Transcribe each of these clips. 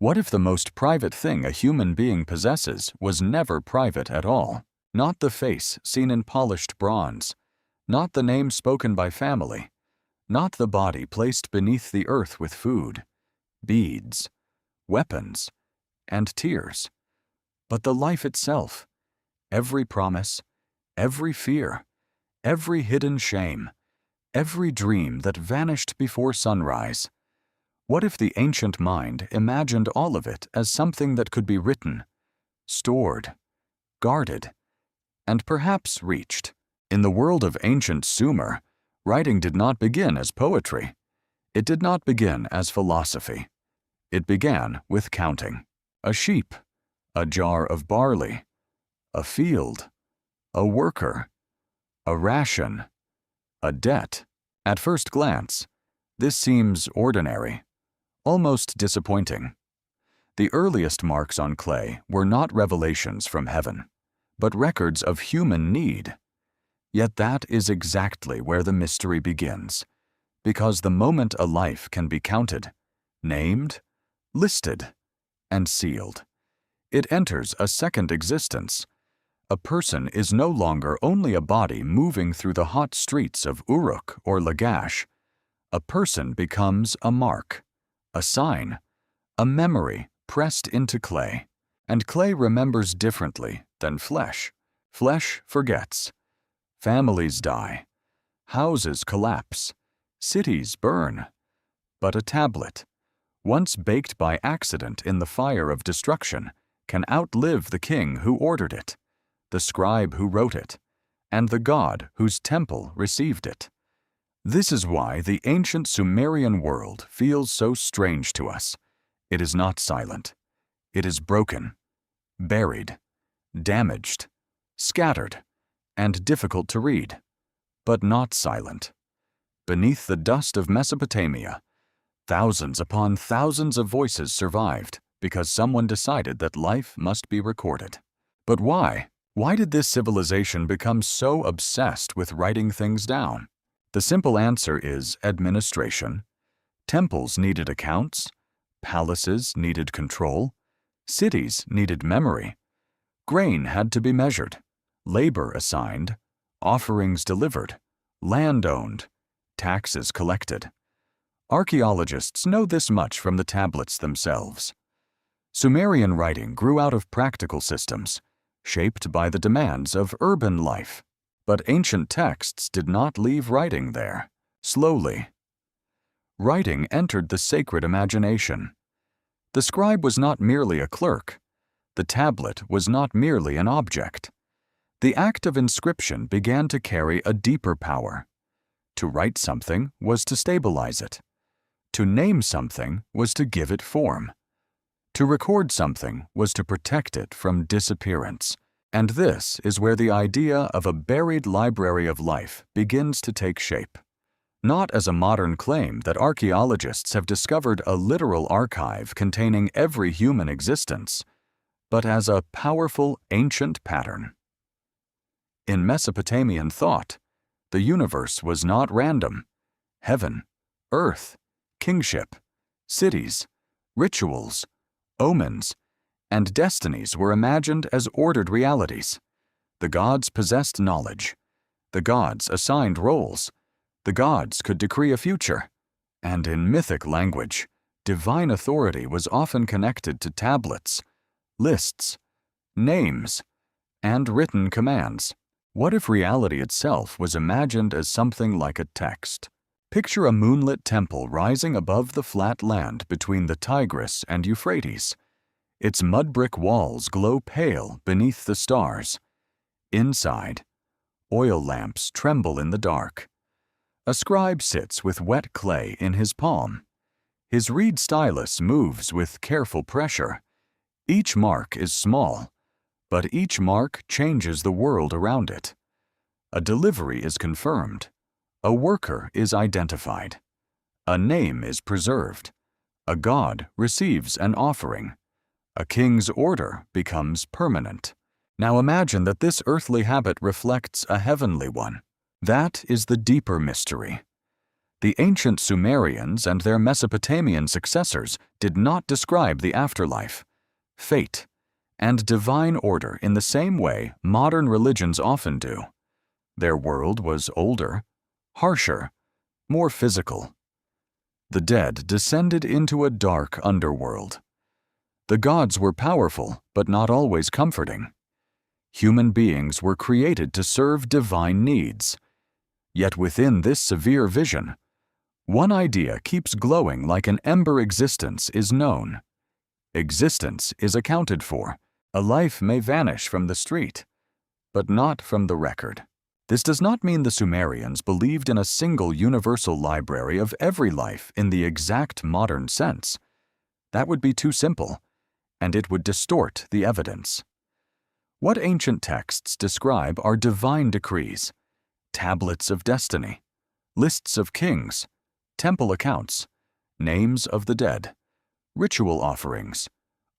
What if the most private thing a human being possesses was never private at all? Not the face seen in polished bronze, not the name spoken by family, not the body placed beneath the earth with food, beads, weapons, and tears, but the life itself, every promise, every fear, every hidden shame, every dream that vanished before sunrise. What if the ancient mind imagined all of it as something that could be written, stored, guarded, and perhaps reached? In the world of ancient Sumer, writing did not begin as poetry. It did not begin as philosophy. It began with counting. A sheep, a jar of barley, a field, a worker, a ration, a debt. At first glance, this seems ordinary, almost disappointing. The earliest marks on clay were not revelations from heaven, but records of human need. Yet that is exactly where the mystery begins, because the moment a life can be counted, named, listed, and sealed, it enters a second existence. A person is no longer only a body moving through the hot streets of Uruk or Lagash. A person becomes a mark, a sign, a memory pressed into clay. And clay remembers differently than flesh. Flesh forgets. Families die. Houses collapse. Cities burn. But a tablet, once baked by accident in the fire of destruction, can outlive the king who ordered it, the scribe who wrote it, and the god whose temple received it. This is why the ancient Sumerian world feels so strange to us. It is not silent. It is broken, buried, damaged, scattered, and difficult to read, but not silent. Beneath the dust of Mesopotamia, thousands upon thousands of voices survived because someone decided that life must be recorded. But why? Why did this civilization become so obsessed with writing things down? The simple answer is administration. Temples needed accounts, palaces needed control, cities needed memory. Grain had to be measured, labor assigned, offerings delivered, land owned, taxes collected. Archaeologists know this much from the tablets themselves. Sumerian writing grew out of practical systems, shaped by the demands of urban life. But ancient texts did not leave writing there. Slowly, writing entered the sacred imagination. The scribe was not merely a clerk. The tablet was not merely an object. The act of inscription began to carry a deeper power. To write something was to stabilize it. To name something was to give it form. To record something was to protect it from disappearance. And this is where the idea of a buried library of life begins to take shape. Not as a modern claim that archaeologists have discovered a literal archive containing every human existence, but as a powerful ancient pattern. In Mesopotamian thought, the universe was not random. Heaven, earth, kingship, cities, rituals, omens, and destinies were imagined as ordered realities. The gods possessed knowledge. The gods assigned roles. The gods could decree a future. And in mythic language, divine authority was often connected to tablets, lists, names, and written commands. What if reality itself was imagined as something like a text? Picture a moonlit temple rising above the flat land between the Tigris and Euphrates. Its mud brick walls glow pale beneath the stars. Inside, oil lamps tremble in the dark. A scribe sits with wet clay in his palm. His reed stylus moves with careful pressure. Each mark is small, but each mark changes the world around it. A delivery is confirmed. A worker is identified. A name is preserved. A god receives an offering. A king's order becomes permanent. Now imagine that this earthly habit reflects a heavenly one. That is the deeper mystery. The ancient Sumerians and their Mesopotamian successors did not describe the afterlife, fate, and divine order in the same way modern religions often do. Their world was older, harsher, more physical. The dead descended into a dark underworld. The gods were powerful, but not always comforting. Human beings were created to serve divine needs. Yet within this severe vision, one idea keeps glowing like an ember: existence is known. Existence is accounted for. A life may vanish from the street, but not from the record. This does not mean the Sumerians believed in a single universal library of every life in the exact modern sense. That would be too simple, and it would distort the evidence. What ancient texts describe are divine decrees, tablets of destiny, lists of kings, temple accounts, names of the dead, ritual offerings,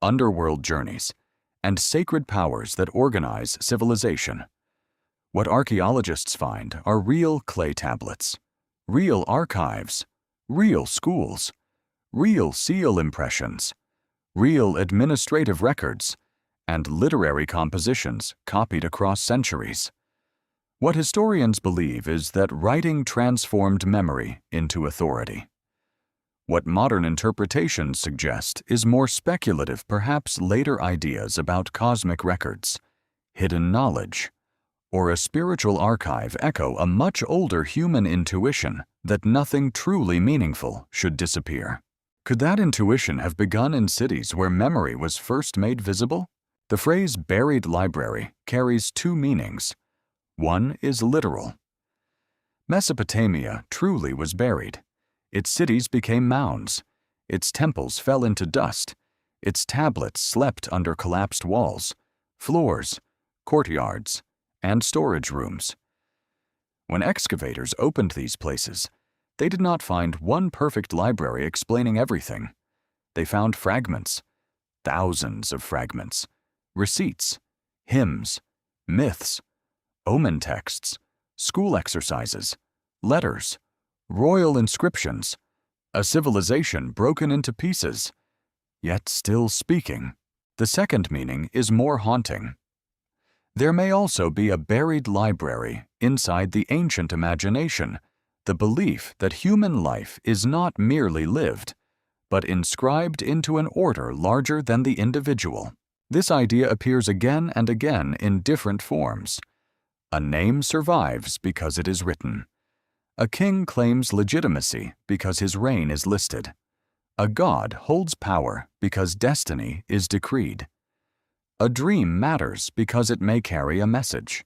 underworld journeys, and sacred powers that organize civilization. What archaeologists find are real clay tablets, real archives, real schools, real seal impressions, real administrative records, and literary compositions copied across centuries. What historians believe is that writing transformed memory into authority. What modern interpretations suggest is more speculative, perhaps later ideas about cosmic records, hidden knowledge, or a spiritual archive echo a much older human intuition that nothing truly meaningful should disappear. Could that intuition have begun in cities where memory was first made visible? The phrase buried library carries two meanings. One is literal. Mesopotamia truly was buried. Its cities became mounds. Its temples fell into dust. Its tablets slept under collapsed walls, floors, courtyards, and storage rooms. When excavators opened these places, they did not find one perfect library explaining everything. They found fragments, thousands of fragments, receipts, hymns, myths, omen texts, school exercises, letters, royal inscriptions, a civilization broken into pieces, yet still speaking. The second meaning is more haunting. There may also be a buried library inside the ancient imagination, the belief that human life is not merely lived, but inscribed into an order larger than the individual. This idea appears again and again in different forms. A name survives because it is written. A king claims legitimacy because his reign is listed. A god holds power because destiny is decreed. A dream matters because it may carry a message.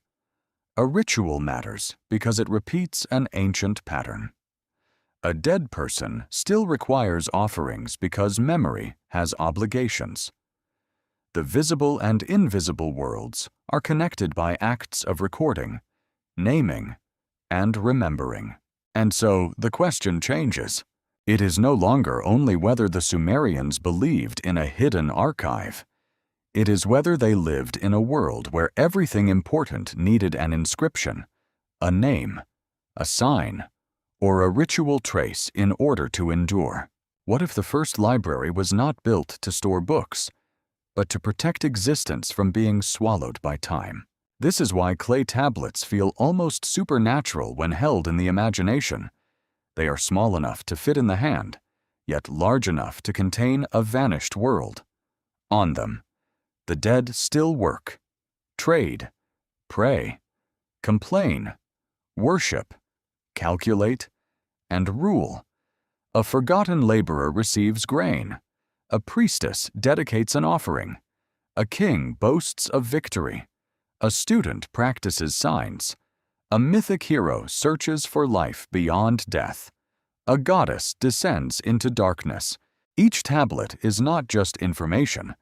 A ritual matters because it repeats an ancient pattern. A dead person still requires offerings because memory has obligations. The visible and invisible worlds are connected by acts of recording, naming, and remembering. And so the question changes. It is no longer only whether the Sumerians believed in a hidden archive. It is whether they lived in a world where everything important needed an inscription, a name, a sign, or a ritual trace in order to endure. What if the first library was not built to store books, but to protect existence from being swallowed by time? This is why clay tablets feel almost supernatural when held in the imagination. They are small enough to fit in the hand, yet large enough to contain a vanished world. On them, the dead still work, trade, pray, complain, worship, calculate, and rule. A forgotten laborer receives grain. A priestess dedicates an offering. A king boasts of victory. A student practices signs. A mythic hero searches for life beyond death. A goddess descends into darkness. Each tablet is not just information.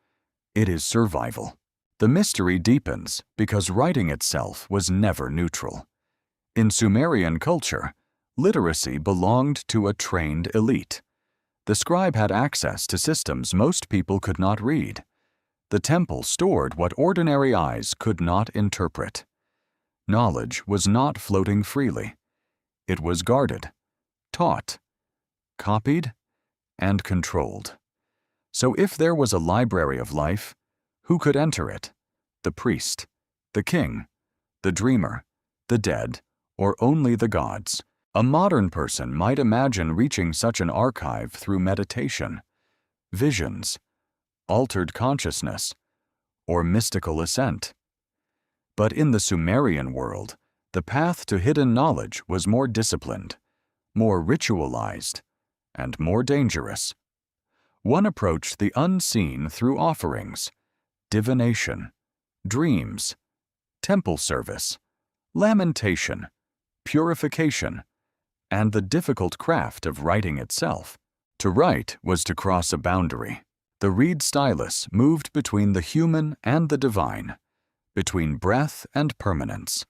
It is survival. The mystery deepens because writing itself was never neutral. In Sumerian culture, literacy belonged to a trained elite. The scribe had access to systems most people could not read. The temple stored what ordinary eyes could not interpret. Knowledge was not floating freely. It was guarded, taught, copied, and controlled. So if there was a library of life, who could enter it? The priest, the king, the dreamer, the dead, or only the gods? A modern person might imagine reaching such an archive through meditation, visions, altered consciousness, or mystical ascent. But in the Sumerian world, the path to hidden knowledge was more disciplined, more ritualized, and more dangerous. One approached the unseen through offerings, divination, dreams, temple service, lamentation, purification, and the difficult craft of writing itself. To write was to cross a boundary. The reed stylus moved between the human and the divine, between breath and permanence,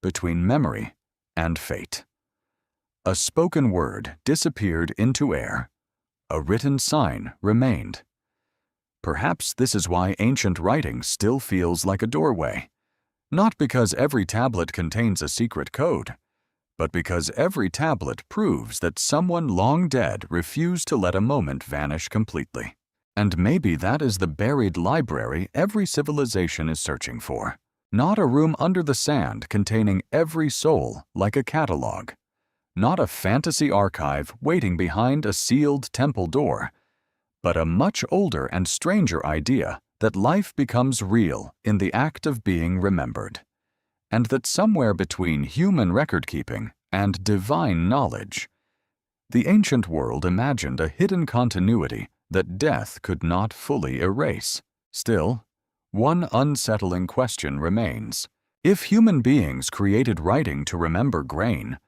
between memory and fate. A spoken word disappeared into air. A written sign remained. Perhaps this is why ancient writing still feels like a doorway. Not because every tablet contains a secret code, but because every tablet proves that someone long dead refused to let a moment vanish completely. And maybe that is the buried library every civilization is searching for. Not a room under the sand containing every soul like a catalog. Not a fantasy archive waiting behind a sealed temple door, but a much older and stranger idea that life becomes real in the act of being remembered, and that somewhere between human record-keeping and divine knowledge, the ancient world imagined a hidden continuity that death could not fully erase. Still, one unsettling question remains. If human beings created writing to remember grain,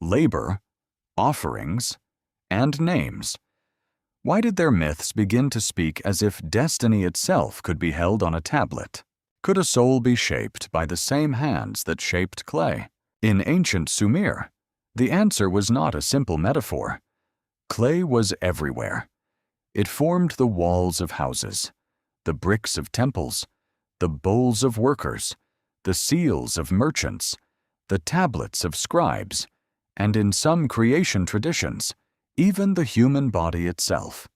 labor, offerings, and names, why did their myths begin to speak as if destiny itself could be held on a tablet? Could a soul be shaped by the same hands that shaped clay? In ancient Sumer, the answer was not a simple metaphor. Clay was everywhere. It formed the walls of houses, the bricks of temples, the bowls of workers, the seals of merchants, the tablets of scribes, and in some creation traditions, even the human body itself.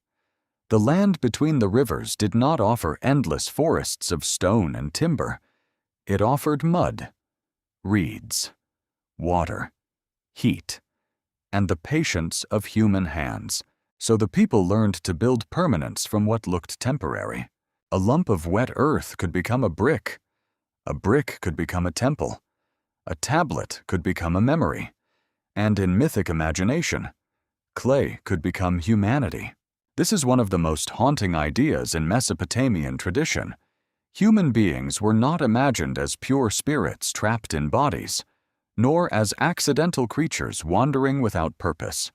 The land between the rivers did not offer endless forests of stone and timber. It offered mud, reeds, water, heat, and the patience of human hands. So the people learned to build permanence from what looked temporary. A lump of wet earth could become a brick could become a temple, a tablet could become a memory, and in mythic imagination, clay could become humanity. This is one of the most haunting ideas in Mesopotamian tradition. Human beings were not imagined as pure spirits trapped in bodies, nor as accidental creatures wandering without purpose.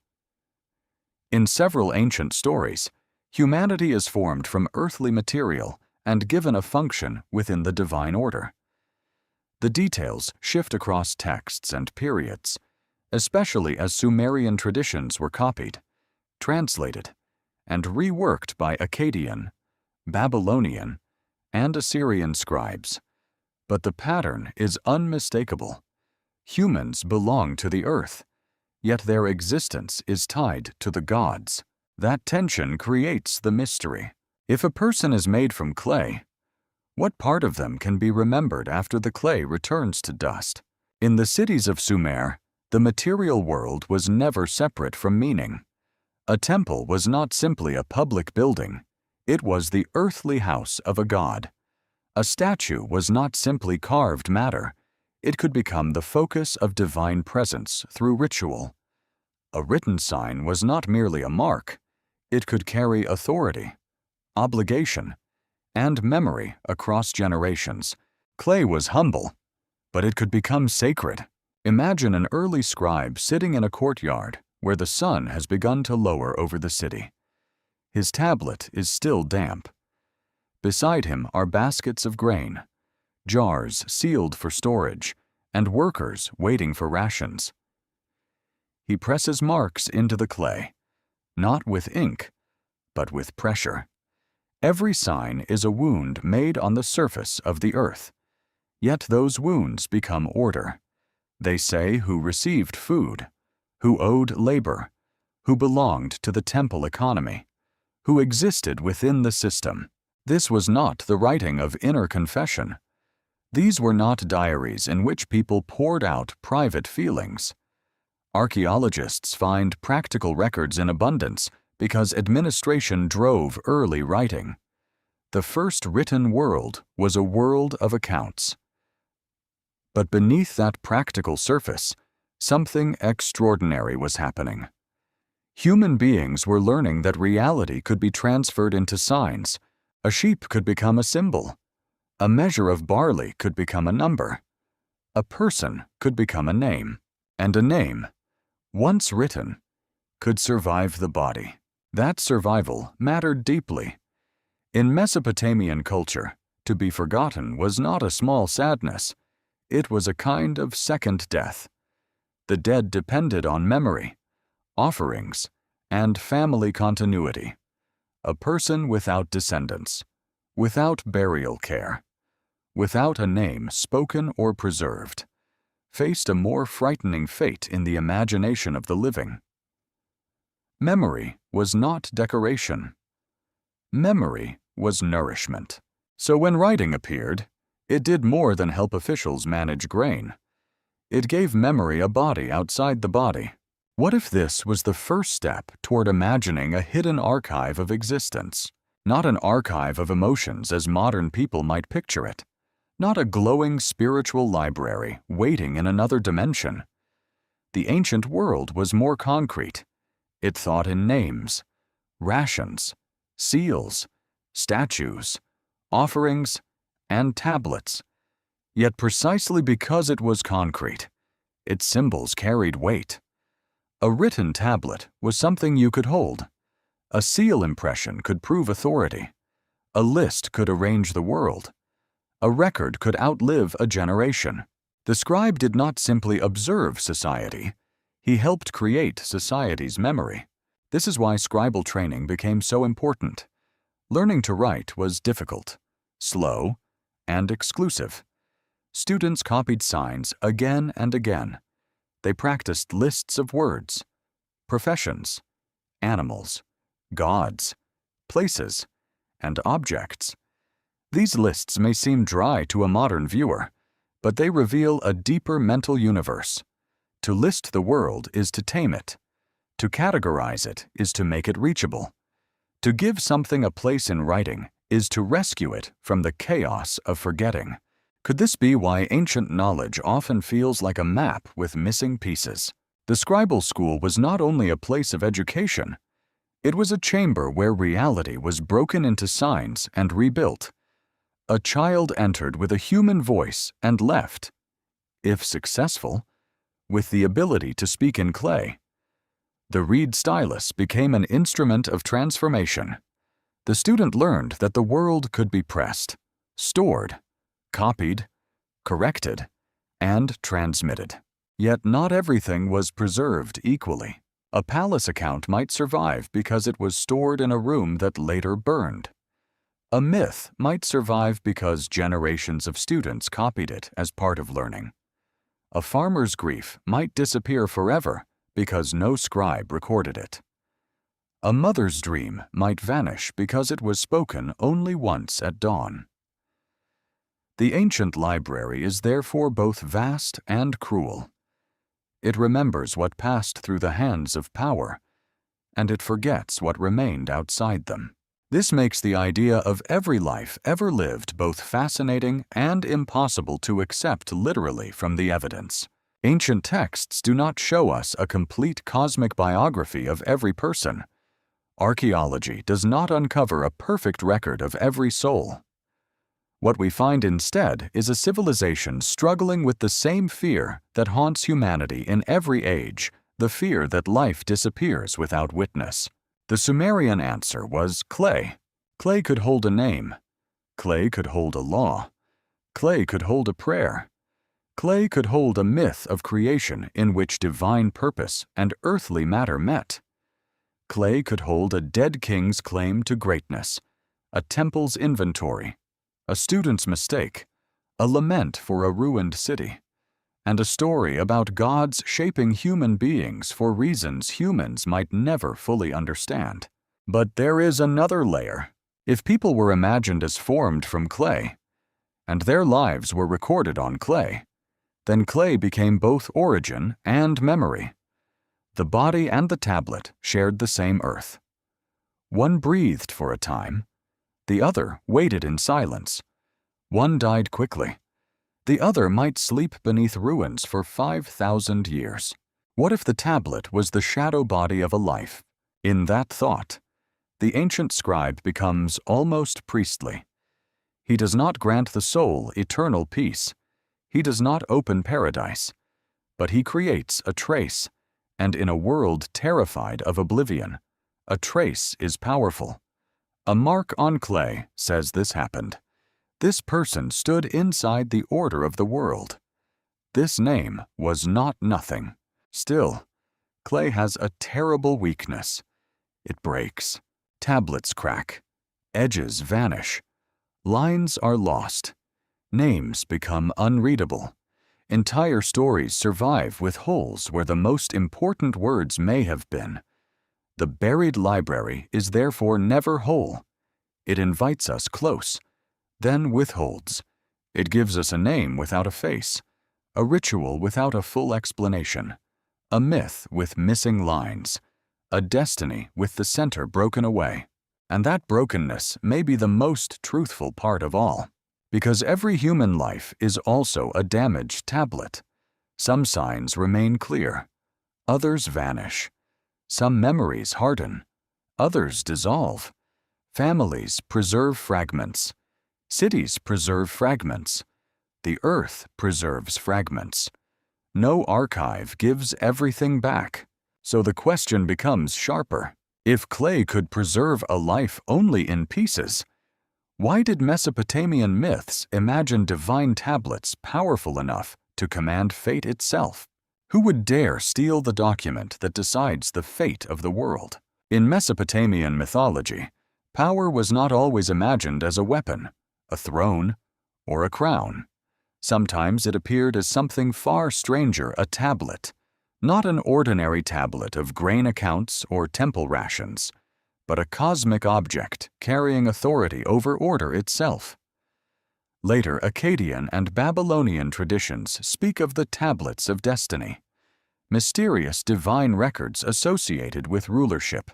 In several ancient stories, humanity is formed from earthly material and given a function within the divine order. The details shift across texts and periods, especially as Sumerian traditions were copied, translated, and reworked by Akkadian, Babylonian, and Assyrian scribes. But the pattern is unmistakable. Humans belong to the earth, yet their existence is tied to the gods. That tension creates the mystery. If a person is made from clay, what part of them can be remembered after the clay returns to dust? In the cities of Sumer, the material world was never separate from meaning. A temple was not simply a public building, it was the earthly house of a god. A statue was not simply carved matter, it could become the focus of divine presence through ritual. A written sign was not merely a mark, it could carry authority, obligation, and memory across generations. Clay was humble, but it could become sacred. Imagine an early scribe sitting in a courtyard where the sun has begun to lower over the city. His tablet is still damp. Beside him are baskets of grain, jars sealed for storage, and workers waiting for rations. He presses marks into the clay, not with ink, but with pressure. Every sign is a wound made on the surface of the earth, yet those wounds become order. They say who received food, who owed labor, who belonged to the temple economy, who existed within the system. This was not the writing of inner confession. These were not diaries in which people poured out private feelings. Archaeologists find practical records in abundance because administration drove early writing. The first written world was a world of accounts. But beneath that practical surface, something extraordinary was happening. Human beings were learning that reality could be transferred into signs. A sheep could become a symbol. A measure of barley could become a number. A person could become a name. And a name, once written, could survive the body. That survival mattered deeply. In Mesopotamian culture, to be forgotten was not a small sadness. It was a kind of second death. The dead depended on memory, offerings, and family continuity. A person without descendants, without burial care, without a name spoken or preserved, faced a more frightening fate in the imagination of the living. Memory was not decoration. Memory was nourishment. So when writing appeared, it did more than help officials manage grain. It gave memory a body outside the body. What if this was the first step toward imagining a hidden archive of existence? Not an archive of emotions as modern people might picture it. Not a glowing spiritual library waiting in another dimension. The ancient world was more concrete. It thought in names, rations, seals, statues, offerings, and tablets. Yet precisely because it was concrete, its symbols carried weight. A written tablet was something you could hold. A seal impression could prove authority. A list could arrange the world. A record could outlive a generation. The scribe did not simply observe society. He helped create society's memory. This is why scribal training became so important. Learning to write was difficult, slow, and exclusive. Students copied signs again and again. They practiced lists of words, professions, animals, gods, places, and objects. These lists may seem dry to a modern viewer, but they reveal a deeper mental universe. To list the world is to tame it. To categorize it is to make it reachable. To give something a place in writing is to rescue it from the chaos of forgetting. Could this be why ancient knowledge often feels like a map with missing pieces? The scribal school was not only a place of education, it was a chamber where reality was broken into signs and rebuilt. A child entered with a human voice and left, if successful, with the ability to speak in clay. The reed stylus became an instrument of transformation. The student learned that the world could be pressed, stored, copied, corrected, and transmitted. Yet not everything was preserved equally. A palace account might survive because it was stored in a room that later burned. A myth might survive because generations of students copied it as part of learning. A farmer's grief might disappear forever because no scribe recorded it. A mother's dream might vanish because it was spoken only once at dawn. The ancient library is therefore both vast and cruel. It remembers what passed through the hands of power, and it forgets what remained outside them. This makes the idea of every life ever lived both fascinating and impossible to accept literally from the evidence. Ancient texts do not show us a complete cosmic biography of every person. Archaeology does not uncover a perfect record of every soul. What we find instead is a civilization struggling with the same fear that haunts humanity in every age, the fear that life disappears without witness. The Sumerian answer was clay. Clay could hold a name. Clay could hold a law. Clay could hold a prayer. Clay could hold a myth of creation in which divine purpose and earthly matter met. Clay could hold a dead king's claim to greatness, a temple's inventory, a student's mistake, a lament for a ruined city, and a story about gods shaping human beings for reasons humans might never fully understand. But there is another layer. If people were imagined as formed from clay, and their lives were recorded on clay, then clay became both origin and memory. The body and the tablet shared the same earth. One breathed for a time. The other waited in silence. One died quickly. The other might sleep beneath ruins for 5,000 years. What if the tablet was the shadow body of a life? In that thought, the ancient scribe becomes almost priestly. He does not grant the soul eternal peace. He does not open paradise, but he creates a trace, and in a world terrified of oblivion, a trace is powerful. A mark on clay says this happened. This person stood inside the order of the world. This name was not nothing. Still, clay has a terrible weakness. It breaks. Tablets crack. Edges vanish. Lines are lost. Names become unreadable. Entire stories survive with holes where the most important words may have been. The buried library is therefore never whole. It invites us close, then withholds. It gives us a name without a face, a ritual without a full explanation, a myth with missing lines, a destiny with the center broken away. And that brokenness may be the most truthful part of all, because every human life is also a damaged tablet. Some signs remain clear, others vanish. Some memories harden, others dissolve. Families preserve fragments. Cities preserve fragments. The earth preserves fragments. No archive gives everything back. So the question becomes sharper. If clay could preserve a life only in pieces, why did Mesopotamian myths imagine divine tablets powerful enough to command fate itself? Who would dare steal the document that decides the fate of the world? In Mesopotamian mythology, power was not always imagined as a weapon, a throne, or a crown. Sometimes it appeared as something far stranger, a tablet. Not an ordinary tablet of grain accounts or temple rations, but a cosmic object carrying authority over order itself. Later, Akkadian and Babylonian traditions speak of the tablets of destiny, mysterious divine records associated with rulership,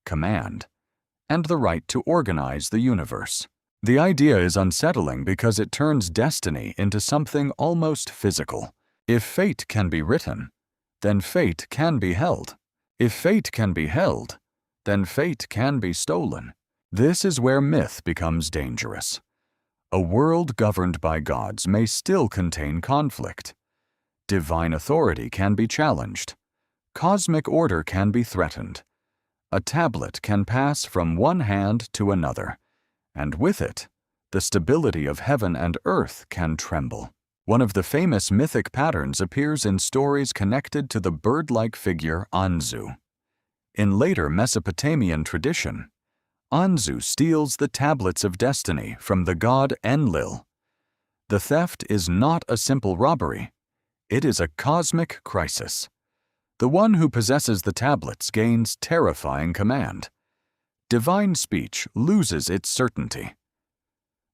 command, and the right to organize the universe. The idea is unsettling because it turns destiny into something almost physical. If fate can be written, then fate can be held. If fate can be held, then fate can be stolen. This is where myth becomes dangerous. A world governed by gods may still contain conflict. Divine authority can be challenged. Cosmic order can be threatened. A tablet can pass from one hand to another, and with it, the stability of heaven and earth can tremble. One of the famous mythic patterns appears in stories connected to the bird-like figure Anzu. In later Mesopotamian tradition, Anzu steals the tablets of destiny from the god Enlil. The theft is not a simple robbery. It is a cosmic crisis. The one who possesses the tablets gains terrifying command. Divine speech loses its certainty.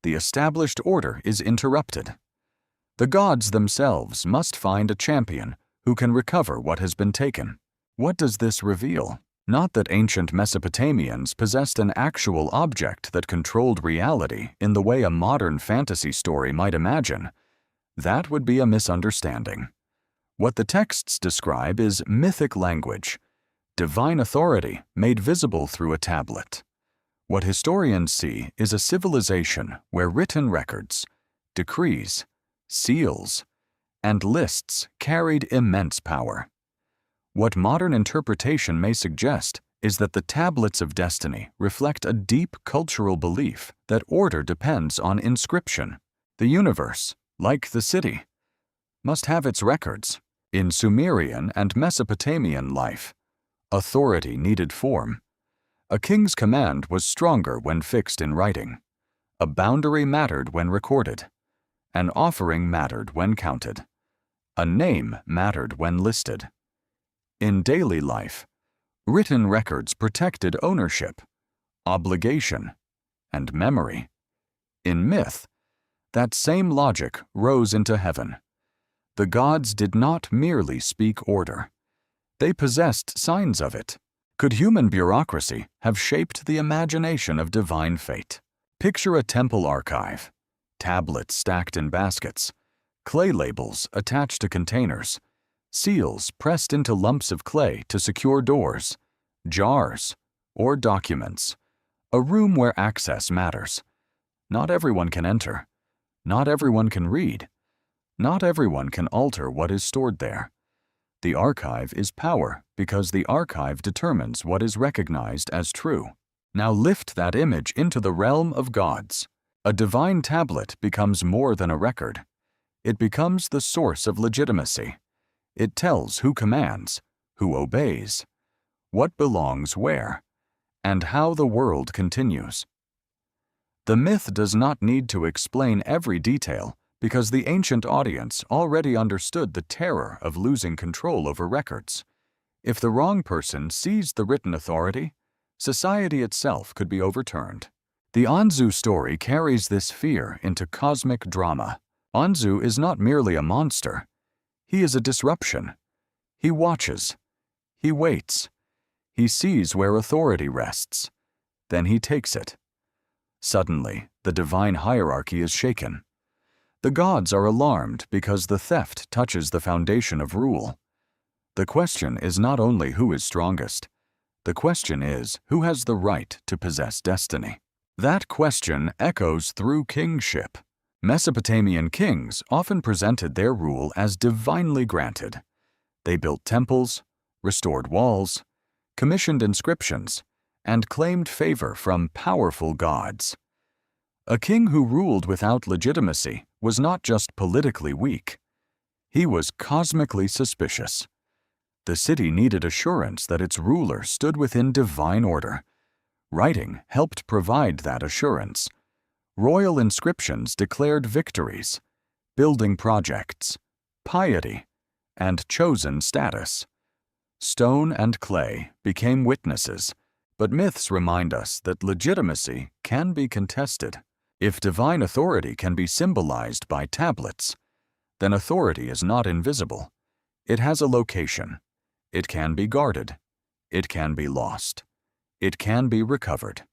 The established order is interrupted. The gods themselves must find a champion who can recover what has been taken. What does this reveal? Not that ancient Mesopotamians possessed an actual object that controlled reality in the way a modern fantasy story might imagine. That would be a misunderstanding. What the texts describe is mythic language, divine authority made visible through a tablet. What historians see is a civilization where written records, decrees, seals, and lists carried immense power. What modern interpretation may suggest is that the tablets of destiny reflect a deep cultural belief that order depends on inscription. The universe, like the city, must have its records. In Sumerian and Mesopotamian life, authority needed form. A king's command was stronger when fixed in writing. A boundary mattered when recorded. An offering mattered when counted. A name mattered when listed. In daily life, written records protected ownership, obligation, and memory. In myth, that same logic rose into heaven. The gods did not merely speak order. They possessed signs of it. Could human bureaucracy have shaped the imagination of divine fate? Picture a temple archive, tablets stacked in baskets, clay labels attached to containers, seals pressed into lumps of clay to secure doors, jars, or documents. A room where access matters. Not everyone can enter. Not everyone can read. Not everyone can alter what is stored there. The archive is power because the archive determines what is recognized as true. Now lift that image into the realm of gods. A divine tablet becomes more than a record. It becomes the source of legitimacy. It tells who commands, who obeys, what belongs where, and how the world continues. The myth does not need to explain every detail because the ancient audience already understood the terror of losing control over records. If the wrong person seized the written authority, society itself could be overturned. The Anzu story carries this fear into cosmic drama. Anzu is not merely a monster. He is a disruption. He watches. He waits. He sees where authority rests. Then he takes it. Suddenly, the divine hierarchy is shaken. The gods are alarmed because the theft touches the foundation of rule. The question is not only who is strongest. The question is who has the right to possess destiny. That question echoes through kingship. Mesopotamian kings often presented their rule as divinely granted. They built temples, restored walls, commissioned inscriptions, and claimed favor from powerful gods. A king who ruled without legitimacy was not just politically weak. He was cosmically suspicious. The city needed assurance that its ruler stood within divine order. Writing helped provide that assurance. Royal inscriptions declared victories, building projects, piety, and chosen status. Stone and clay became witnesses, but myths remind us that legitimacy can be contested. If divine authority can be symbolized by tablets, then authority is not invisible. It has a location. It can be guarded. It can be lost. It can be recovered.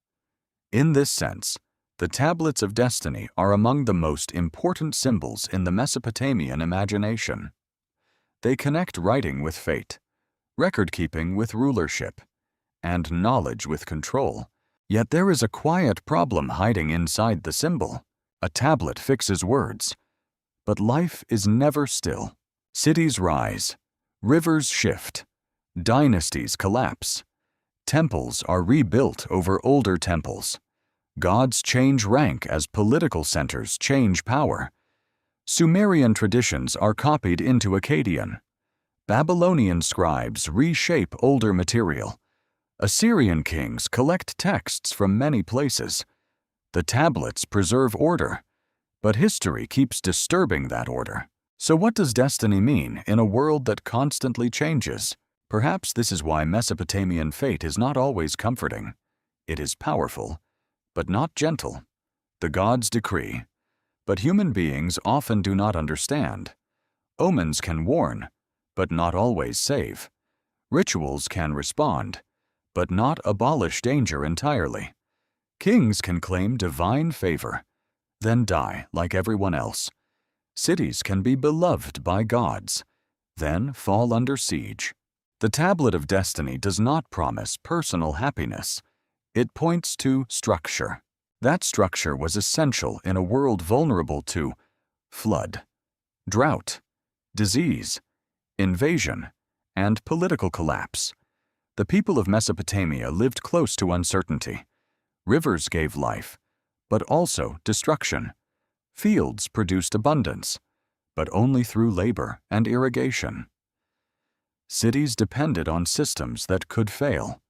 In this sense, the tablets of destiny are among the most important symbols in the Mesopotamian imagination. They connect writing with fate, record-keeping with rulership, and knowledge with control. Yet there is a quiet problem hiding inside the symbol. A tablet fixes words, but life is never still. Cities rise, rivers shift, dynasties collapse. Temples are rebuilt over older temples. Gods change rank as political centers change power. Sumerian traditions are copied into Akkadian. Babylonian scribes reshape older material. Assyrian kings collect texts from many places. The tablets preserve order, but history keeps disturbing that order. So what does destiny mean in a world that constantly changes? Perhaps this is why Mesopotamian fate is not always comforting. It is powerful, but not gentle. The gods decree, but human beings often do not understand. Omens can warn, but not always save. Rituals can respond, but not abolish danger entirely. Kings can claim divine favor, then die like everyone else. Cities can be beloved by gods, then fall under siege. The tablet of destiny does not promise personal happiness. It points to structure. That structure was essential in a world vulnerable to flood, drought, disease, invasion, and political collapse. The people of Mesopotamia lived close to uncertainty. Rivers gave life, but also destruction. Fields produced abundance, but only through labor and irrigation. Cities depended on systems that could fail.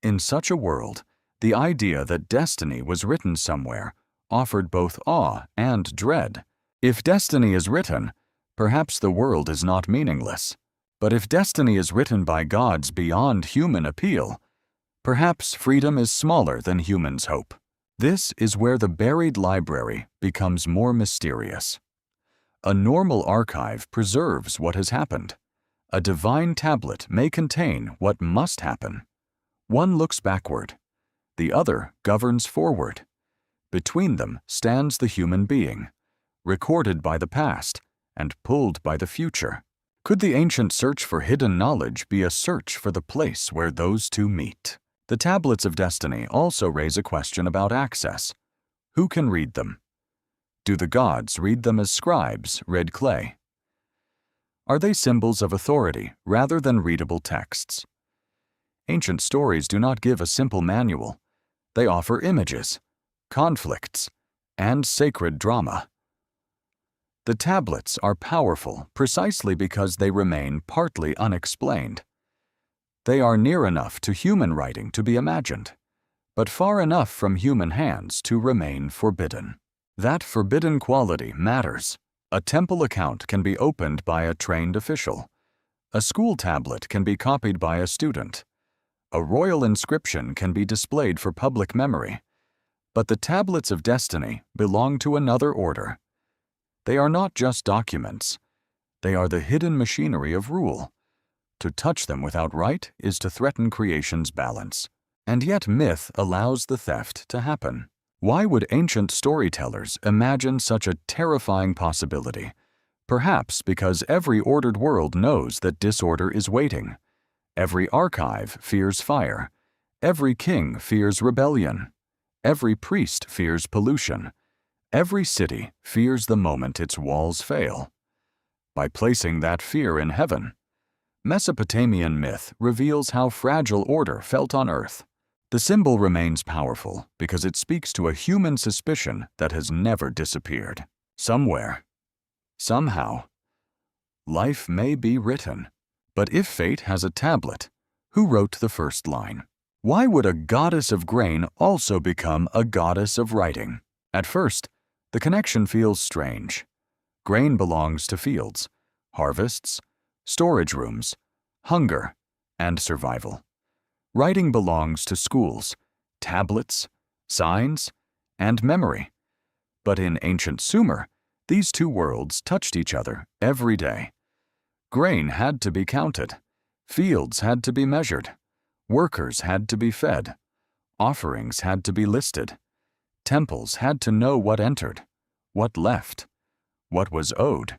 In such a world, the idea that destiny was written somewhere offered both awe and dread. If destiny is written, perhaps the world is not meaningless. But if destiny is written by gods beyond human appeal, perhaps freedom is smaller than humans hope. This is where the buried library becomes more mysterious. A normal archive preserves what has happened. A divine tablet may contain what must happen. One looks backward. The other governs forward. Between them stands the human being, recorded by the past and pulled by the future. Could the ancient search for hidden knowledge be a search for the place where those two meet? The tablets of destiny also raise a question about access. Who can read them? Do the gods read them as scribes read clay? Are they symbols of authority rather than readable texts? Ancient stories do not give a simple manual. They offer images, conflicts, and sacred drama. The tablets are powerful precisely because they remain partly unexplained. They are near enough to human writing to be imagined, but far enough from human hands to remain forbidden. That forbidden quality matters. A temple account can be opened by a trained official. A school tablet can be copied by a student. A royal inscription can be displayed for public memory. But the tablets of destiny belong to another order. They are not just documents. They are the hidden machinery of rule. To touch them without right is to threaten creation's balance. And yet myth allows the theft to happen. Why would ancient storytellers imagine such a terrifying possibility? Perhaps because every ordered world knows that disorder is waiting. Every archive fears fire. Every king fears rebellion. Every priest fears pollution. Every city fears the moment its walls fail. By placing that fear in heaven, Mesopotamian myth reveals how fragile order felt on earth. The symbol remains powerful because it speaks to a human suspicion that has never disappeared. Somewhere, somehow, life may be written. But if fate has a tablet, who wrote the first line? Why would a goddess of grain also become a goddess of writing? At first, the connection feels strange. Grain belongs to fields, harvests, storage rooms, hunger, and survival. Writing belongs to schools, tablets, signs, and memory. But in ancient Sumer, these two worlds touched each other every day. Grain had to be counted, fields had to be measured, workers had to be fed, offerings had to be listed, temples had to know what entered, what left, what was owed,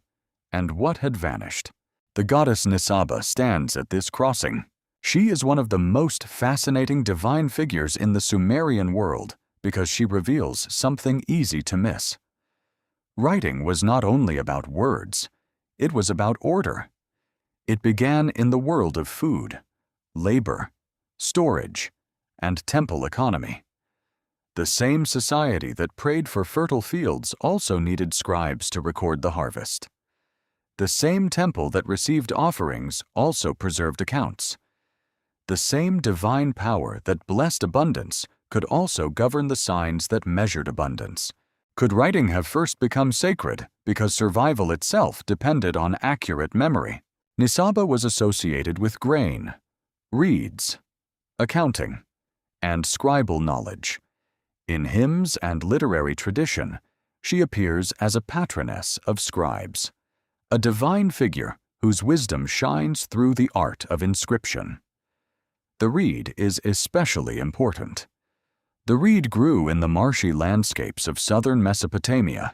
and what had vanished. The goddess Nisaba stands at this crossing. She is one of the most fascinating divine figures in the Sumerian world because she reveals something easy to miss. Writing was not only about words, it was about order. It began in the world of food, labor, storage, and temple economy. The same society that prayed for fertile fields also needed scribes to record the harvest. The same temple that received offerings also preserved accounts. The same divine power that blessed abundance could also govern the signs that measured abundance. Could writing have first become sacred because survival itself depended on accurate memory? Nisaba was associated with grain, reeds, accounting, and scribal knowledge. In hymns and literary tradition, she appears as a patroness of scribes, a divine figure whose wisdom shines through the art of inscription. The reed is especially important. The reed grew in the marshy landscapes of southern Mesopotamia.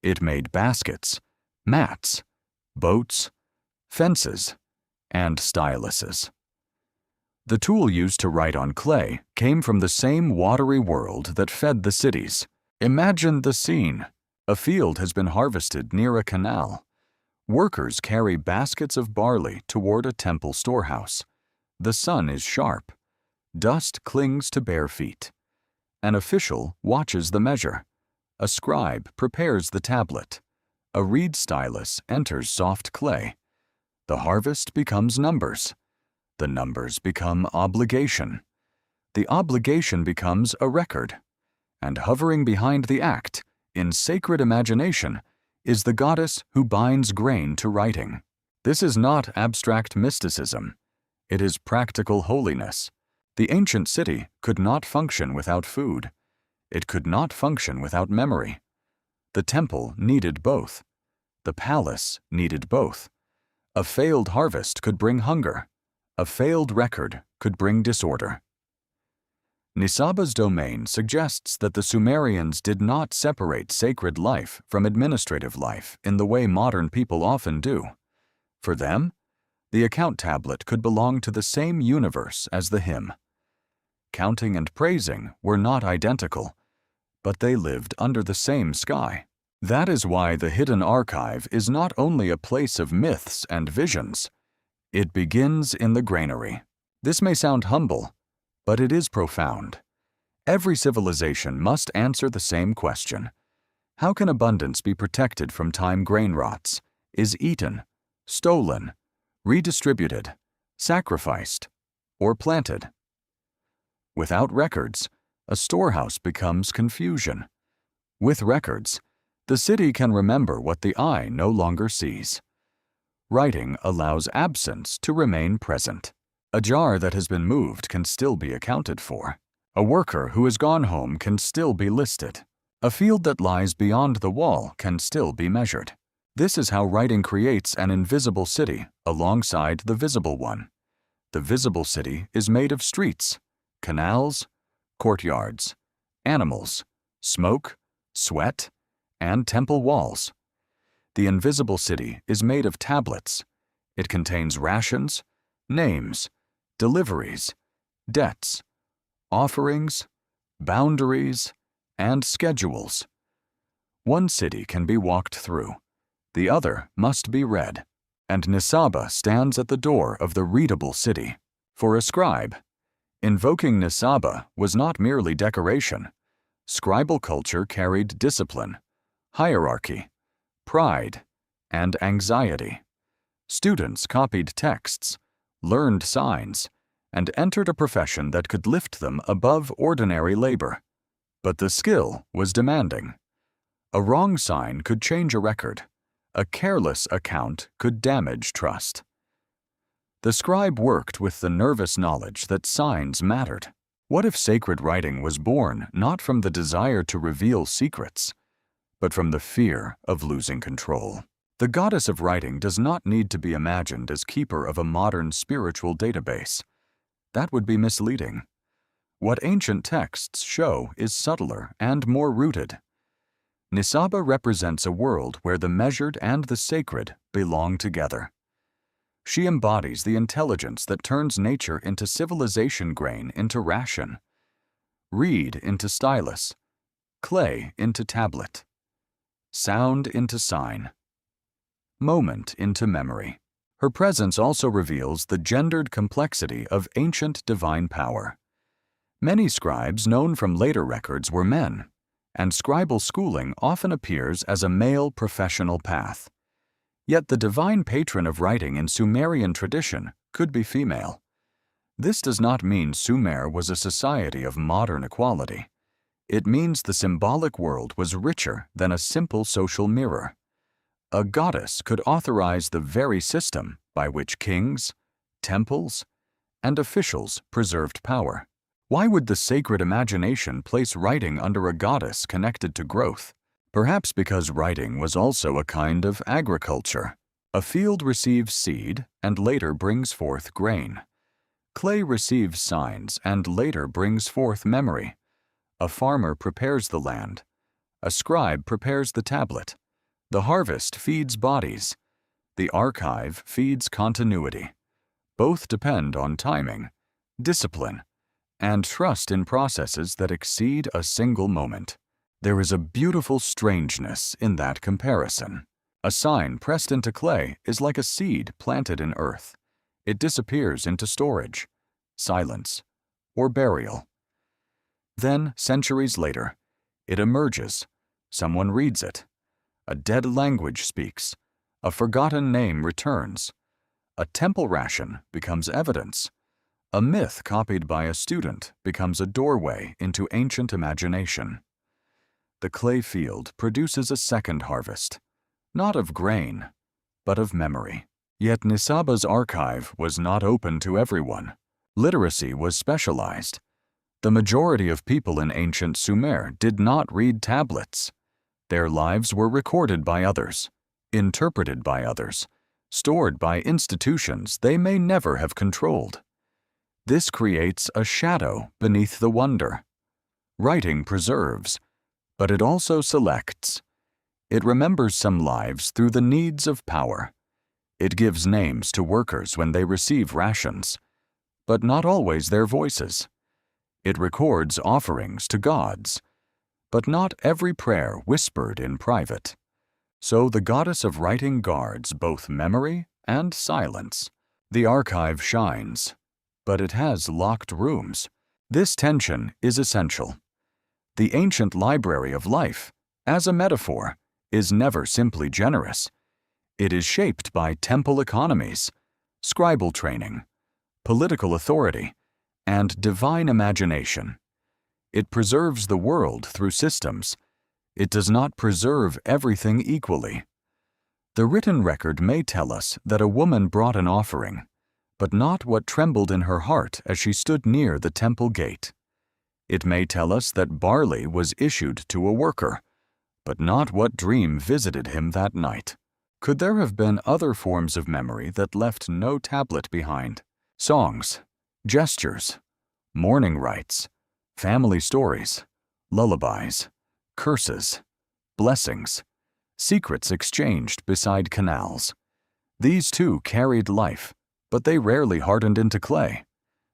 It made baskets, mats, boats, fences, and styluses. The tool used to write on clay came from the same watery world that fed the cities. Imagine the scene. A field has been harvested near a canal. Workers carry baskets of barley toward a temple storehouse. The sun is sharp. Dust clings to bare feet. An official watches the measure. A scribe prepares the tablet. A reed stylus enters soft clay. The harvest becomes numbers. The numbers become obligation. The obligation becomes a record. And hovering behind the act, in sacred imagination, is the goddess who binds grain to writing. This is not abstract mysticism. It is practical holiness. The ancient city could not function without food. It could not function without memory. The temple needed both. The palace needed both. A failed harvest could bring hunger. A failed record could bring disorder. Nisaba's domain suggests that the Sumerians did not separate sacred life from administrative life in the way modern people often do. For them, the account tablet could belong to the same universe as the hymn. Counting and praising were not identical, but they lived under the same sky. That is why the hidden archive is not only a place of myths and visions. It begins in the granary. This may sound humble, but it is profound. Every civilization must answer the same question. How can abundance be protected from time grain rots, is eaten, stolen, redistributed, sacrificed, or planted? Without records, a storehouse becomes confusion. With records, the city can remember what the eye no longer sees. Writing allows absence to remain present. A jar that has been moved can still be accounted for. A worker who has gone home can still be listed. A field that lies beyond the wall can still be measured. This is how writing creates an invisible city alongside the visible one. The visible city is made of streets, canals, courtyards, animals, smoke, sweat, and temple walls. The invisible city is made of tablets. It contains rations, names, deliveries, debts, offerings, boundaries, and schedules. One city can be walked through. The other must be read. And Nisaba stands at the door of the readable city. For a scribe, invoking Nisaba was not merely decoration. Scribal culture carried discipline, hierarchy, pride, and anxiety. Students copied texts, learned signs, and entered a profession that could lift them above ordinary labor. But the skill was demanding. A wrong sign could change a record. A careless account could damage trust. The scribe worked with the nervous knowledge that signs mattered. What if sacred writing was born not from the desire to reveal secrets, but from the fear of losing control? The goddess of writing does not need to be imagined as keeper of a modern spiritual database. That would be misleading. What ancient texts show is subtler and more rooted. Nisaba represents a world where the measured and the sacred belong together. She embodies the intelligence that turns nature into civilization, grain into ration, reed into stylus, clay into tablet, sound into sign, moment into memory. Her presence also reveals the gendered complexity of ancient divine power. Many scribes known from later records were men, and scribal schooling often appears as a male professional path. Yet the divine patron of writing in Sumerian tradition could be female. This does not mean Sumer was a society of modern equality. It means the symbolic world was richer than a simple social mirror. A goddess could authorize the very system by which kings, temples, and officials preserved power. Why would the sacred imagination place writing under a goddess connected to growth? Perhaps because writing was also a kind of agriculture. A field receives seed and later brings forth grain. Clay receives signs and later brings forth memory. A farmer prepares the land. A scribe prepares the tablet. The harvest feeds bodies. The archive feeds continuity. Both depend on timing, discipline, and trust in processes that exceed a single moment. There is a beautiful strangeness in that comparison. A sign pressed into clay is like a seed planted in earth. It disappears into storage, silence, or burial. Then, centuries later, it emerges. Someone reads it. A dead language speaks. A forgotten name returns. A temple ration becomes evidence. A myth copied by a student becomes a doorway into ancient imagination. The clay field produces a second harvest, not of grain, but of memory. Yet Nisaba's archive was not open to everyone. Literacy was specialized. The majority of people in ancient Sumer did not read tablets. Their lives were recorded by others, interpreted by others, stored by institutions they may never have controlled. This creates a shadow beneath the wonder. Writing preserves, but it also selects. It remembers some lives through the needs of power. It gives names to workers when they receive rations, but not always their voices. It records offerings to gods, but not every prayer whispered in private. So the goddess of writing guards both memory and silence. The archive shines, but it has locked rooms. This tension is essential. The ancient library of life, as a metaphor, is never simply generous. It is shaped by temple economies, scribal training, political authority, and divine imagination. It preserves the world through systems. It does not preserve everything equally. The written record may tell us that a woman brought an offering, but not what trembled in her heart as she stood near the temple gate. It may tell us that barley was issued to a worker, but not what dream visited him that night. Could there have been other forms of memory that left no tablet behind? Songs, gestures, mourning rites, family stories, lullabies, curses, blessings, secrets exchanged beside canals. These too carried life, but they rarely hardened into clay.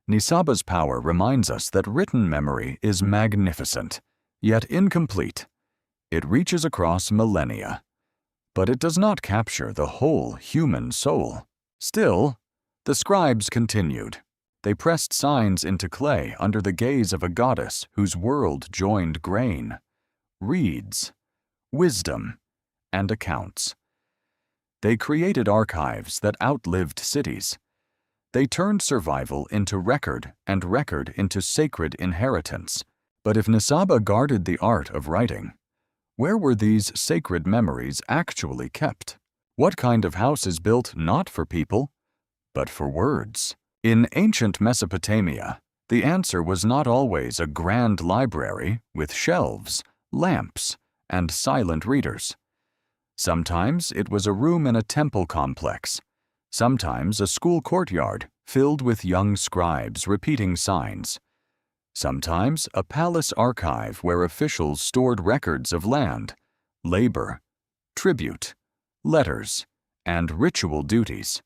Nisaba's power reminds us that written memory is magnificent, yet incomplete. It reaches across millennia, but it does not capture the whole human soul. Still, the scribes continued. They pressed signs into clay under the gaze of a goddess whose world joined grain, reeds, wisdom, and accounts. They created archives that outlived cities. They turned survival into record and record into sacred inheritance. But if Nisaba guarded the art of writing, where were these sacred memories actually kept? What kind of house is built not for people, but for words? In ancient Mesopotamia, the answer was not always a grand library with shelves, lamps, and silent readers. Sometimes it was a room in a temple complex, sometimes a school courtyard filled with young scribes repeating signs, sometimes a palace archive where officials stored records of land, labor, tribute, letters, and ritual duties.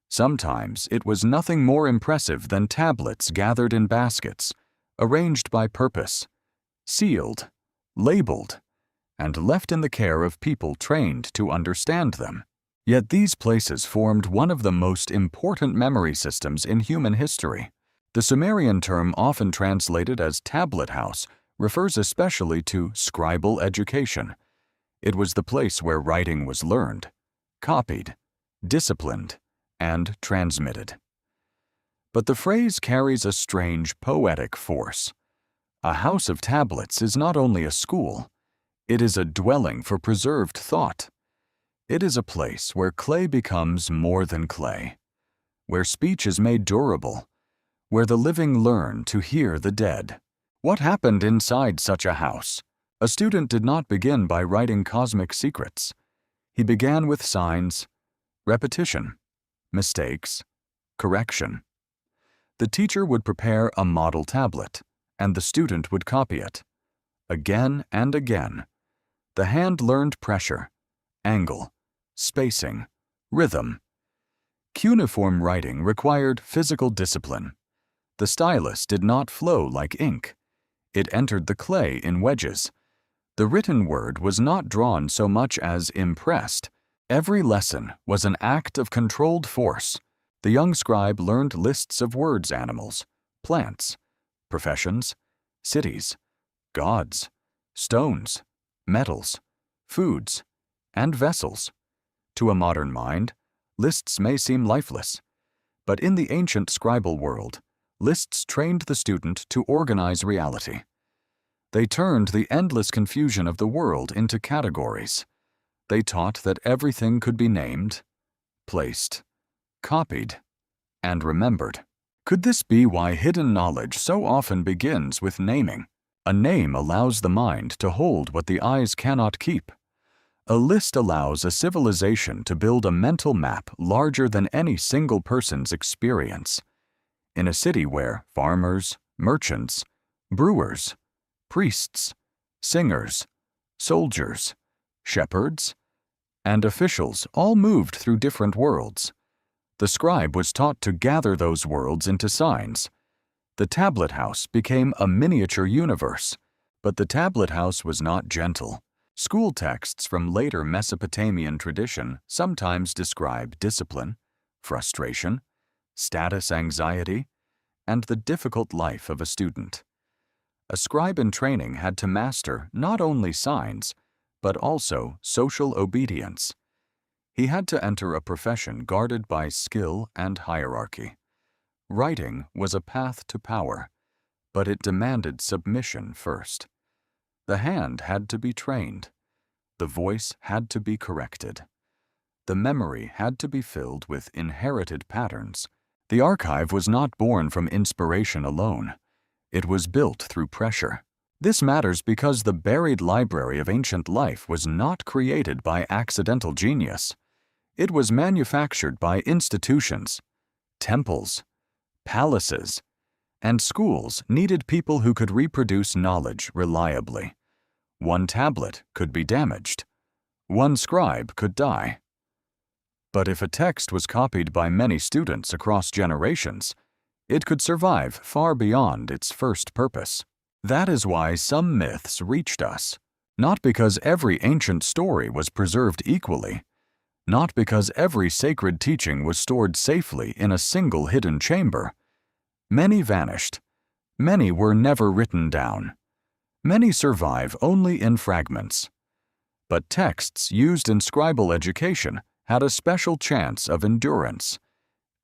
Sometimes it was nothing more impressive than tablets gathered in baskets, arranged by purpose, sealed, labeled, and left in the care of people trained to understand them. Yet these places formed one of the most important memory systems in human history. The Sumerian term, often translated as tablet house, refers especially to scribal education. It was the place where writing was learned, copied, disciplined, and transmitted. But the phrase carries a strange poetic force. A house of tablets is not only a school, it is a dwelling for preserved thought. It is a place where clay becomes more than clay, where speech is made durable, where the living learn to hear the dead. What happened inside such a house? A student did not begin by writing cosmic secrets. He began with signs, repetition, mistakes, correction. The teacher would prepare a model tablet, and the student would copy it. Again and again, the hand learned pressure, angle, spacing, rhythm. Cuneiform writing required physical discipline. The stylus did not flow like ink. It entered the clay in wedges. The written word was not drawn so much as impressed. Every lesson was an act of controlled force. The young scribe learned lists of words, animals, plants, professions, cities, gods, stones, metals, foods, and vessels. To a modern mind, lists may seem lifeless, but in the ancient scribal world, lists trained the student to organize reality. They turned the endless confusion of the world into categories. They taught that everything could be named, placed, copied, and remembered. Could this be why hidden knowledge so often begins with naming? A name allows the mind to hold what the eyes cannot keep. A list allows a civilization to build a mental map larger than any single person's experience. In a city where farmers, merchants, brewers, priests, singers, soldiers, shepherds, and officials all moved through different worlds, the scribe was taught to gather those worlds into signs. The tablet house became a miniature universe, but the tablet house was not gentle. School texts from later Mesopotamian tradition sometimes describe discipline, frustration, status anxiety, and the difficult life of a student. A scribe in training had to master not only signs, but also social obedience. He had to enter a profession guarded by skill and hierarchy. Writing was a path to power, but it demanded submission first. The hand had to be trained. The voice had to be corrected. The memory had to be filled with inherited patterns. The archive was not born from inspiration alone. It was built through pressure. This matters because the buried library of ancient life was not created by accidental genius. It was manufactured by institutions. Temples, palaces, and schools needed people who could reproduce knowledge reliably. One tablet could be damaged. One scribe could die. But if a text was copied by many students across generations, it could survive far beyond its first purpose. That is why some myths reached us, not because every ancient story was preserved equally, not because every sacred teaching was stored safely in a single hidden chamber. Many vanished. Many were never written down. Many survive only in fragments. But texts used in scribal education had a special chance of endurance.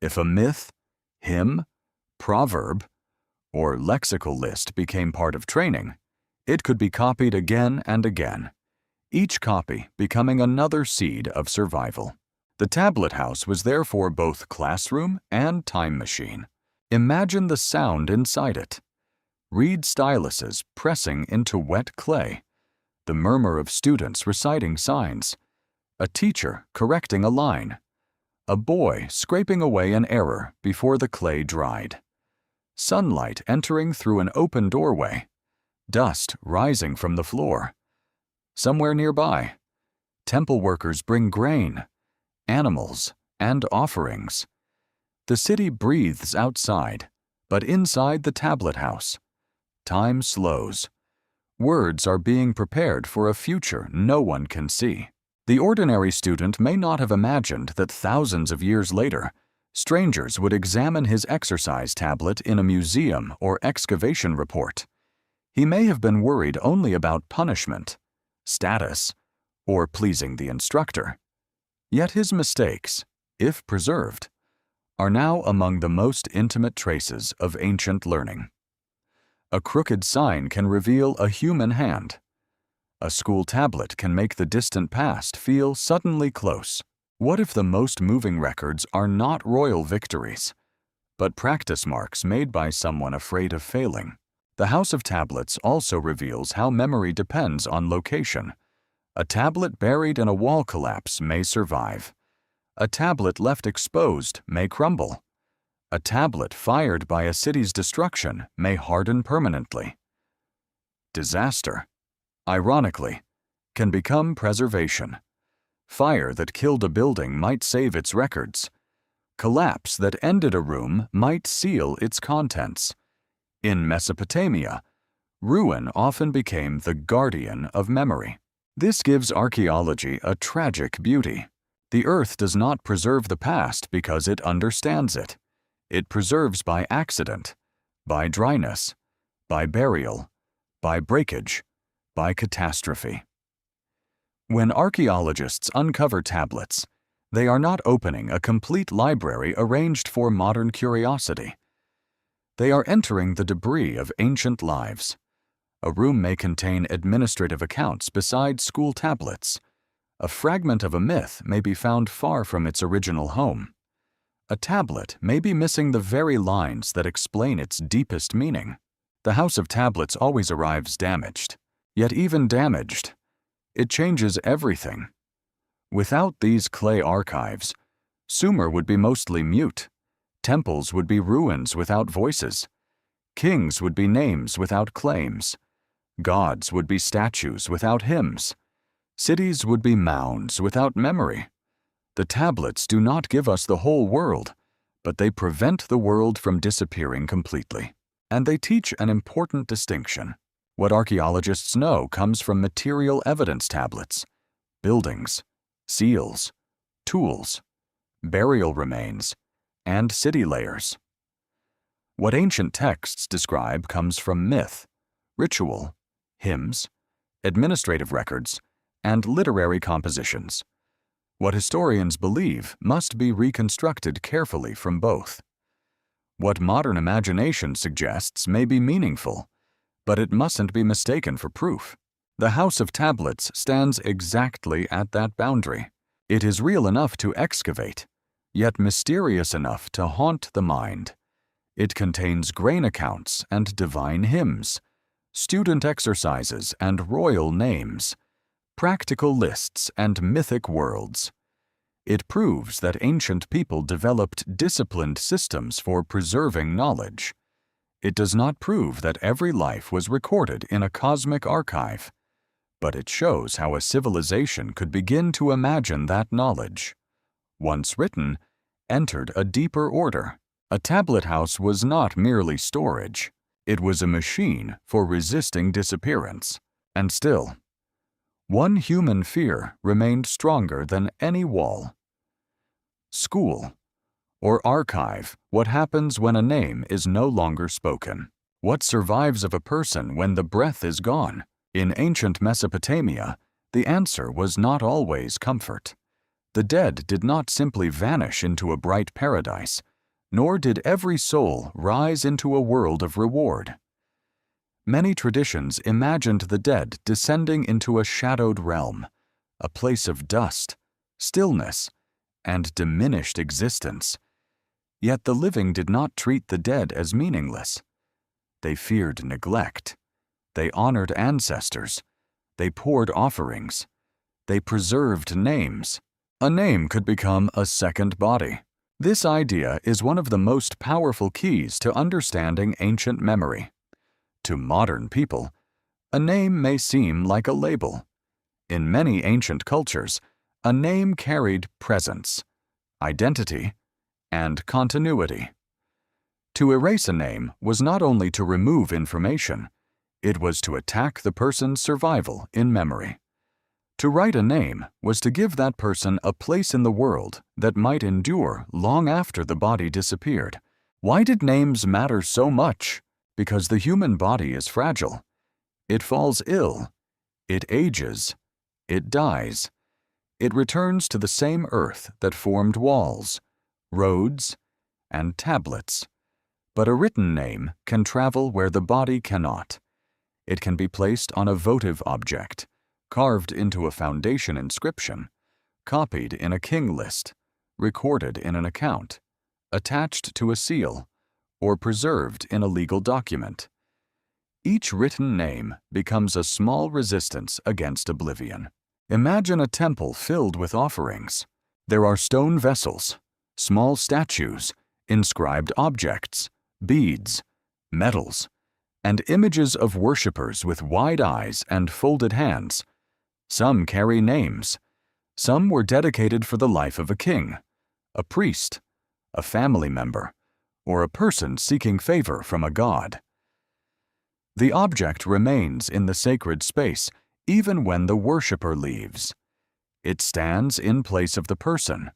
If a myth, hymn, proverb, or lexical list became part of training, it could be copied again and again, each copy becoming another seed of survival. The tablet house was therefore both classroom and time machine. Imagine the sound inside it. Reed styluses pressing into wet clay, the murmur of students reciting signs, a teacher correcting a line, a boy scraping away an error before the clay dried, sunlight entering through an open doorway, dust rising from the floor. Somewhere nearby, temple workers bring grain, animals, and offerings. The city breathes outside, but inside the tablet house, time slows. Words are being prepared for a future no one can see. The ordinary student may not have imagined that thousands of years later, strangers would examine his exercise tablet in a museum or excavation report. He may have been worried only about punishment, status, or pleasing the instructor. Yet his mistakes, if preserved, are now among the most intimate traces of ancient learning. A crooked sign can reveal a human hand. A school tablet can make the distant past feel suddenly close. What if the most moving records are not royal victories, but practice marks made by someone afraid of failing? The House of Tablets also reveals how memory depends on location. A tablet buried in a wall collapse may survive. A tablet left exposed may crumble. A tablet fired by a city's destruction may harden permanently. Disaster, ironically, can become preservation. Fire that killed a building might save its records. Collapse that ended a room might seal its contents. In Mesopotamia, ruin often became the guardian of memory. This gives archaeology a tragic beauty. The earth does not preserve the past because it understands it. It preserves by accident, by dryness, by burial, by breakage, by catastrophe. When archaeologists uncover tablets, they are not opening a complete library arranged for modern curiosity. They are entering the debris of ancient lives. A room may contain administrative accounts beside school tablets, A fragment of a myth may be found far from its original home. A tablet may be missing the very lines that explain its deepest meaning. The house of tablets always arrives damaged. Yet even damaged, it changes everything. Without these clay archives, Sumer would be mostly mute. Temples would be ruins without voices. Kings would be names without claims. Gods would be statues without hymns. Cities would be mounds without memory. The tablets do not give us the whole world, but they prevent the world from disappearing completely. And they teach an important distinction. What archaeologists know comes from material evidence tablets, buildings, seals, tools, burial remains, and city layers. What ancient texts describe comes from myth, ritual, hymns, administrative records, and literary compositions. What historians believe must be reconstructed carefully from both. What modern imagination suggests may be meaningful, but it mustn't be mistaken for proof. The House of Tablets stands exactly at that boundary. It is real enough to excavate, yet mysterious enough to haunt the mind. It contains grain accounts and divine hymns, student exercises and royal names, practical lists and mythic worlds. It proves that ancient people developed disciplined systems for preserving knowledge. It does not prove that every life was recorded in a cosmic archive, but it shows how a civilization could begin to imagine that knowledge. Once written, entered a deeper order. A tablet house was not merely storage. It was a machine for resisting disappearance. And still, one human fear remained stronger than any wall. School, or archive, what happens when a name is no longer spoken? What survives of a person when the breath is gone? In ancient Mesopotamia, the answer was not always comfort. The dead did not simply vanish into a bright paradise, nor did every soul rise into a world of reward. Many traditions imagined the dead descending into a shadowed realm, a place of dust, stillness, and diminished existence. Yet the living did not treat the dead as meaningless. They feared neglect. They honored ancestors. They poured offerings. They preserved names. A name could become a second body. This idea is one of the most powerful keys to understanding ancient memory. To modern people, a name may seem like a label. In many ancient cultures, a name carried presence, identity, and continuity. To erase a name was not only to remove information, it was to attack the person's survival in memory. To write a name was to give that person a place in the world that might endure long after the body disappeared. Why did names matter so much? Because the human body is fragile. It falls ill. It ages. It dies. It returns to the same earth that formed walls, roads, and tablets. But a written name can travel where the body cannot. It can be placed on a votive object, carved into a foundation inscription, copied in a king list, recorded in an account, attached to a seal, or preserved in a legal document. Each written name becomes a small resistance against oblivion. Imagine a temple filled with offerings. There are stone vessels, small statues, inscribed objects, beads, medals, and images of worshippers with wide eyes and folded hands. Some carry names. Some were dedicated for the life of a king, a priest, a family member, or a person seeking favor from a god. The object remains in the sacred space even when the worshipper leaves. It stands in place of the person.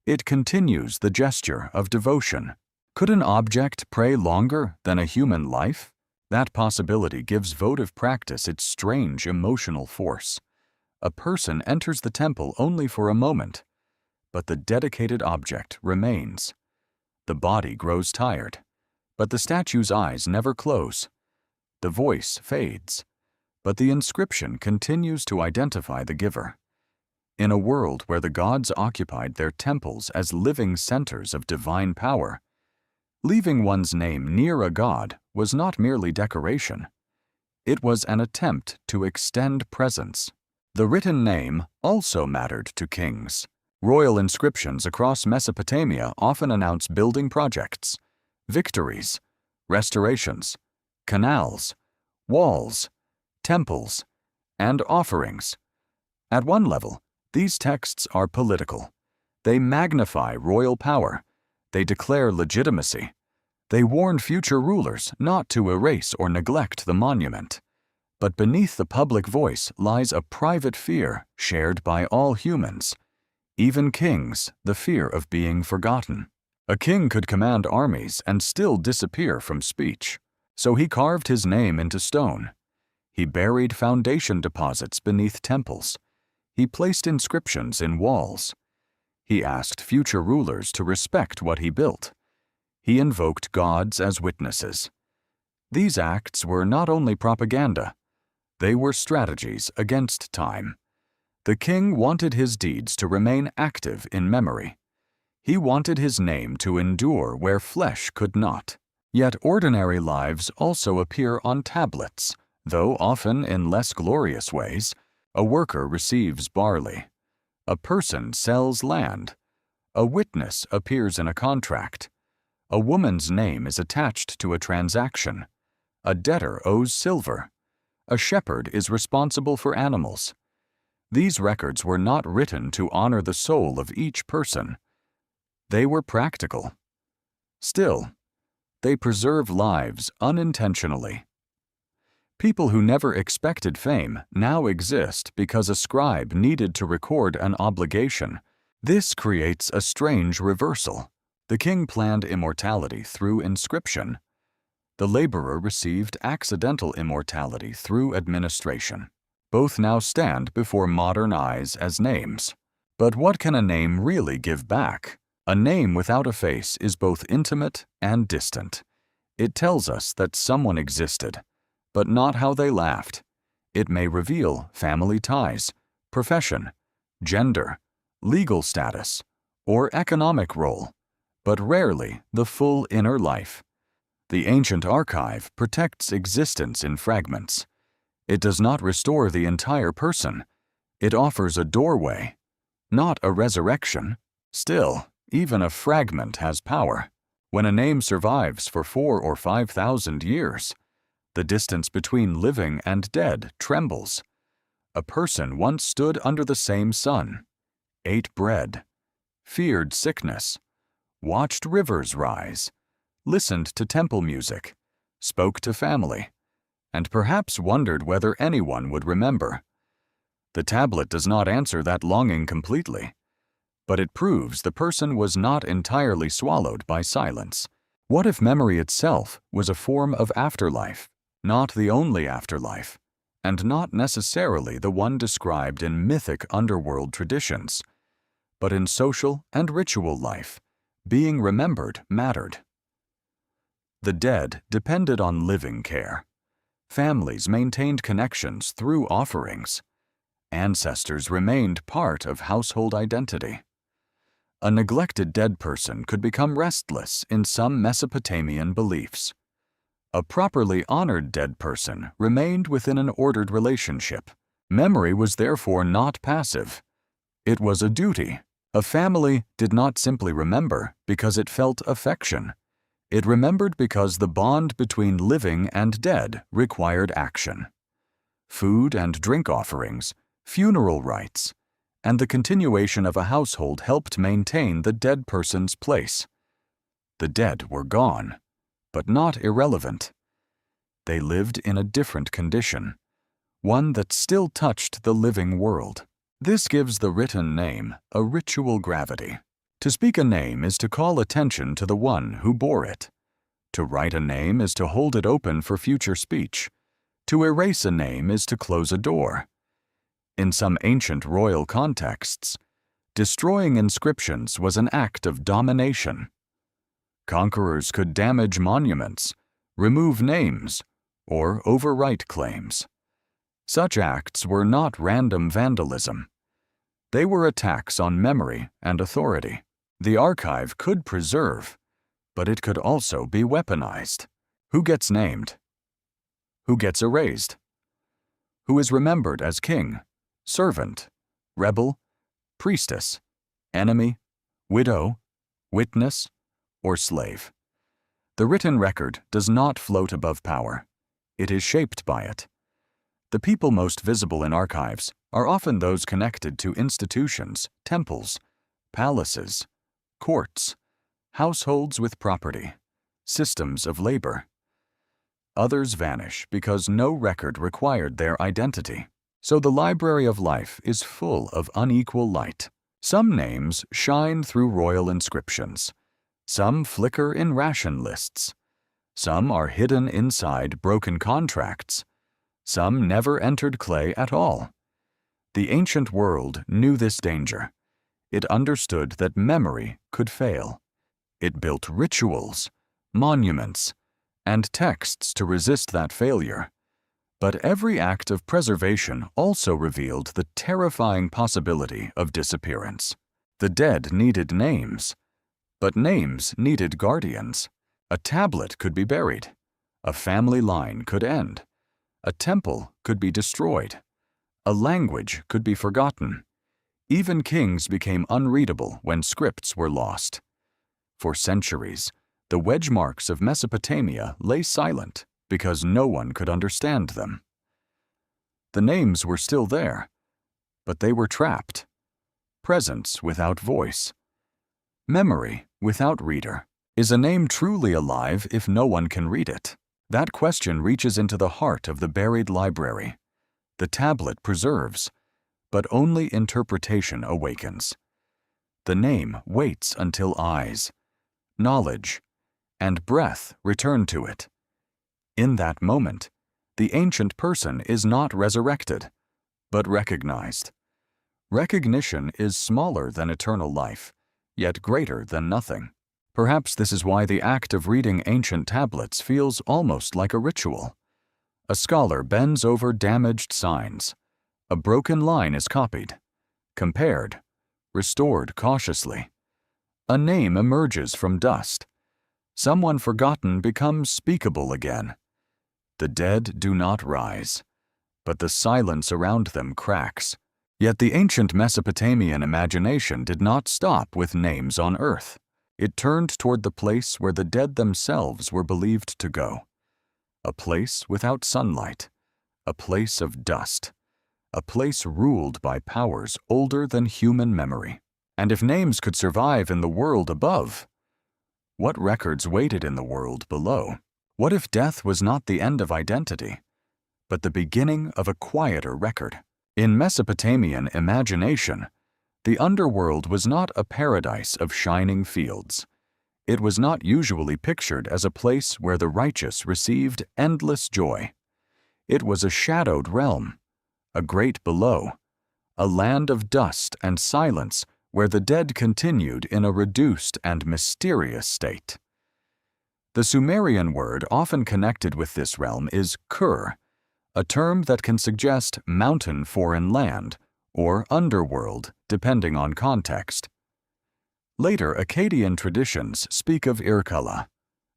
It continues the gesture of devotion. Could an object pray longer than a human life? That possibility gives votive practice its strange emotional force. A person enters the temple only for a moment, but the dedicated object remains. The body grows tired, but the statue's eyes never close. The voice fades, but the inscription continues to identify the giver. In a world where the gods occupied their temples as living centers of divine power, leaving one's name near a god was not merely decoration. It was an attempt to extend presence. The written name also mattered to kings. Royal inscriptions across Mesopotamia often announce building projects, victories, restorations, canals, walls, temples, and offerings. At one level, these texts are political. They magnify royal power. They declare legitimacy. They warn future rulers not to erase or neglect the monument. But beneath the public voice lies a private fear shared by all humans, even kings, the fear of being forgotten. A king could command armies and still disappear from speech. So he carved his name into stone. He buried foundation deposits beneath temples. He placed inscriptions in walls. He asked future rulers to respect what he built. He invoked gods as witnesses. These acts were not only propaganda, they were strategies against time. The king wanted his deeds to remain active in memory. He wanted his name to endure where flesh could not. Yet ordinary lives also appear on tablets, though often in less glorious ways. A worker receives barley. A person sells land. A witness appears in a contract. A woman's name is attached to a transaction. A debtor owes silver. A shepherd is responsible for animals. These records were not written to honor the soul of each person. They were practical. Still, they preserve lives unintentionally. People who never expected fame now exist because a scribe needed to record an obligation. This creates a strange reversal. The king planned immortality through inscription. The laborer received accidental immortality through administration. Both now stand before modern eyes as names. But what can a name really give back? A name without a face is both intimate and distant. It tells us that someone existed, but not how they laughed. It may reveal family ties, profession, gender, legal status, or economic role, but rarely the full inner life. The ancient archive protects existence in fragments. It does not restore the entire person. It offers a doorway, not a resurrection. Still, even a fragment has power. When a name survives for 4,000 or 5,000 years, the distance between living and dead trembles. A person once stood under the same sun, ate bread, feared sickness, watched rivers rise, listened to temple music, spoke to family, and perhaps wondered whether anyone would remember. The tablet does not answer that longing completely, but it proves the person was not entirely swallowed by silence. What if memory itself was a form of afterlife, not the only afterlife, and not necessarily the one described in mythic underworld traditions, but in social and ritual life? Being remembered mattered. The dead depended on living care. Families maintained connections through offerings. Ancestors remained part of household identity. A neglected dead person could become restless in some Mesopotamian beliefs. A properly honored dead person remained within an ordered relationship. Memory was therefore not passive. It was a duty. A family did not simply remember because it felt affection. It remembered because the bond between living and dead required action. Food and drink offerings, funeral rites, and the continuation of a household helped maintain the dead person's place. The dead were gone, but not irrelevant. They lived in a different condition, one that still touched the living world. This gives the written name a ritual gravity. To speak a name is to call attention to the one who bore it. To write a name is to hold it open for future speech. To erase a name is to close a door. In some ancient royal contexts, destroying inscriptions was an act of domination. Conquerors could damage monuments, remove names, or overwrite claims. Such acts were not random vandalism. They were attacks on memory and authority. The archive could preserve, but it could also be weaponized. Who gets named? Who gets erased? Who is remembered as king, servant, rebel, priestess, enemy, widow, witness, or slave? The written record does not float above power. It is shaped by it. The people most visible in archives are often those connected to institutions, temples, palaces, courts, households with property, systems of labor. Others vanish because no record required their identity. So the library of life is full of unequal light. Some names shine through royal inscriptions. Some flicker in ration lists. Some are hidden inside broken contracts. Some never entered clay at all. The ancient world knew this danger. It understood that memory could fail. It built rituals, monuments, and texts to resist that failure. But every act of preservation also revealed the terrifying possibility of disappearance. The dead needed names, but names needed guardians. A tablet could be buried. A family line could end. A temple could be destroyed. A language could be forgotten. Even kings became unreadable when scripts were lost. For centuries, the wedge marks of Mesopotamia lay silent because no one could understand them. The names were still there, but they were trapped. Presence without voice. Memory without reader. Is a name truly alive if no one can read it? That question reaches into the heart of the buried library. The tablet preserves, but only interpretation awakens. The name waits until eyes, knowledge, and breath return to it. In that moment, the ancient person is not resurrected, but recognized. Recognition is smaller than eternal life, yet greater than nothing. Perhaps this is why the act of reading ancient tablets feels almost like a ritual. A scholar bends over damaged signs. A broken line is copied, compared, restored cautiously. A name emerges from dust. Someone forgotten becomes speakable again. The dead do not rise, but the silence around them cracks. Yet the ancient Mesopotamian imagination did not stop with names on earth. It turned toward the place where the dead themselves were believed to go. A place without sunlight, a place of dust, a place ruled by powers older than human memory. And if names could survive in the world above, what records waited in the world below? What if death was not the end of identity, but the beginning of a quieter record? In Mesopotamian imagination, the underworld was not a paradise of shining fields. It was not usually pictured as a place where the righteous received endless joy. It was a shadowed realm, a great below, a land of dust and silence where the dead continued in a reduced and mysterious state. The Sumerian word often connected with this realm is Kur, a term that can suggest mountain foreign land or underworld, depending on context. Later Akkadian traditions speak of Irkalla,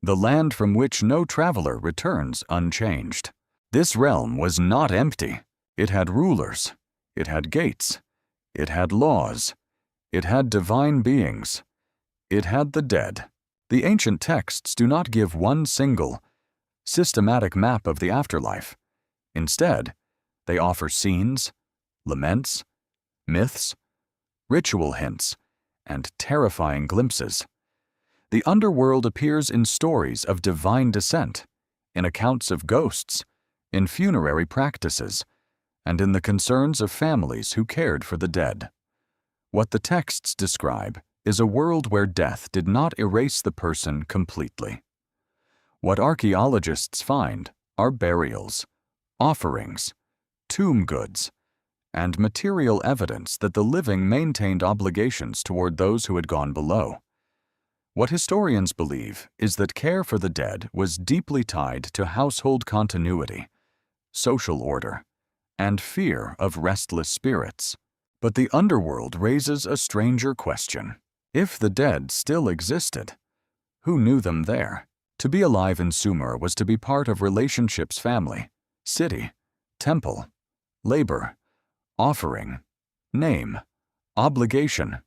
the land from which no traveler returns unchanged. This realm was not empty. It had rulers. It had gates. It had laws. It had divine beings. It had the dead. The ancient texts do not give one single, systematic map of the afterlife. Instead, they offer scenes, laments, myths, ritual hints, and terrifying glimpses. The underworld appears in stories of divine descent, in accounts of ghosts, in funerary practices, and in the concerns of families who cared for the dead. What the texts describe is a world where death did not erase the person completely. What archaeologists find are burials, offerings, tomb goods, and material evidence that the living maintained obligations toward those who had gone below. What historians believe is that care for the dead was deeply tied to household continuity, social order, and fear of restless spirits. But the underworld raises a stranger question. If the dead still existed, who knew them there? To be alive in Sumer was to be part of relationships, family, city, temple, labor, offering, name, obligation.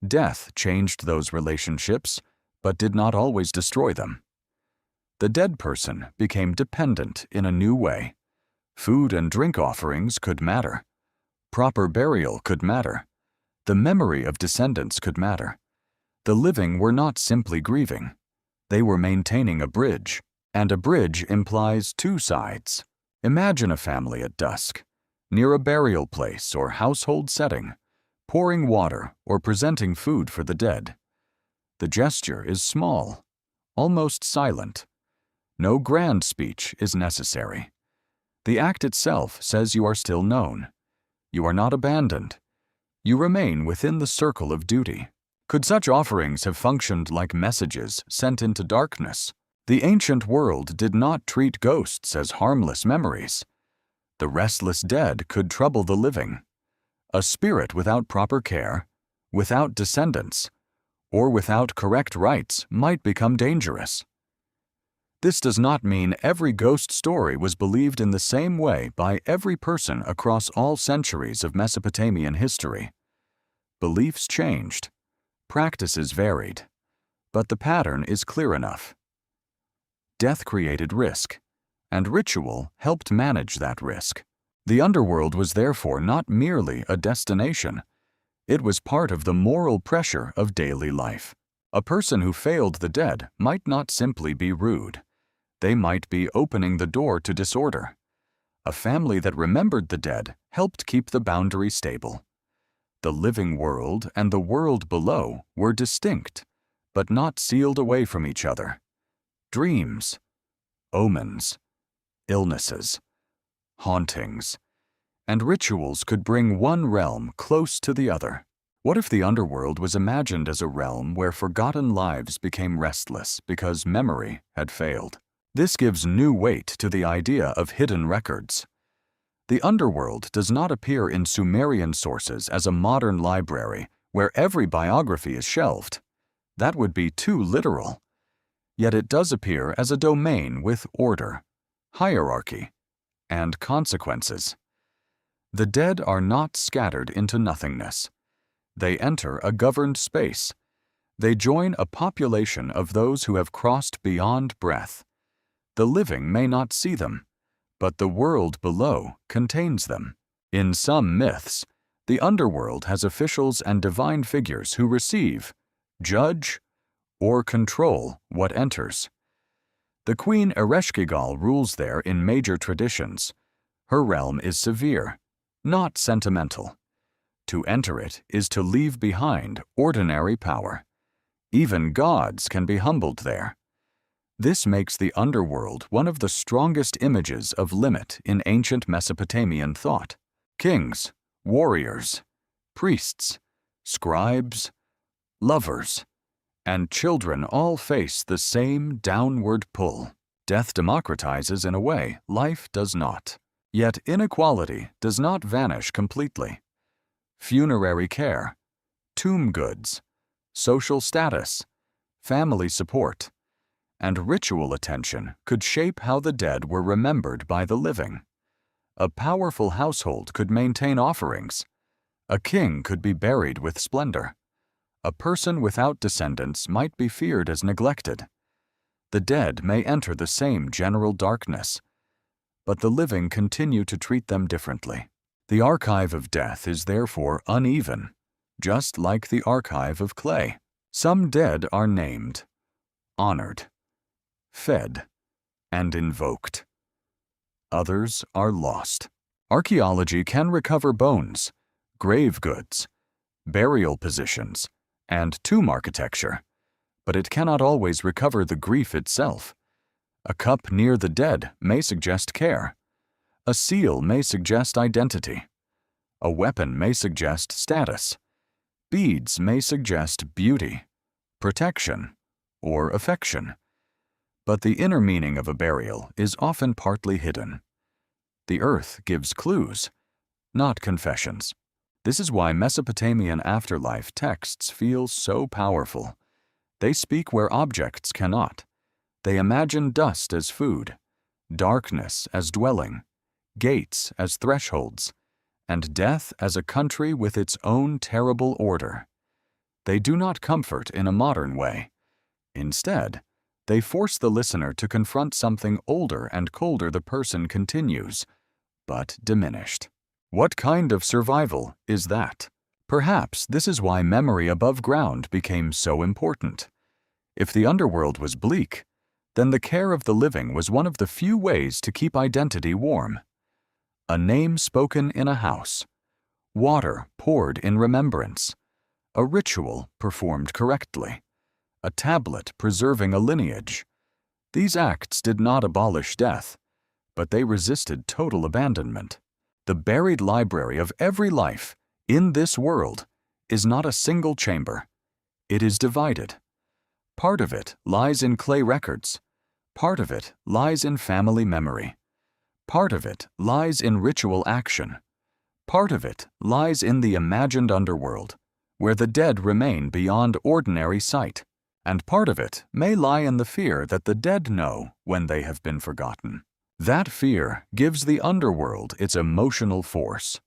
Death changed those relationships, but did not always destroy them. The dead person became dependent in a new way. Food and drink offerings could matter. Proper burial could matter. The memory of descendants could matter. The living were not simply grieving. They were maintaining a bridge, and a bridge implies two sides. Imagine a family at dusk, near a burial place or household setting, pouring water or presenting food for the dead. The gesture is small, almost silent. No grand speech is necessary. The act itself says you are still known. You are not abandoned. You remain within the circle of duty. Could such offerings have functioned like messages sent into darkness? The ancient world did not treat ghosts as harmless memories. The restless dead could trouble the living. A spirit without proper care, without descendants, or without correct rites might become dangerous. This does not mean every ghost story was believed in the same way by every person across all centuries of Mesopotamian history. Beliefs changed. Practices varied, but the pattern is clear enough. Death created risk, and ritual helped manage that risk. The underworld was therefore not merely a destination. It was part of the moral pressure of daily life. A person who failed the dead might not simply be rude. They might be opening the door to disorder. A family that remembered the dead helped keep the boundary stable. The living world and the world below were distinct, but not sealed away from each other. Dreams, omens, illnesses, hauntings, and rituals could bring one realm close to the other. What if the underworld was imagined as a realm where forgotten lives became restless because memory had failed? This gives new weight to the idea of hidden records. The underworld does not appear in Sumerian sources as a modern library where every biography is shelved. That would be too literal. Yet it does appear as a domain with order, hierarchy, and consequences. The dead are not scattered into nothingness. They enter a governed space. They join a population of those who have crossed beyond breath. The living may not see them, but the world below contains them. In some myths, the underworld has officials and divine figures who receive, judge, or control what enters. The Queen Ereshkigal rules there in major traditions. Her realm is severe, not sentimental. To enter it is to leave behind ordinary power. Even gods can be humbled there. This makes the underworld one of the strongest images of limit in ancient Mesopotamian thought. Kings, warriors, priests, scribes, lovers, and children all face the same downward pull. Death democratizes in a way life does not. Yet inequality does not vanish completely. Funerary care, tomb goods, social status, family support, and ritual attention could shape how the dead were remembered by the living. A powerful household could maintain offerings. A king could be buried with splendor. A person without descendants might be feared as neglected. The dead may enter the same general darkness, but the living continue to treat them differently. The archive of death is therefore uneven, just like the archive of clay. Some dead are named, honored, fed, and invoked. Others are lost. Archaeology can recover bones, grave goods, burial positions, and tomb architecture, but it cannot always recover the grief itself. A cup near the dead may suggest care. A seal may suggest identity. A weapon may suggest status. Beads may suggest beauty, protection, or affection. But the inner meaning of a burial is often partly hidden. The earth gives clues, not confessions. This is why Mesopotamian afterlife texts feel so powerful. They speak where objects cannot. They imagine dust as food, darkness as dwelling, gates as thresholds, and death as a country with its own terrible order. They do not comfort in a modern way. Instead, they force the listener to confront something older and colder. The person continues, but diminished. What kind of survival is that? Perhaps this is why memory above ground became so important. If the underworld was bleak, then the care of the living was one of the few ways to keep identity warm. A name spoken in a house, water poured in remembrance, a ritual performed correctly, a tablet preserving a lineage. These acts did not abolish death, but they resisted total abandonment. The buried library of every life in this world is not a single chamber. It is divided. Part of it lies in clay records. Part of it lies in family memory. Part of it lies in ritual action. Part of it lies in the imagined underworld, where the dead remain beyond ordinary sight. And part of it may lie in the fear that the dead know when they have been forgotten. That fear gives the underworld its emotional force.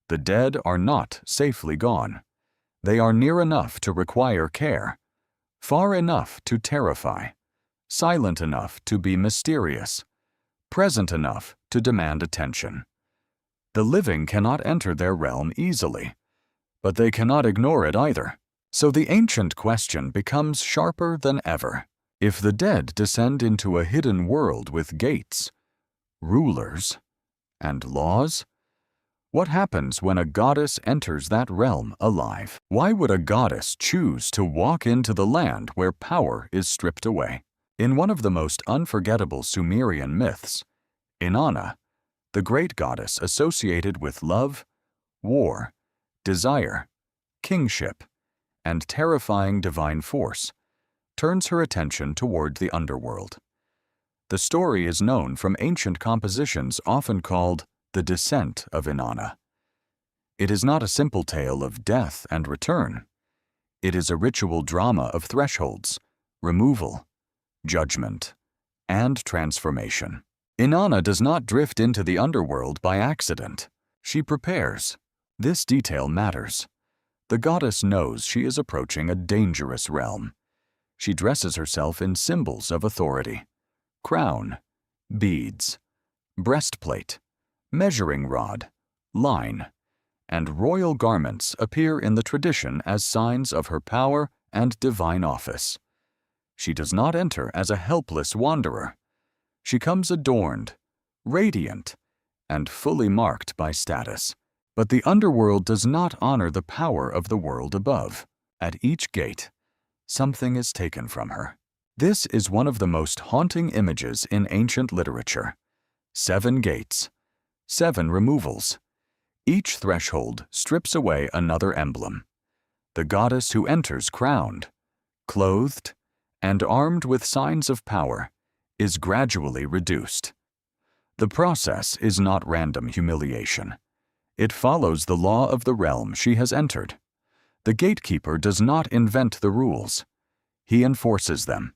The dead are not safely gone. They are near enough to require care, far enough to terrify, silent enough to be mysterious, present enough to demand attention. The living cannot enter their realm easily, but they cannot ignore it either. So the ancient question becomes sharper than ever. If the dead descend into a hidden world with gates, rulers, and laws, what happens when a goddess enters that realm alive? Why would a goddess choose to walk into the land where power is stripped away? In one of the most unforgettable Sumerian myths, Inanna, the great goddess associated with love, war, desire, kingship, and terrifying divine force, turns her attention toward the underworld. The story is known from ancient compositions often called the Descent of Inanna. It is not a simple tale of death and return. It is a ritual drama of thresholds, removal, judgment, and transformation. Inanna does not drift into the underworld by accident. She prepares. This detail matters. The goddess knows she is approaching a dangerous realm. She dresses herself in symbols of authority: crown, beads, breastplate, measuring rod, line, and royal garments appear in the tradition as signs of her power and divine office. She does not enter as a helpless wanderer. She comes adorned, radiant, and fully marked by status. But the underworld does not honor the power of the world above. At each gate, something is taken from her. This is one of the most haunting images in ancient literature. 7 gates, 7 removals. Each threshold strips away another emblem. The goddess who enters crowned, clothed, and armed with signs of power is gradually reduced. The process is not random humiliation. It follows the law of the realm she has entered. The gatekeeper does not invent the rules. He enforces them.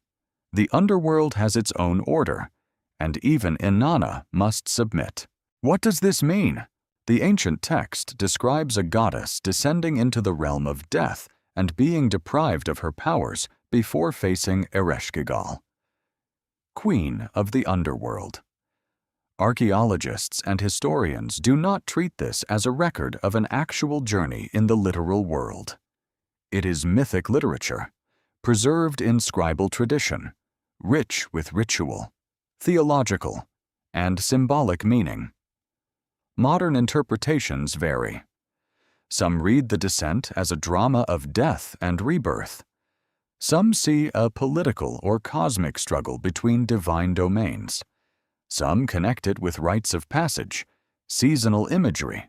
The underworld has its own order, and even Inanna must submit. What does this mean? The ancient text describes a goddess descending into the realm of death and being deprived of her powers before facing Ereshkigal, queen of the underworld. Archaeologists and historians do not treat this as a record of an actual journey in the literal world. It is mythic literature, preserved in scribal tradition, rich with ritual, theological, and symbolic meaning. Modern interpretations vary. Some read the descent as a drama of death and rebirth. Some see a political or cosmic struggle between divine domains. Some connect it with rites of passage, seasonal imagery,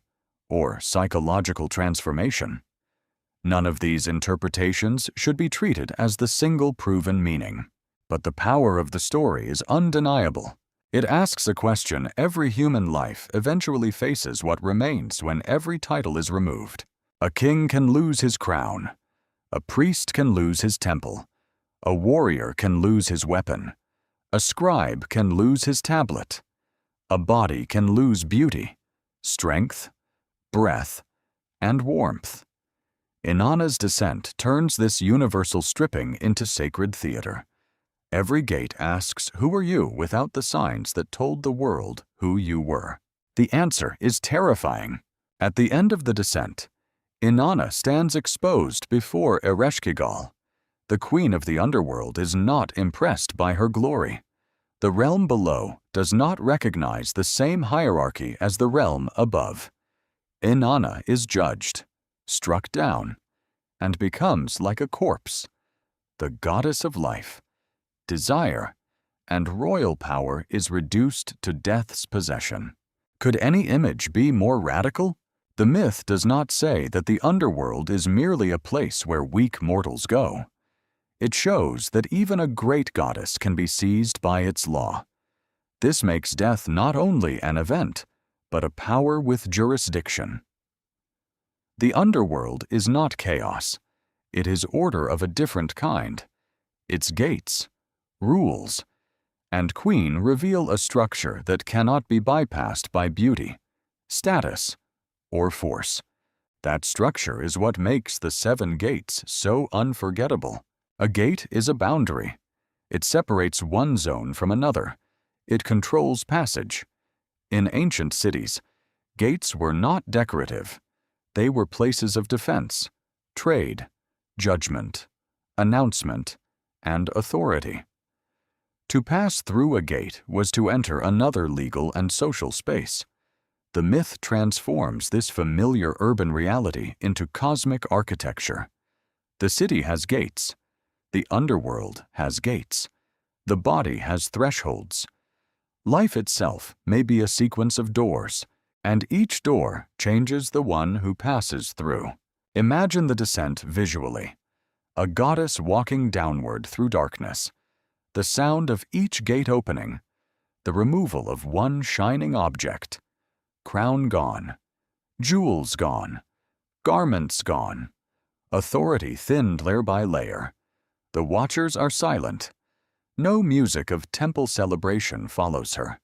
or psychological transformation. None of these interpretations should be treated as the single proven meaning. But the power of the story is undeniable. It asks a question every human life eventually faces what remains when every title is removed. A king can lose his crown. A priest can lose his temple. A warrior can lose his weapon. A scribe can lose his tablet. A body can lose beauty, strength, breath, and warmth. Inanna's descent turns this universal stripping into sacred theater. Every gate asks, "Who are you?" without the signs that told the world who you were. The answer is terrifying. At the end of the descent, Inanna stands exposed before Ereshkigal. The queen of the underworld is not impressed by her glory. The realm below does not recognize the same hierarchy as the realm above. Inanna is judged, struck down, and becomes like a corpse. The goddess of life, desire, and royal power is reduced to death's possession. Could any image be more radical? The myth does not say that the underworld is merely a place where weak mortals go. It shows that even a great goddess can be seized by its law. This makes death not only an event, but a power with jurisdiction. The underworld is not chaos. It is order of a different kind. Its gates, rules, and queen reveal a structure that cannot be bypassed by beauty, status, or force. That structure is what makes the 7 gates so unforgettable. A gate is a boundary. It separates one zone from another. It controls passage. In ancient cities, gates were not decorative. They were places of defense, trade, judgment, announcement, and authority. To pass through a gate was to enter another legal and social space. The myth transforms this familiar urban reality into cosmic architecture. The city has gates. The underworld has gates. The body has thresholds. Life itself may be a sequence of doors, and each door changes the one who passes through. Imagine the descent visually. A goddess walking downward through darkness. The sound of each gate opening. The removal of one shining object. Crown gone. Jewels gone. Garments gone. Authority thinned layer by layer. The watchers are silent. No music of temple celebration follows her.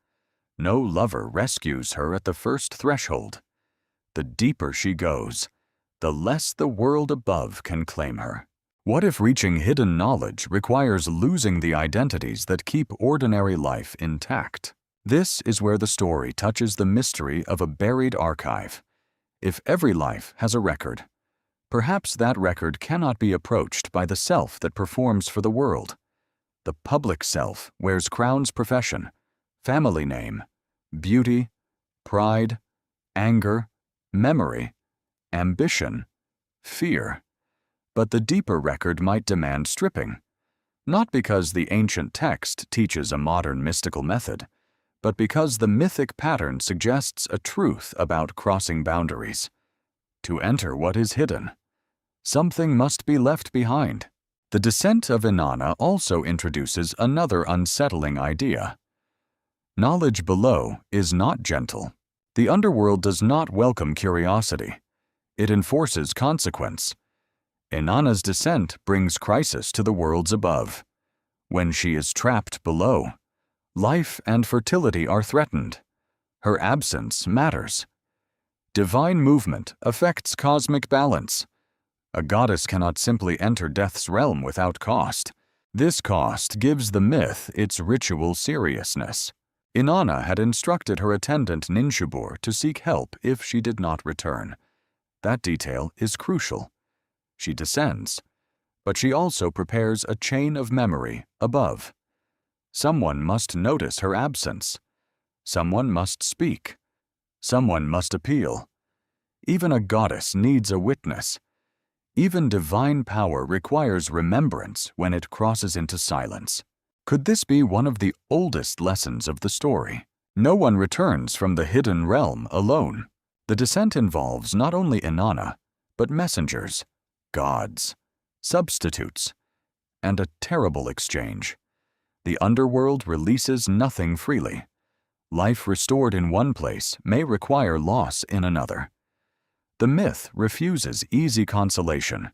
No lover rescues her at the first threshold. The deeper she goes, the less the world above can claim her. What if reaching hidden knowledge requires losing the identities that keep ordinary life intact? This is where the story touches the mystery of a buried archive. If every life has a record, perhaps that record cannot be approached by the self that performs for the world. The public self wears crown's profession, family name, beauty, pride, anger, memory, ambition, fear. But the deeper record might demand stripping, not because the ancient text teaches a modern mystical method, but because the mythic pattern suggests a truth about crossing boundaries. To enter what is hidden, something must be left behind. The descent of Inanna also introduces another unsettling idea. Knowledge below is not gentle. The underworld does not welcome curiosity. It enforces consequence. Inanna's descent brings crisis to the worlds above. When she is trapped below, life and fertility are threatened. Her absence matters. Divine movement affects cosmic balance. A goddess cannot simply enter death's realm without cost. This cost gives the myth its ritual seriousness. Inanna had instructed her attendant Ninshubur to seek help if she did not return. That detail is crucial. She descends, but she also prepares a chain of memory above. Someone must notice her absence. Someone must speak. Someone must appeal. Even a goddess needs a witness. Even divine power requires remembrance when it crosses into silence. Could this be one of the oldest lessons of the story? No one returns from the hidden realm alone. The descent involves not only Inanna, but messengers, gods, substitutes, and a terrible exchange. The underworld releases nothing freely. Life restored in one place may require loss in another. The myth refuses easy consolation.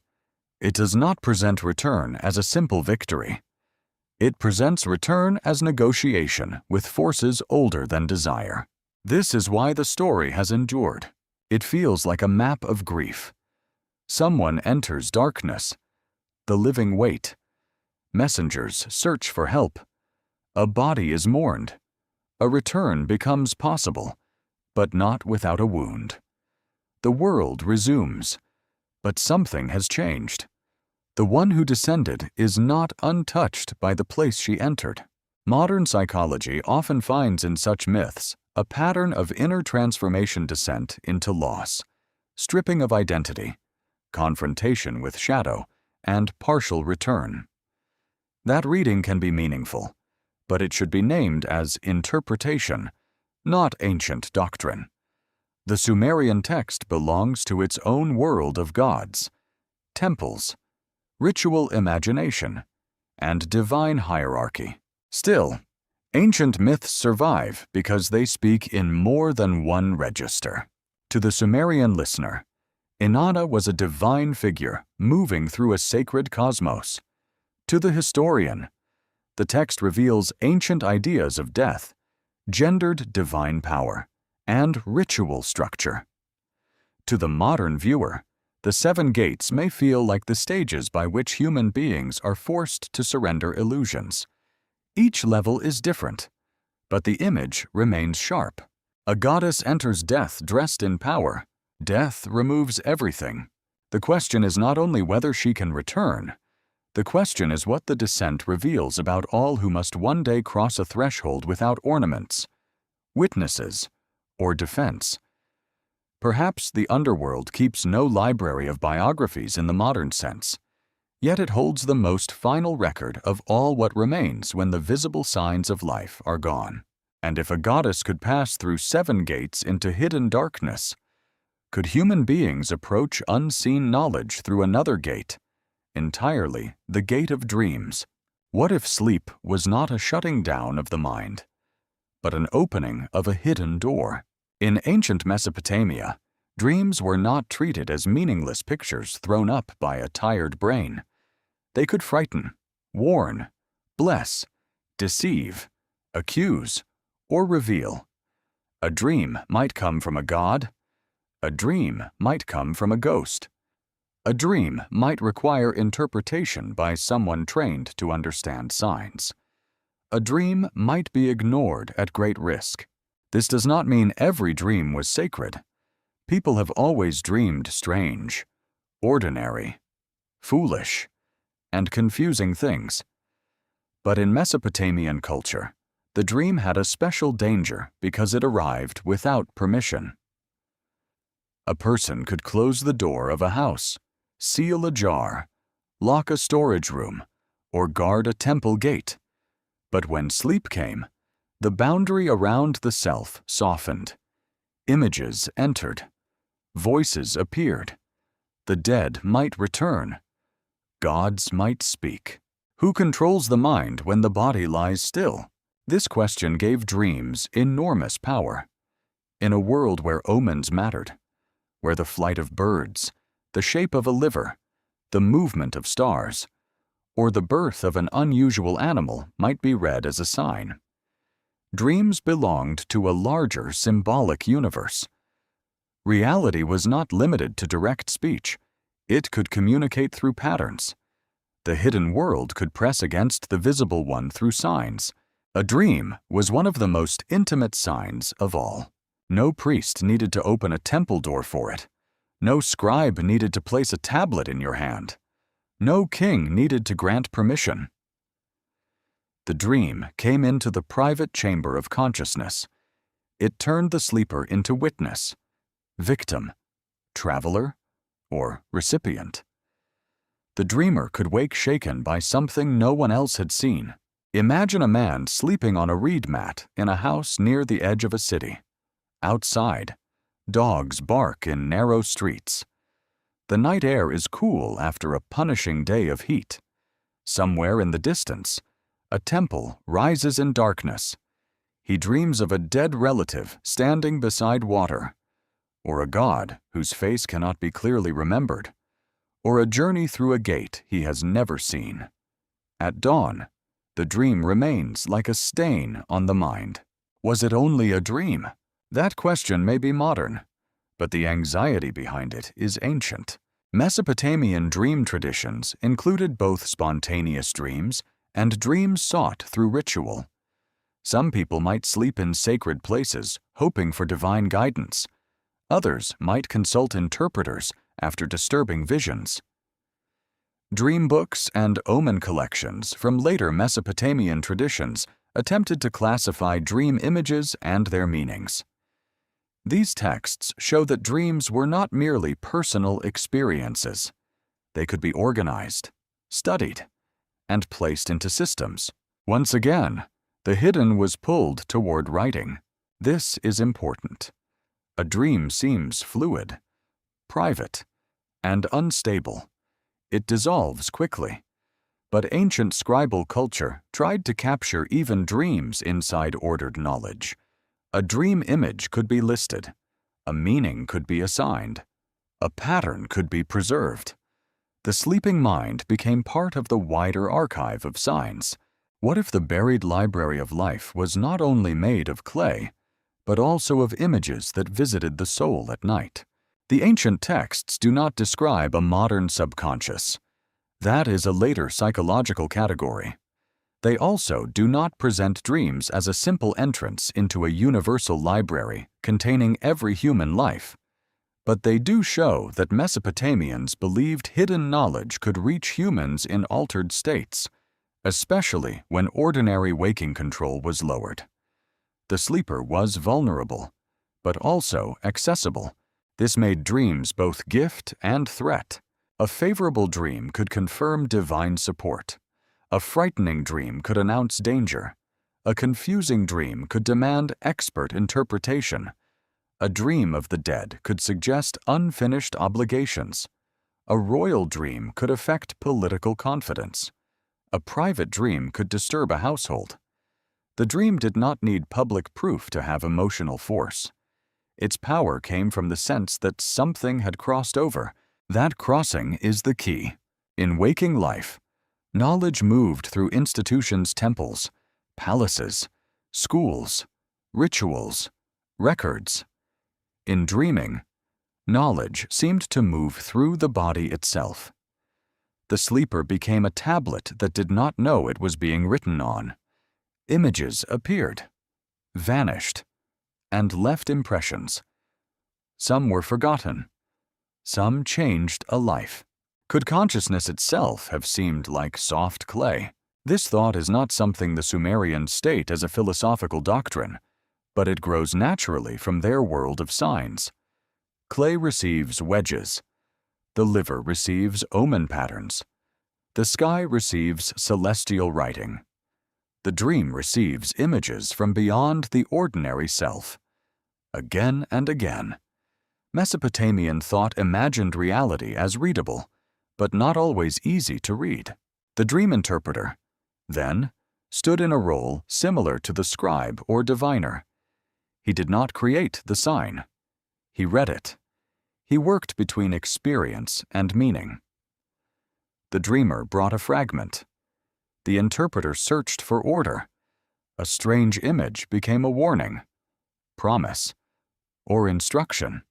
It does not present return as a simple victory. It presents return as negotiation with forces older than desire. This is why the story has endured. It feels like a map of grief. Someone enters darkness. The living wait. Messengers search for help. A body is mourned. A return becomes possible, but not without a wound. The world resumes, but something has changed. The one who descended is not untouched by the place she entered. Modern psychology often finds in such myths a pattern of inner transformation descent into loss, stripping of identity, confrontation with shadow, and partial return. That reading can be meaningful, but it should be named as interpretation, not ancient doctrine. The Sumerian text belongs to its own world of gods, temples, ritual imagination, and divine hierarchy. Still, ancient myths survive because they speak in more than one register. To the Sumerian listener, Inanna was a divine figure moving through a sacred cosmos. To the historian, the text reveals ancient ideas of death, gendered divine power, and ritual structure. To the modern viewer, the 7 gates may feel like the stages by which human beings are forced to surrender illusions. Each level is different, but the image remains sharp. A goddess enters death dressed in power. Death removes everything. The question is not only whether she can return, the question is what the descent reveals about all who must one day cross a threshold without ornaments, witnesses, or defense. Perhaps the underworld keeps no library of biographies in the modern sense, yet it holds the most final record of all what remains when the visible signs of life are gone. And if a goddess could pass through 7 gates into hidden darkness, could human beings approach unseen knowledge through another gate, entirely the gate of dreams? What if sleep was not a shutting down of the mind, but an opening of a hidden door? In ancient Mesopotamia, dreams were not treated as meaningless pictures thrown up by a tired brain. They could frighten, warn, bless, deceive, accuse, or reveal. A dream might come from a god. A dream might come from a ghost. A dream might require interpretation by someone trained to understand signs. A dream might be ignored at great risk. This does not mean every dream was sacred. People have always dreamed strange, ordinary, foolish, and confusing things. But in Mesopotamian culture, the dream had a special danger because it arrived without permission. A person could close the door of a house, seal a jar, lock a storage room, or guard a temple gate. But when sleep came, the boundary around the self softened. Images entered. Voices appeared. The dead might return. Gods might speak. Who controls the mind when the body lies still? This question gave dreams enormous power. In a world where omens mattered, where the flight of birds, the shape of a liver, the movement of stars, or the birth of an unusual animal might be read as a sign, dreams belonged to a larger symbolic universe. Reality was not limited to direct speech. It could communicate through patterns. The hidden world could press against the visible one through signs. A dream was one of the most intimate signs of all. No priest needed to open a temple door for it. No scribe needed to place a tablet in your hand. No king needed to grant permission. The dream came into the private chamber of consciousness. It turned the sleeper into witness, victim, traveler, or recipient. The dreamer could wake shaken by something no one else had seen. Imagine a man sleeping on a reed mat in a house near the edge of a city. Outside, dogs bark in narrow streets. The night air is cool after a punishing day of heat. Somewhere in the distance, a temple rises in darkness. He dreams of a dead relative standing beside water, or a god whose face cannot be clearly remembered, or a journey through a gate he has never seen. At dawn, the dream remains like a stain on the mind. Was it only a dream? That question may be modern, but the anxiety behind it is ancient. Mesopotamian dream traditions included both spontaneous dreams and dreams sought through ritual. Some people might sleep in sacred places, hoping for divine guidance. Others might consult interpreters after disturbing visions. Dream books and omen collections from later Mesopotamian traditions attempted to classify dream images and their meanings. These texts show that dreams were not merely personal experiences. They could be organized, studied, and placed into systems. Once again, the hidden was pulled toward writing. This is important. A dream seems fluid, private, and unstable. It dissolves quickly. But ancient scribal culture tried to capture even dreams inside ordered knowledge. A dream image could be listed. A meaning could be assigned. A pattern could be preserved. The sleeping mind became part of the wider archive of signs. What if the buried library of life was not only made of clay, but also of images that visited the soul at night? The ancient texts do not describe a modern subconscious. That is a later psychological category. They also do not present dreams as a simple entrance into a universal library containing every human life. But they do show that Mesopotamians believed hidden knowledge could reach humans in altered states, especially when ordinary waking control was lowered. The sleeper was vulnerable, but also accessible. This made dreams both gift and threat. A favorable dream could confirm divine support. A frightening dream could announce danger. A confusing dream could demand expert interpretation. A dream of the dead could suggest unfinished obligations. A royal dream could affect political confidence. A private dream could disturb a household. The dream did not need public proof to have emotional force. Its power came from the sense that something had crossed over. That crossing is the key. In waking life, knowledge moved through institutions, temples, palaces, schools, rituals, records. In dreaming, knowledge seemed to move through the body itself. The sleeper became a tablet that did not know it was being written on. Images appeared, vanished, and left impressions. Some were forgotten. Some changed a life. Could consciousness itself have seemed like soft clay? This thought is not something the Sumerians state as a philosophical doctrine, but it grows naturally from their world of signs. Clay receives wedges. The liver receives omen patterns. The sky receives celestial writing. The dream receives images from beyond the ordinary self. Again and again, Mesopotamian thought imagined reality as readable, but not always easy to read. The dream interpreter, then, stood in a role similar to the scribe or diviner. He did not create the sign. He read it. He worked between experience and meaning. The dreamer brought a fragment. The interpreter searched for order. A strange image became a warning, promise, or instruction.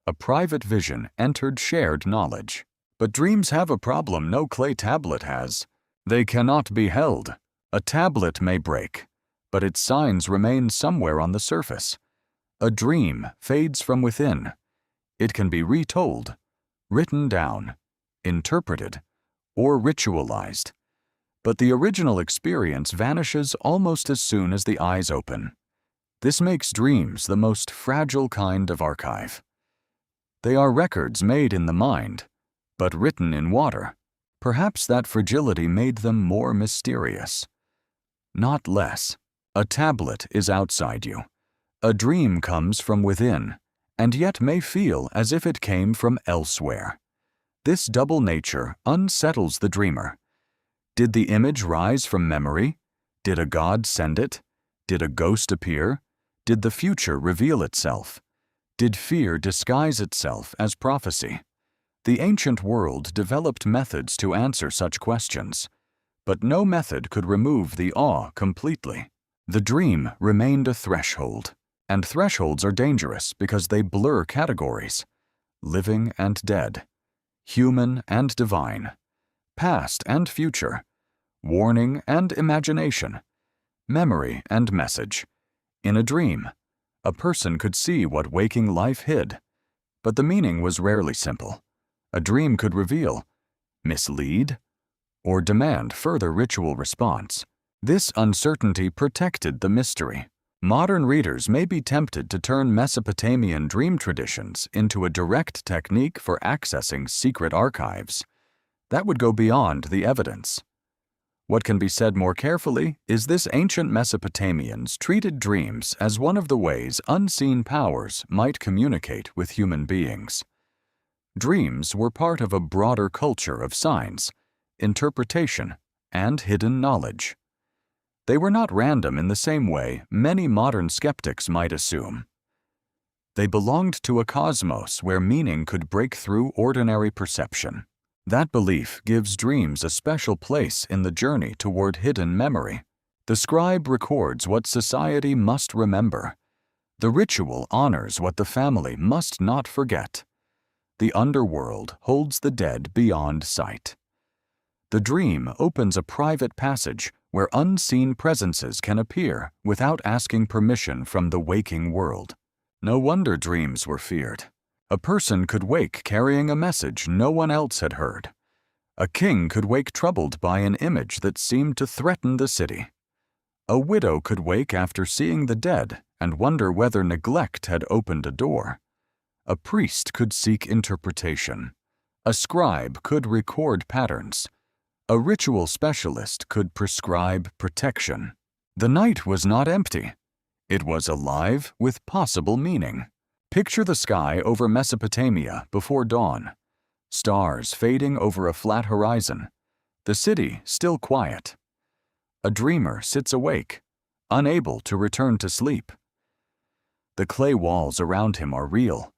A private vision entered shared knowledge. But dreams have a problem no clay tablet has. They cannot be held. A tablet may break, but its signs remain somewhere on the surface. A dream fades from within. It can be retold, written down, interpreted, or ritualized. But the original experience vanishes almost as soon as the eyes open. This makes dreams the most fragile kind of archive. They are records made in the mind, but written in water. Perhaps that fragility made them more mysterious. Not less. A tablet is outside you. A dream comes from within, and yet may feel as if it came from elsewhere. This double nature unsettles the dreamer. Did the image rise from memory? Did a god send it? Did a ghost appear? Did the future reveal itself? Did fear disguise itself as prophecy? The ancient world developed methods to answer such questions, but no method could remove the awe completely. The dream remained a threshold, and thresholds are dangerous because they blur categories: living and dead, human and divine, past and future, warning and imagination, memory and message. In a dream, a person could see what waking life hid, but the meaning was rarely simple. A dream could reveal, mislead, or demand further ritual response. This uncertainty protected the mystery. Modern readers may be tempted to turn Mesopotamian dream traditions into a direct technique for accessing secret archives. That would go beyond the evidence. What can be said more carefully is this ancient Mesopotamians treated dreams as one of the ways unseen powers might communicate with human beings. Dreams were part of a broader culture of signs, interpretation, and hidden knowledge. They were not random in the same way many modern skeptics might assume. They belonged to a cosmos where meaning could break through ordinary perception. That belief gives dreams a special place in the journey toward hidden memory. The scribe records what society must remember. The ritual honors what the family must not forget. The underworld holds the dead beyond sight. The dream opens a private passage where unseen presences can appear without asking permission from the waking world. No wonder dreams were feared. A person could wake carrying a message no one else had heard. A king could wake troubled by an image that seemed to threaten the city. A widow could wake after seeing the dead and wonder whether neglect had opened a door. A priest could seek interpretation. A scribe could record patterns. A ritual specialist could prescribe protection. The night was not empty. It was alive with possible meaning. Picture the sky over Mesopotamia before dawn. Stars fading over a flat horizon. The city still quiet. A dreamer sits awake, unable to return to sleep. The clay walls around him are real.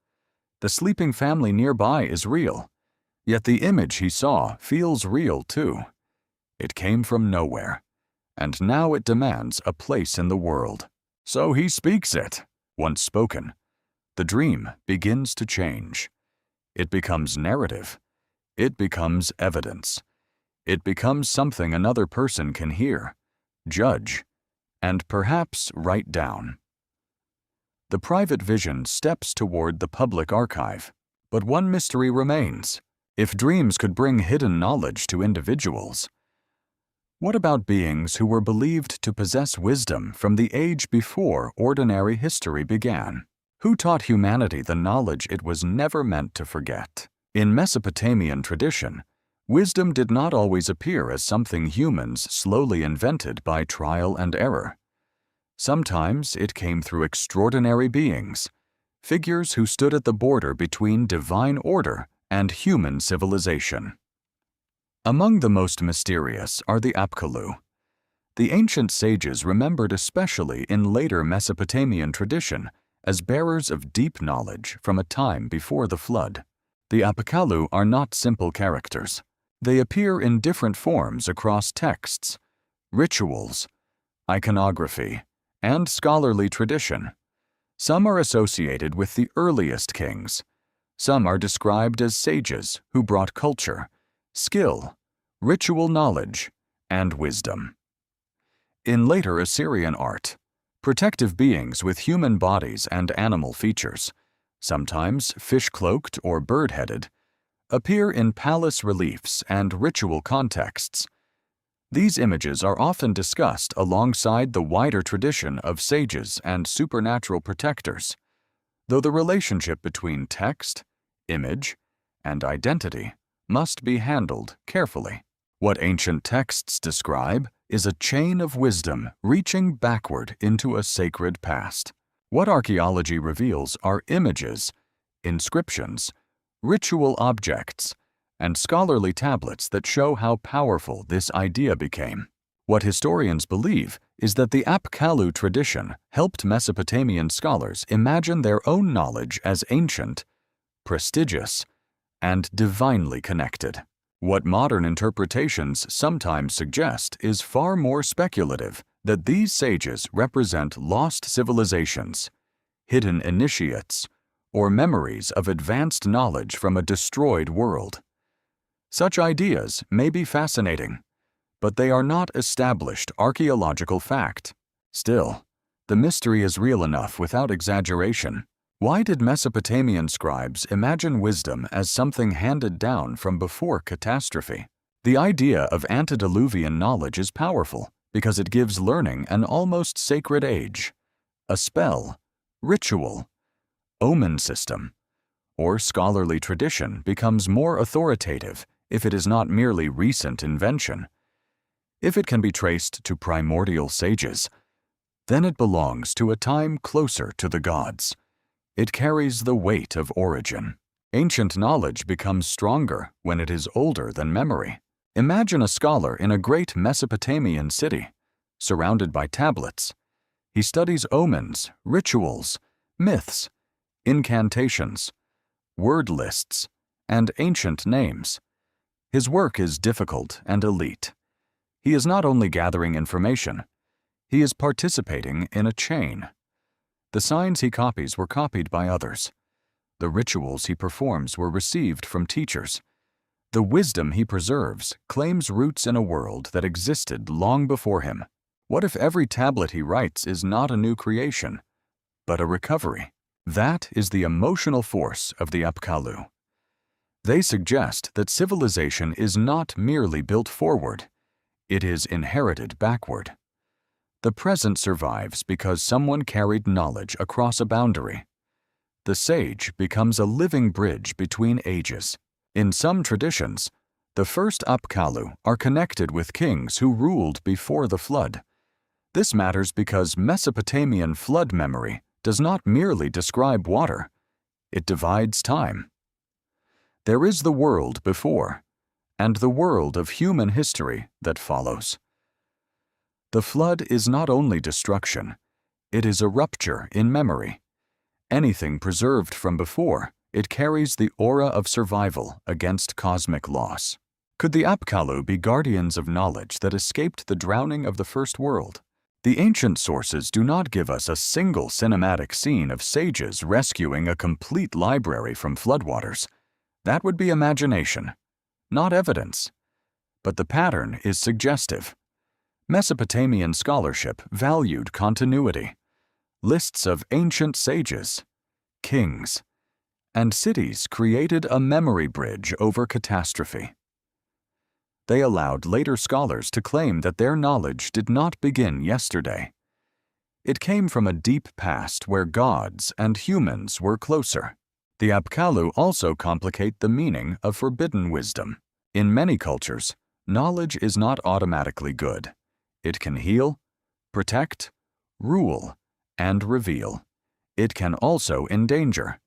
The sleeping family nearby is real. Yet the image he saw feels real too. It came from nowhere, and now it demands a place in the world. So he speaks it. Once spoken, the dream begins to change. It becomes narrative. It becomes evidence. It becomes something another person can hear, judge, and perhaps write down. The private vision steps toward the public archive, but one mystery remains. If dreams could bring hidden knowledge to individuals, what about beings who were believed to possess wisdom from the age before ordinary history began? Who taught humanity the knowledge it was never meant to forget? In Mesopotamian tradition, wisdom did not always appear as something humans slowly invented by trial and error. Sometimes it came through extraordinary beings, figures who stood at the border between divine order and human civilization. Among the most mysterious are the Apkallu. The ancient sages remembered especially in later Mesopotamian tradition as bearers of deep knowledge from a time before the flood. The Apkallu are not simple characters. They appear in different forms across texts, rituals, iconography, and scholarly tradition. Some are associated with the earliest kings. Some are described as sages who brought culture, skill, ritual knowledge, and wisdom. In later Assyrian art, protective beings with human bodies and animal features, sometimes fish-cloaked or bird-headed, appear in palace reliefs and ritual contexts. These images are often discussed alongside the wider tradition of sages and supernatural protectors, though the relationship between text, image, and identity must be handled carefully. What ancient texts describe is a chain of wisdom reaching backward into a sacred past. What archaeology reveals are images, inscriptions, ritual objects, and scholarly tablets that show how powerful this idea became. What historians believe is that the Apkallu tradition helped Mesopotamian scholars imagine their own knowledge as ancient, prestigious, and divinely connected. What modern interpretations sometimes suggest is far more speculative, that these sages represent lost civilizations, hidden initiates, or memories of advanced knowledge from a destroyed world. Such ideas may be fascinating, but they are not established archaeological fact. Still, the mystery is real enough without exaggeration. Why did Mesopotamian scribes imagine wisdom as something handed down from before catastrophe? The idea of antediluvian knowledge is powerful because it gives learning an almost sacred age. A spell, ritual, omen system, or scholarly tradition becomes more authoritative if it is not merely recent invention. If it can be traced to primordial sages, then it belongs to a time closer to the gods. It carries the weight of origin. Ancient knowledge becomes stronger when it is older than memory. Imagine a scholar in a great Mesopotamian city, surrounded by tablets. He studies omens, rituals, myths, incantations, word lists, and ancient names. His work is difficult and elite. He is not only gathering information, he is participating in a chain. The signs he copies were copied by others. The rituals he performs were received from teachers. The wisdom he preserves claims roots in a world that existed long before him. What if every tablet he writes is not a new creation, but a recovery? That is the emotional force of the Apkallu. They suggest that civilization is not merely built forward, it is inherited backward. The present survives because someone carried knowledge across a boundary. The sage becomes a living bridge between ages. In some traditions, the first Apkallu are connected with kings who ruled before the flood. This matters because Mesopotamian flood memory does not merely describe water, it divides time. There is the world before, and the world of human history that follows. The flood is not only destruction, it is a rupture in memory. Anything preserved from before, it carries the aura of survival against cosmic loss. Could the Apkallu be guardians of knowledge that escaped the drowning of the first world? The ancient sources do not give us a single cinematic scene of sages rescuing a complete library from floodwaters. That would be imagination, not evidence. But the pattern is suggestive. Mesopotamian scholarship valued continuity. Lists of ancient sages, kings, and cities created a memory bridge over catastrophe. They allowed later scholars to claim that their knowledge did not begin yesterday. It came from a deep past where gods and humans were closer. The Apkallu also complicate the meaning of forbidden wisdom. In many cultures, knowledge is not automatically good. It can heal, protect, rule, and reveal. It can also endanger.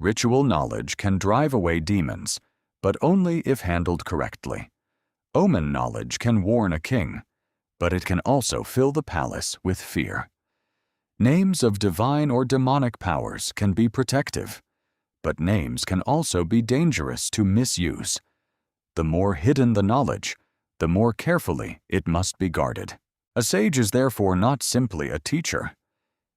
Ritual knowledge can drive away demons, but only if handled correctly. Omen knowledge can warn a king, but it can also fill the palace with fear. Names of divine or demonic powers can be protective, but names can also be dangerous to misuse. The more hidden the knowledge, the more carefully it must be guarded. A sage is therefore not simply a teacher.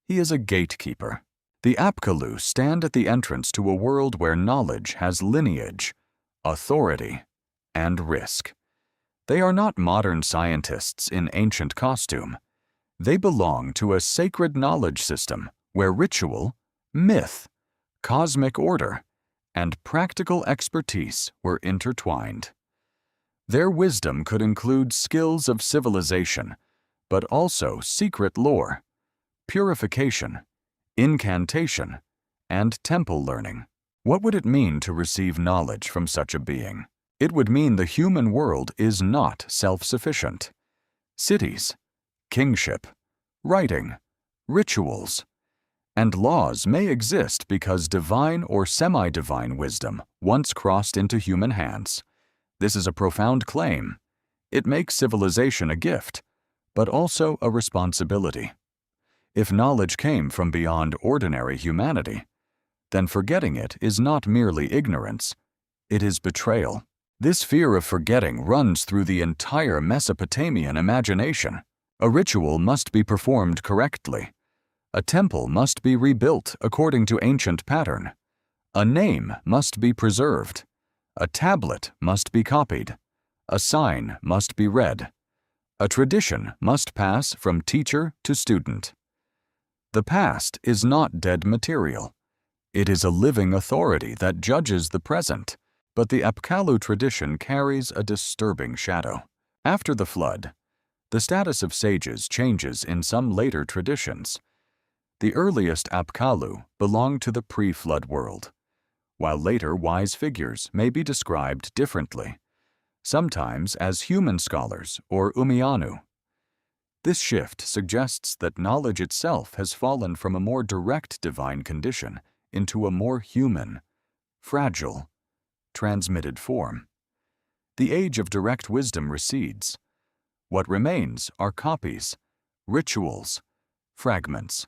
He is a gatekeeper. The Apkallu stand at the entrance to a world where knowledge has lineage, authority, and risk. They are not modern scientists in ancient costume. They belong to a sacred knowledge system where ritual, myth, cosmic order, and practical expertise were intertwined. Their wisdom could include skills of civilization, but also secret lore, purification, incantation, and temple learning. What would it mean to receive knowledge from such a being? It would mean the human world is not self-sufficient. Cities, kingship, writing, rituals, and laws may exist because divine or semi-divine wisdom once crossed into human hands. This is a profound claim. It makes civilization a gift, but also a responsibility. If knowledge came from beyond ordinary humanity, then forgetting it is not merely ignorance, it is betrayal. This fear of forgetting runs through the entire Mesopotamian imagination. A ritual must be performed correctly. A temple must be rebuilt according to ancient pattern. A name must be preserved. A tablet must be copied. A sign must be read. A tradition must pass from teacher to student. The past is not dead material. It is a living authority that judges the present, but the Apkallu tradition carries a disturbing shadow. After the flood, the status of sages changes in some later traditions. The earliest Apkallu belong to the pre-flood world, while later wise figures may be described differently, sometimes as human scholars or Umianu. This shift suggests that knowledge itself has fallen from a more direct divine condition into a more human, fragile, transmitted form. The age of direct wisdom recedes. What remains are copies, rituals, fragments,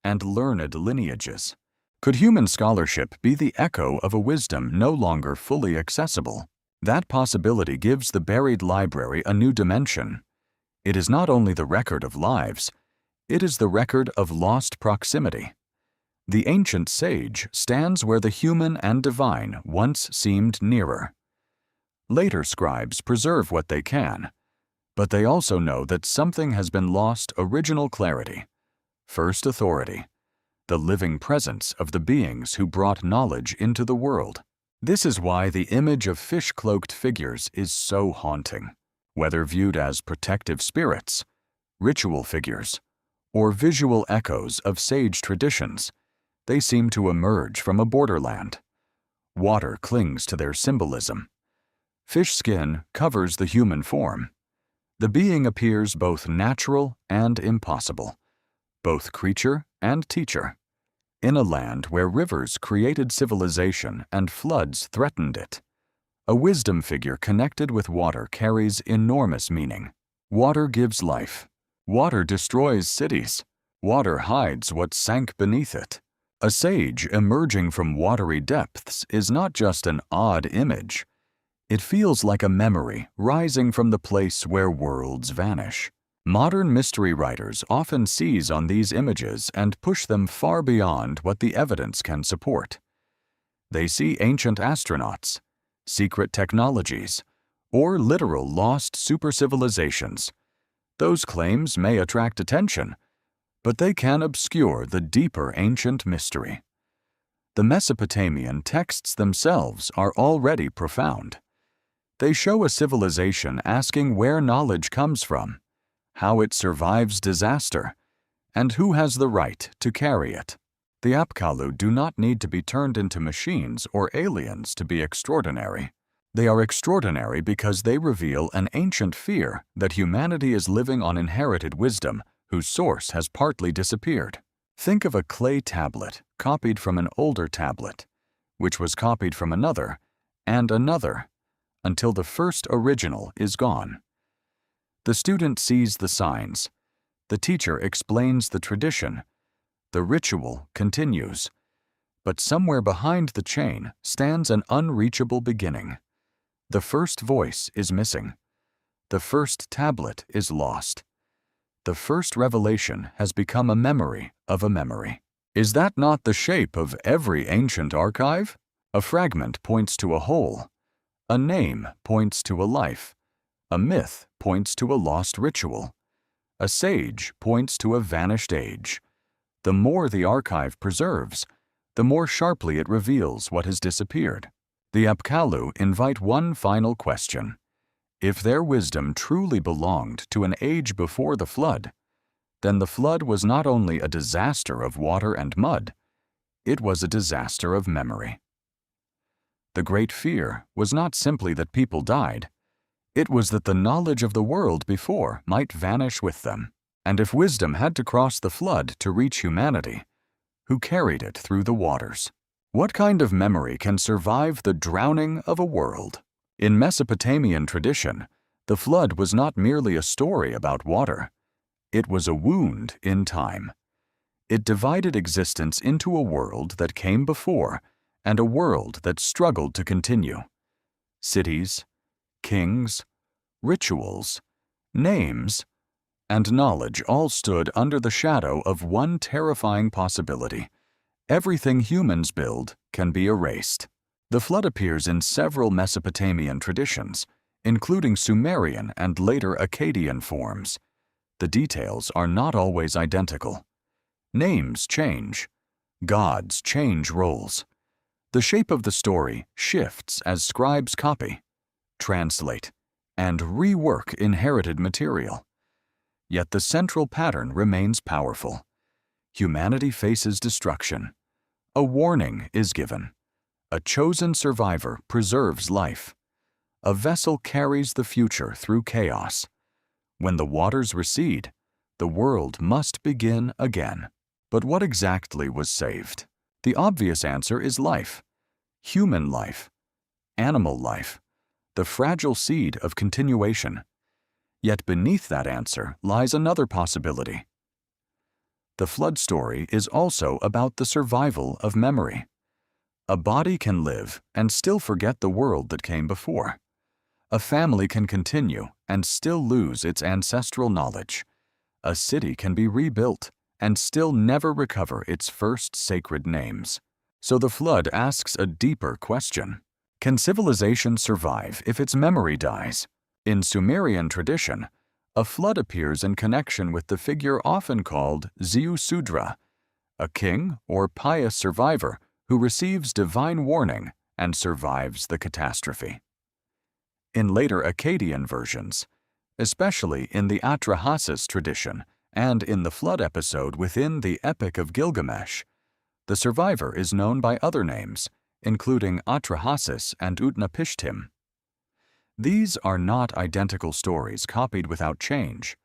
and learned lineages. Could human scholarship be the echo of a wisdom no longer fully accessible? That possibility gives the buried library a new dimension. It is not only the record of lives, it is the record of lost proximity. The ancient sage stands where the human and divine once seemed nearer. Later scribes preserve what they can, but they also know that something has been lost: original clarity, first authority, the living presence of the beings who brought knowledge into the world. This is why the image of fish-cloaked figures is so haunting. Whether viewed as protective spirits, ritual figures, or visual echoes of sage traditions, they seem to emerge from a borderland. Water clings to their symbolism. Fish skin covers the human form. The being appears both natural and impossible, both creature and teacher. In a land where rivers created civilization and floods threatened it, a wisdom figure connected with water carries enormous meaning. Water gives life. Water destroys cities. Water hides what sank beneath it. A sage emerging from watery depths is not just an odd image. It feels like a memory rising from the place where worlds vanish. Modern mystery writers often seize on these images and push them far beyond what the evidence can support. They see ancient astronauts, secret technologies, or literal lost supercivilizations. Those claims may attract attention, but they can obscure the deeper ancient mystery. The Mesopotamian texts themselves are already profound. They show a civilization asking where knowledge comes from, how it survives disaster, and who has the right to carry it. The Apkallu do not need to be turned into machines or aliens to be extraordinary. They are extraordinary because they reveal an ancient fear that humanity is living on inherited wisdom whose source has partly disappeared. Think of a clay tablet copied from an older tablet, which was copied from another, and another, until the first original is gone. The student sees the signs. The teacher explains the tradition. The ritual continues. But somewhere behind the chain stands an unreachable beginning. The first voice is missing. The first tablet is lost. The first revelation has become a memory of a memory. Is that not the shape of every ancient archive? A fragment points to a whole. A name points to a life. A myth points to a lost ritual. A sage points to a vanished age. The more the archive preserves, the more sharply it reveals what has disappeared. The Apkallu invite one final question. If their wisdom truly belonged to an age before the flood, then the flood was not only a disaster of water and mud, it was a disaster of memory. The great fear was not simply that people died, it was that the knowledge of the world before might vanish with them. And if wisdom had to cross the flood to reach humanity, who carried it through the waters? What kind of memory can survive the drowning of a world? In Mesopotamian tradition, the flood was not merely a story about water. It was a wound in time. It divided existence into a world that came before and a world that struggled to continue. Cities, kings, rituals, names, and knowledge all stood under the shadow of one terrifying possibility. Everything humans build can be erased. The flood appears in several Mesopotamian traditions, including Sumerian and later Akkadian forms. The details are not always identical. Names change. Gods change roles. The shape of the story shifts as scribes copy, translate, and rework inherited material. Yet the central pattern remains powerful. Humanity faces destruction. A warning is given. A chosen survivor preserves life. A vessel carries the future through chaos. When the waters recede, the world must begin again. But what exactly was saved? The obvious answer is life. Human life. Animal life. The fragile seed of continuation. Yet beneath that answer lies another possibility. The flood story is also about the survival of memory. A body can live and still forget the world that came before. A family can continue and still lose its ancestral knowledge. A city can be rebuilt and still never recover its first sacred names. So the flood asks a deeper question. Can civilization survive if its memory dies? In Sumerian tradition, a flood appears in connection with the figure often called Ziusudra, a king or pious survivor who receives divine warning and survives the catastrophe. In later Akkadian versions, especially in the Atrahasis tradition and in the flood episode within the Epic of Gilgamesh, the survivor is known by other names, including Atrahasis and Utnapishtim. These are not identical stories copied without change.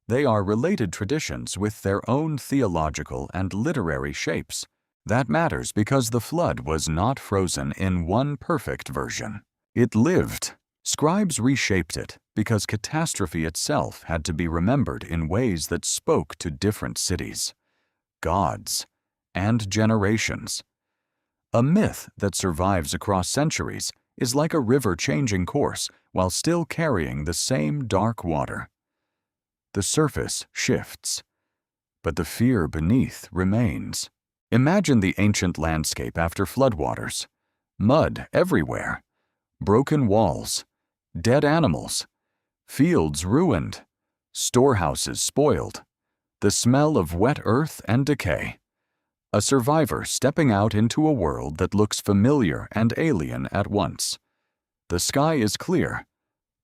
They are related traditions with their own theological and literary shapes. That matters because the flood was not frozen in one perfect version. It lived. Scribes reshaped it because catastrophe itself had to be remembered in ways that spoke to different cities, gods, and generations. A myth that survives across centuries is like a river changing course while still carrying the same dark water. The surface shifts, but the fear beneath remains. Imagine the ancient landscape after floodwaters. Mud everywhere, broken walls, dead animals, fields ruined, storehouses spoiled, the smell of wet earth and decay. A survivor stepping out into a world that looks familiar and alien at once. The sky is clear,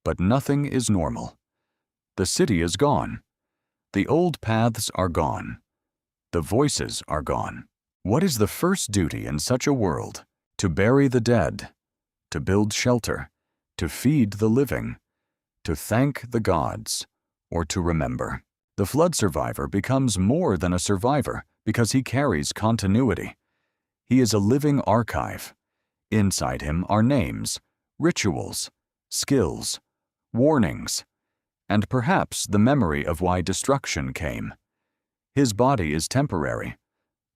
but nothing is normal. The city is gone. The old paths are gone. The voices are gone. What is the first duty in such a world? To bury the dead, to build shelter, to feed the living, to thank the gods, or to remember. The flood survivor becomes more than a survivor because he carries continuity. He is a living archive. Inside him are names, rituals, skills, warnings, and perhaps the memory of why destruction came. His body is temporary,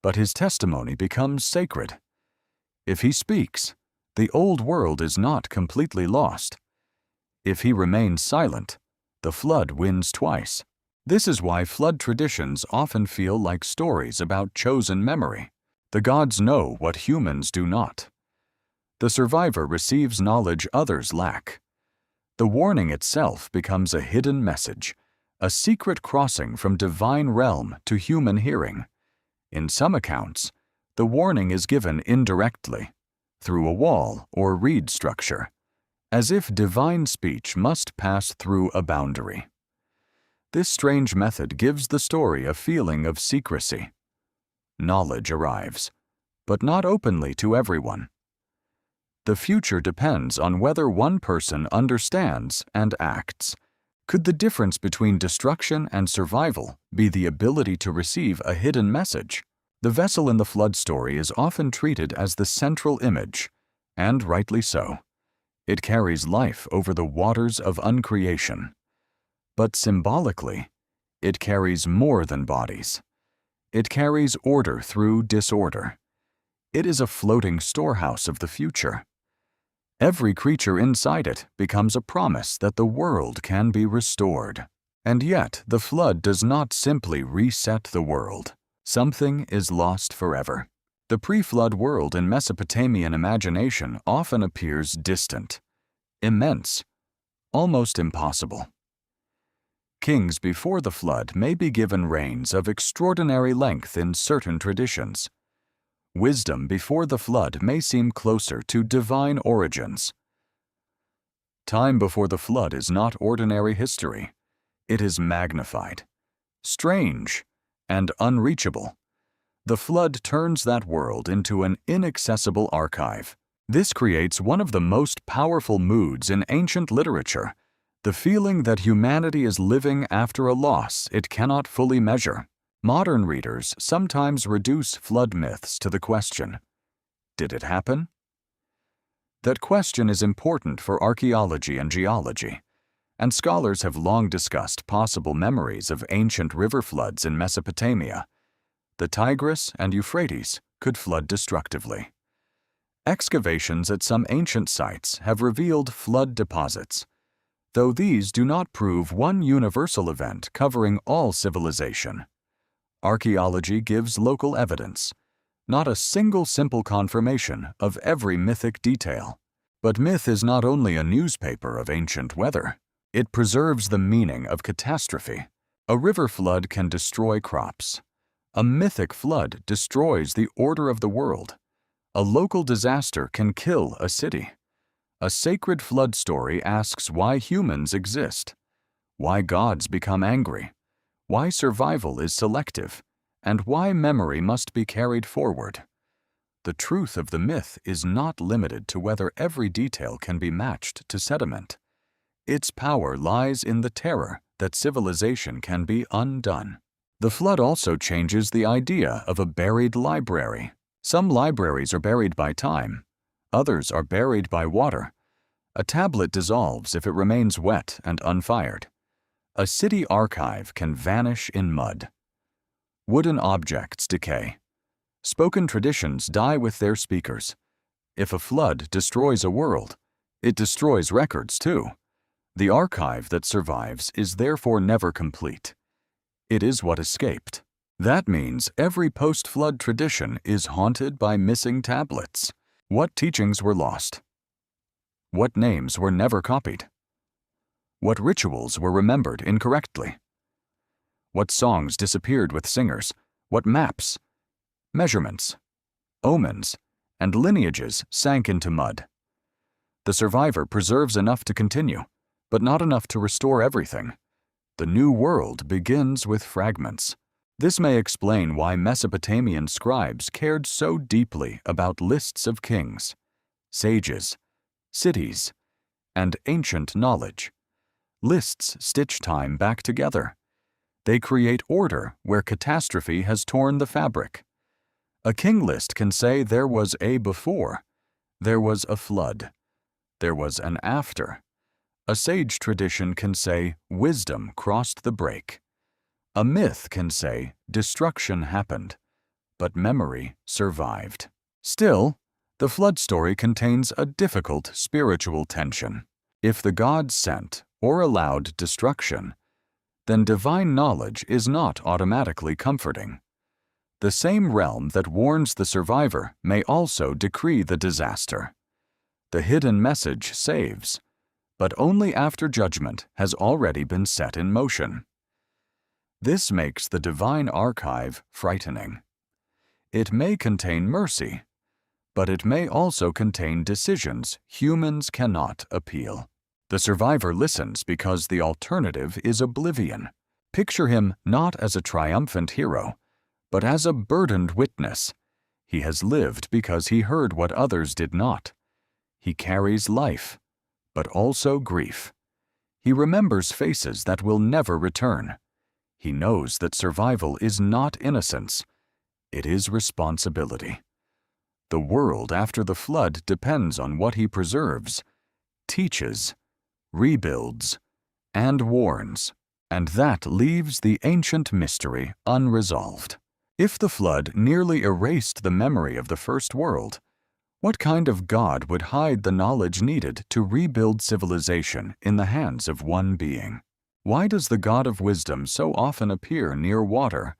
but his testimony becomes sacred. If he speaks, the old world is not completely lost. If he remains silent, the flood wins twice. This is why flood traditions often feel like stories about chosen memory. The gods know what humans do not. The survivor receives knowledge others lack. The warning itself becomes a hidden message, a secret crossing from divine realm to human hearing. In some accounts, the warning is given indirectly, through a wall or reed structure, as if divine speech must pass through a boundary. This strange method gives the story a feeling of secrecy. Knowledge arrives, but not openly to everyone. The future depends on whether one person understands and acts. Could the difference between destruction and survival be the ability to receive a hidden message? The vessel in the flood story is often treated as the central image, and rightly so. It carries life over the waters of uncreation. But symbolically, It carries more than bodies. It carries order through disorder. It is a floating storehouse of the future. Every creature inside it becomes a promise that the world can be restored. And yet, the flood does not simply reset the world. Something is lost forever. The pre-flood world in Mesopotamian imagination often appears distant, immense, almost impossible. Kings before the flood may be given reigns of extraordinary length in certain traditions. Wisdom before the flood may seem closer to divine origins. Time before the flood is not ordinary history. It is magnified, strange, and unreachable. The flood turns that world into an inaccessible archive. This creates one of the most powerful moods in ancient literature, the feeling that humanity is living after a loss it cannot fully measure. Modern readers sometimes reduce flood myths to the question, did it happen? That question is important for archaeology and geology, and scholars have long discussed possible memories of ancient river floods in Mesopotamia. The Tigris and Euphrates could flood destructively. Excavations at some ancient sites have revealed flood deposits, though these do not prove one universal event covering all civilization. Archaeology gives local evidence, not a single simple confirmation of every mythic detail. But myth is not only a newspaper of ancient weather. It preserves the meaning of catastrophe. A river flood can destroy crops. A mythic flood destroys the order of the world. A local disaster can kill a city. A sacred flood story asks why humans exist, why gods become angry, why survival is selective, and why memory must be carried forward. The truth of the myth is not limited to whether every detail can be matched to sediment. Its power lies in the terror that civilization can be undone. The flood also changes the idea of a buried library. Some libraries are buried by time. Others are buried by water. A tablet dissolves if it remains wet and unfired. A city archive can vanish in mud. Wooden objects decay. Spoken traditions die with their speakers. If a flood destroys a world, it destroys records too. The archive that survives is therefore never complete. It is what escaped. That means every post-flood tradition is haunted by missing tablets. What teachings were lost? What names were never copied? What rituals were remembered incorrectly? What songs disappeared with singers? What maps, measurements, omens, and lineages sank into mud? The survivor preserves enough to continue, but not enough to restore everything. The new world begins with fragments. This may explain why Mesopotamian scribes cared so deeply about lists of kings, sages, cities, and ancient knowledge. Lists stitch time back together. They create order where catastrophe has torn the fabric. A king list can say there was a before, there was a flood, there was an after. A sage tradition can say wisdom crossed the break. A myth can say destruction happened, but memory survived. Still, the flood story contains a difficult spiritual tension. If the gods sent or allowed destruction, then divine knowledge is not automatically comforting. The same realm that warns the survivor may also decree the disaster. The hidden message saves, but only after judgment has already been set in motion. This makes the divine archive frightening. It may contain mercy, but it may also contain decisions humans cannot appeal. The survivor listens because the alternative is oblivion. Picture him not as a triumphant hero, but as a burdened witness. He has lived because he heard what others did not. He carries life, but also grief. He remembers faces that will never return. He knows that survival is not innocence. It is responsibility. The world after the flood depends on what he preserves, teaches, rebuilds, and warns. and that leaves the ancient mystery unresolved. If the flood nearly erased the memory of the first world, what kind of God would hide the knowledge needed to rebuild civilization in the hands of one being? Why does the God of wisdom so often appear near water,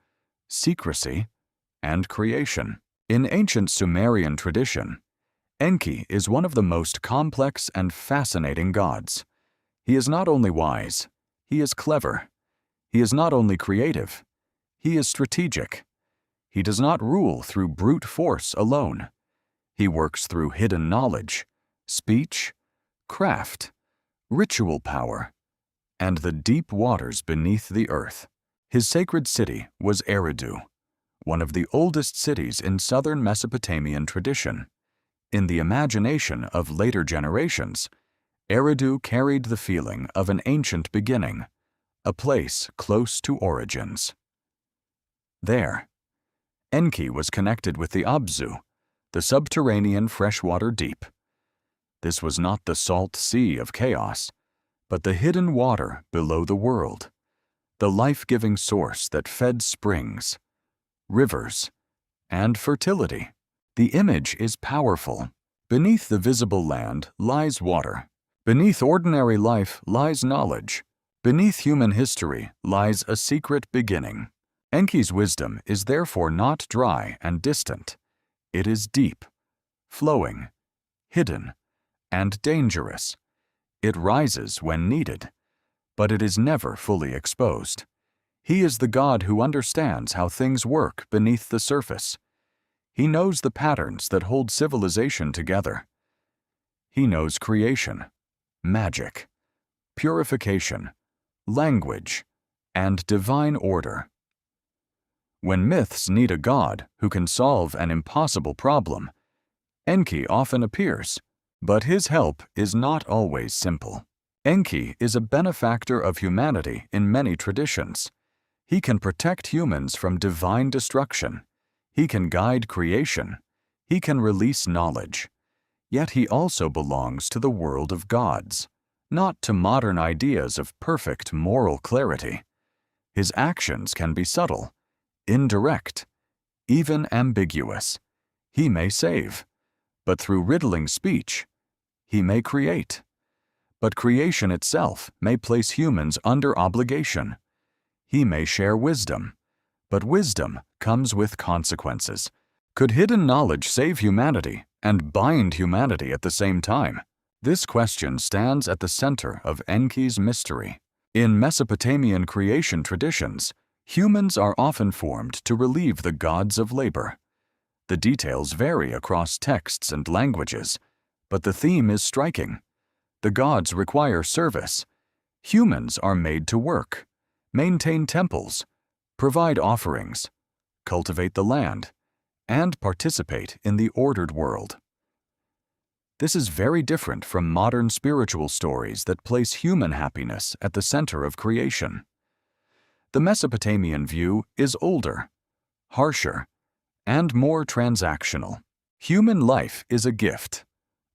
secrecy, and creation? In ancient Sumerian tradition, Enki is one of the most complex and fascinating gods. He is not only wise, he is clever. He is not only creative, he is strategic. He does not rule through brute force alone. He works through hidden knowledge, speech, craft, ritual power, and the deep waters beneath the earth. His sacred city was Eridu, one of the oldest cities in southern Mesopotamian tradition. In the imagination of later generations, Eridu carried the feeling of an ancient beginning, a place close to origins. There, Enki was connected with the Abzu, the subterranean freshwater deep. This was not the salt sea of chaos, but the hidden water below the world, the life-giving source that fed springs, rivers, and fertility. The image is powerful. Beneath the visible land lies water. Beneath ordinary life lies knowledge. Beneath human history lies a secret beginning. Enki's wisdom is therefore not dry and distant. It is deep, flowing, hidden, and dangerous. It rises when needed, but it is never fully exposed. He is the God who understands how things work beneath the surface. He knows the patterns that hold civilization together. He knows creation, magic, purification, language, and divine order. When myths need a god who can solve an impossible problem, Enki often appears, but his help is not always simple. Enki is a benefactor of humanity in many traditions. He can protect humans from divine destruction. He can guide creation. He can release knowledge. Yet he also belongs to the world of gods, not to modern ideas of perfect moral clarity. His actions can be subtle, indirect, even ambiguous. He may save, but through riddling speech, he may create. But creation itself may place humans under obligation. He may share wisdom, but wisdom comes with consequences. Could hidden knowledge save humanity and bind humanity at the same time? This question stands at the center of Enki's mystery. In Mesopotamian creation traditions, humans are often formed to relieve the gods of labor. The details vary across texts and languages, but the theme is striking. The gods require service. Humans are made to work, maintain temples, provide offerings, cultivate the land, and participate in the ordered world. This is very different from modern spiritual stories that place human happiness at the center of creation. The Mesopotamian view is older, harsher, and more transactional. Human life is a gift,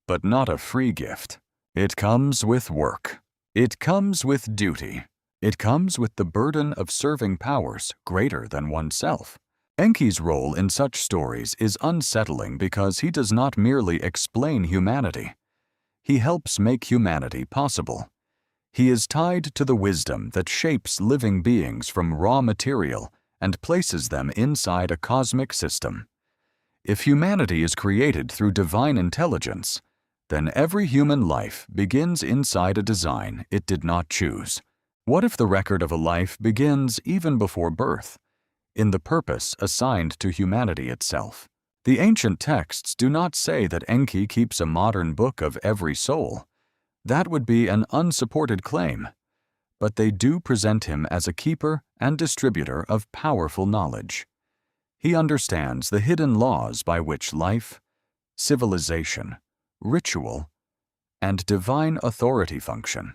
but not a free gift. It comes with work. It comes with duty. It comes with the burden of serving powers greater than oneself. Enki's role in such stories is unsettling because he does not merely explain humanity. He helps make humanity possible. He is tied to the wisdom that shapes living beings from raw material and places them inside a cosmic system. If humanity is created through divine intelligence, then every human life begins inside a design it did not choose. What if the record of a life begins even before birth, in the purpose assigned to humanity itself? The ancient texts do not say that Enki keeps a modern book of every soul. That would be an unsupported claim, but they do present him as a keeper and distributor of powerful knowledge. He understands the hidden laws by which life, civilization, ritual, and divine authority function.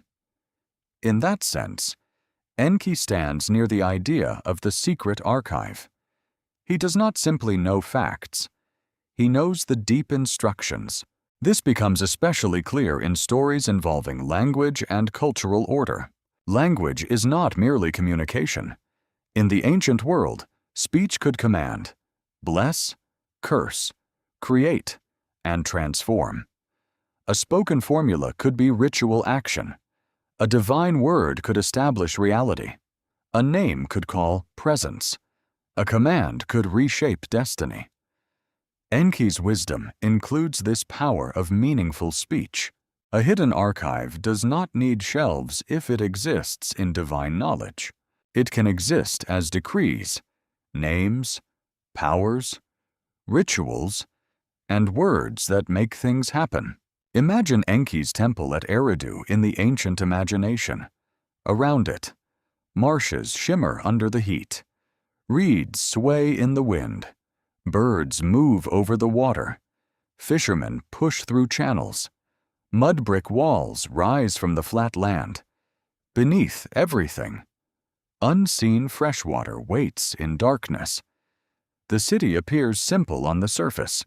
In that sense, Enki stands near the idea of the secret archive. He does not simply know facts. He knows the deep instructions. This becomes especially clear in stories involving language and cultural order. Language is not merely communication. In the ancient world, speech could command, bless, curse, create, and transform. A spoken formula could be ritual action. A divine word could establish reality. A name could call presence. A command could reshape destiny. Enki's wisdom includes this power of meaningful speech. A hidden archive does not need shelves if it exists in divine knowledge. It can exist as decrees, names, powers, rituals, and words that make things happen. Imagine Enki's temple at Eridu in the ancient imagination. Around it, marshes shimmer under the heat. Reeds sway in the wind. Birds move over the water. Fishermen push through channels. Mud brick walls rise from the flat land. Beneath everything, unseen freshwater waits in darkness. The city appears simple on the surface,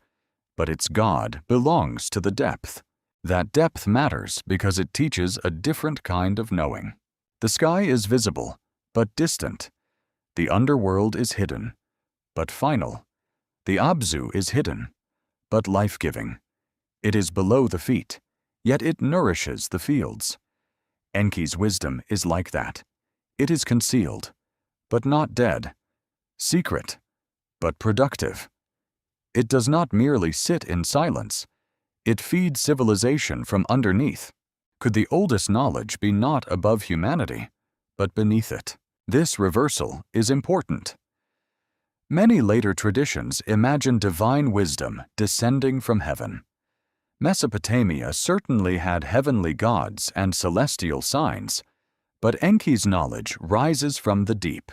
but its God belongs to the depth. That depth matters because it teaches a different kind of knowing. The sky is visible, but distant. The underworld is hidden, but final. The Abzu is hidden, but life-giving. It is below the feet, yet it nourishes the fields. Enki's wisdom is like that. It is concealed, but not dead. Secret, but productive. It does not merely sit in silence. It feeds civilization from underneath. Could the oldest knowledge be not above humanity, but beneath it? This reversal is important. Many later traditions imagine divine wisdom descending from heaven. Mesopotamia certainly had heavenly gods and celestial signs, but Enki's knowledge rises from the deep.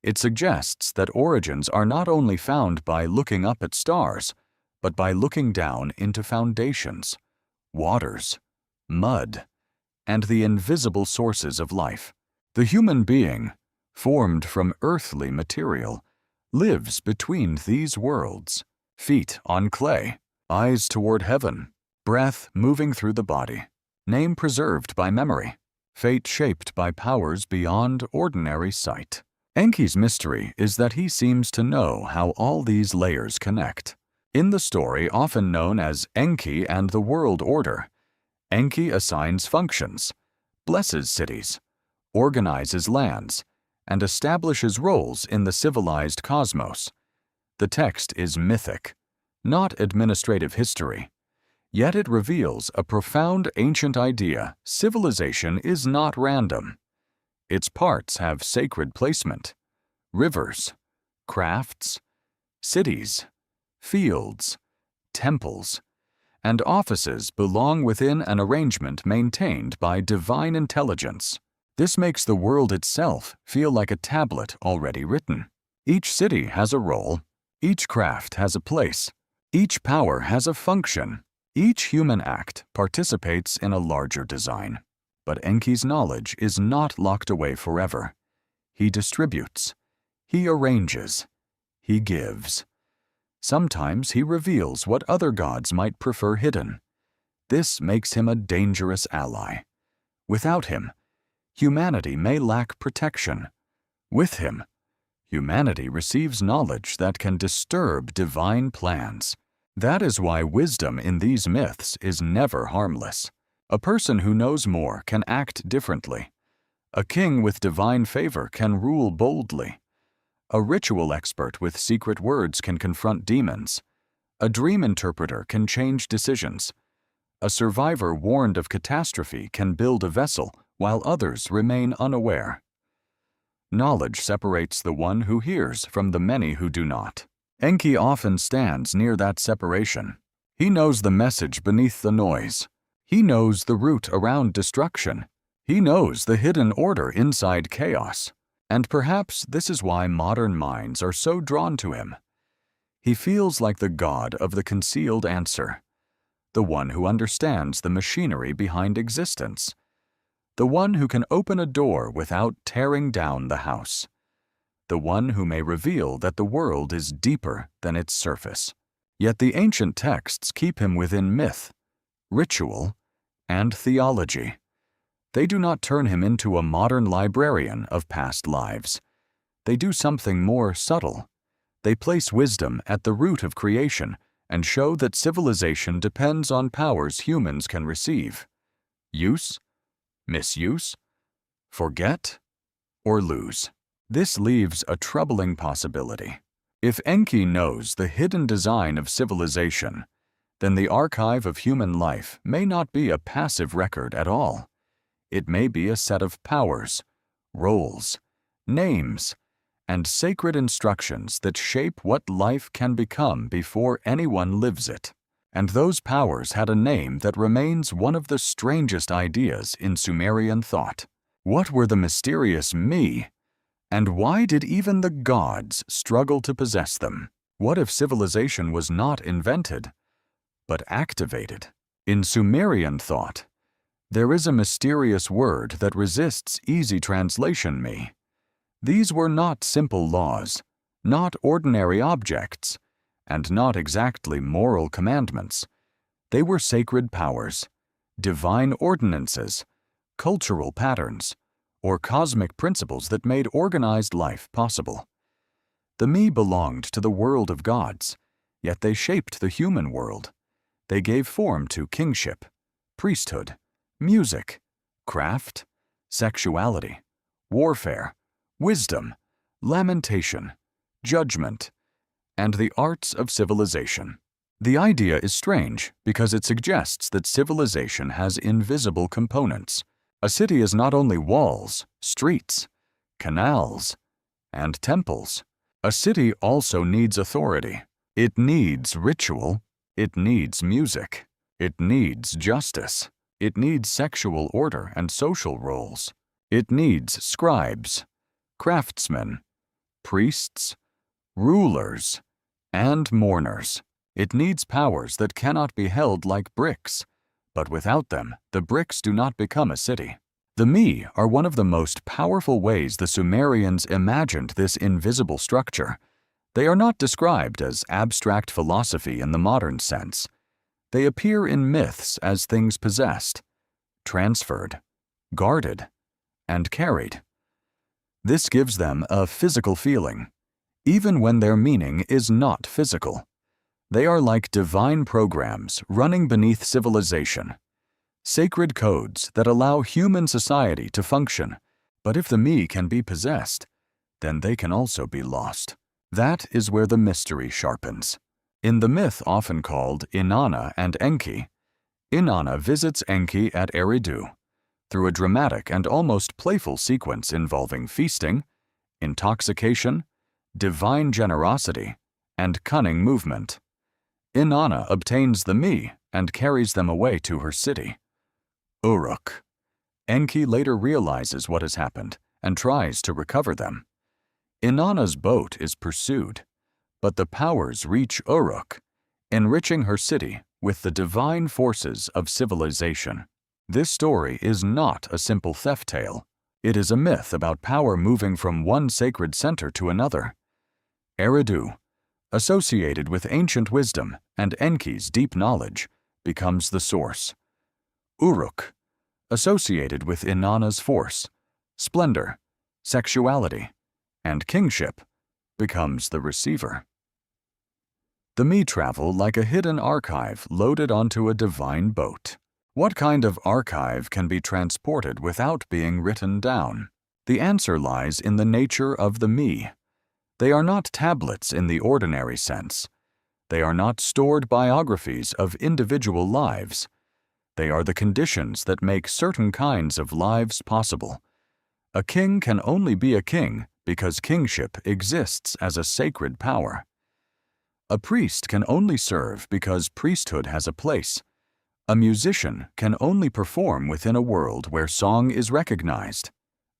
It suggests that origins are not only found by looking up at stars, but by looking down into foundations, waters, mud, and the invisible sources of life. The human being, formed from earthly material, lives between these worlds, feet on clay, eyes toward heaven, breath moving through the body, name preserved by memory, fate shaped by powers beyond ordinary sight. Enki's mystery is that he seems to know how all these layers connect. In the story often known as Enki and the World Order, Enki assigns functions, blesses cities, organizes lands, and establishes roles in the civilized cosmos. The text is mythic, not administrative history. Yet it reveals a profound ancient idea: civilization is not random. Its parts have sacred placement: rivers, crafts, cities, fields, temples, and offices belong within an arrangement maintained by divine intelligence. This makes the world itself feel like a tablet already written. Each city has a role, each craft has a place, each power has a function. Each human act participates in a larger design. But Enki's knowledge is not locked away forever. He distributes, he arranges, he gives. Sometimes he reveals what other gods might prefer hidden. This makes him a dangerous ally. Without him, humanity may lack protection. With him, humanity receives knowledge that can disturb divine plans. That is why wisdom in these myths is never harmless. A person who knows more can act differently. A king with divine favor can rule boldly. A ritual expert with secret words can confront demons. A dream interpreter can change decisions. A survivor warned of catastrophe can build a vessel while others remain unaware. Knowledge separates the one who hears from the many who do not. Enki often stands near that separation. He knows the message beneath the noise. He knows the route around destruction. He knows the hidden order inside chaos. And perhaps this is why modern minds are so drawn to him. He feels like the god of the concealed answer, the one who understands the machinery behind existence, the one who can open a door without tearing down the house, the one who may reveal that the world is deeper than its surface. Yet the ancient texts keep him within myth, ritual, and theology. They do not turn him into a modern librarian of past lives. They do something more subtle. They place wisdom at the root of creation and show that civilization depends on powers humans can receive. Use, misuse, forget, or lose. This leaves a troubling possibility. If Enki knows the hidden design of civilization, then the archive of human life may not be a passive record at all. It may be a set of powers, roles, names, and sacred instructions that shape what life can become before anyone lives it. And those powers had a name that remains one of the strangest ideas in Sumerian thought. What were the mysterious me? And why did even the gods struggle to possess them? What if civilization was not invented, but activated? In Sumerian thought, there is a mysterious word that resists easy translation me. These were not simple laws, not ordinary objects, and not exactly moral commandments. They were sacred powers, divine ordinances, cultural patterns, or cosmic principles that made organized life possible. The me belonged to the world of gods, yet they shaped the human world. They gave form to kingship, priesthood, music, craft, sexuality, warfare, wisdom, lamentation, judgment, and the arts of civilization. The idea is strange because it suggests that civilization has invisible components. A city is not only walls, streets, canals, and temples. A city also needs authority. It needs ritual. It needs music. It needs justice. It needs sexual order and social roles. It needs scribes, craftsmen, priests, rulers, and mourners. It needs powers that cannot be held like bricks, but without them, the bricks do not become a city. The me are one of the most powerful ways the Sumerians imagined this invisible structure. They are not described as abstract philosophy in the modern sense. They appear in myths as things possessed, transferred, guarded, and carried. This gives them a physical feeling, even when their meaning is not physical. They are like divine programs running beneath civilization, sacred codes that allow human society to function. But if the me can be possessed, then they can also be lost. That is where the mystery sharpens. In the myth often called Inanna and Enki, Inanna visits Enki at Eridu through a dramatic and almost playful sequence involving feasting, intoxication, divine generosity, and cunning movement. Inanna obtains the me and carries them away to her city, Uruk. Enki later realizes what has happened and tries to recover them. Inanna's boat is pursued, but the powers reach Uruk, enriching her city with the divine forces of civilization. This story is not a simple theft tale. It is a myth about power moving from one sacred center to another. Eridu, associated with ancient wisdom and Enki's deep knowledge, becomes the source. Uruk, associated with Inanna's force, splendor, sexuality, and kingship, becomes the receiver. The me travel like a hidden archive loaded onto a divine boat. What kind of archive can be transported without being written down? The answer lies in the nature of the me. They are not tablets in the ordinary sense. They are not stored biographies of individual lives. They are the conditions that make certain kinds of lives possible. A king can only be a king because kingship exists as a sacred power. A priest can only serve because priesthood has a place. A musician can only perform within a world where song is recognized.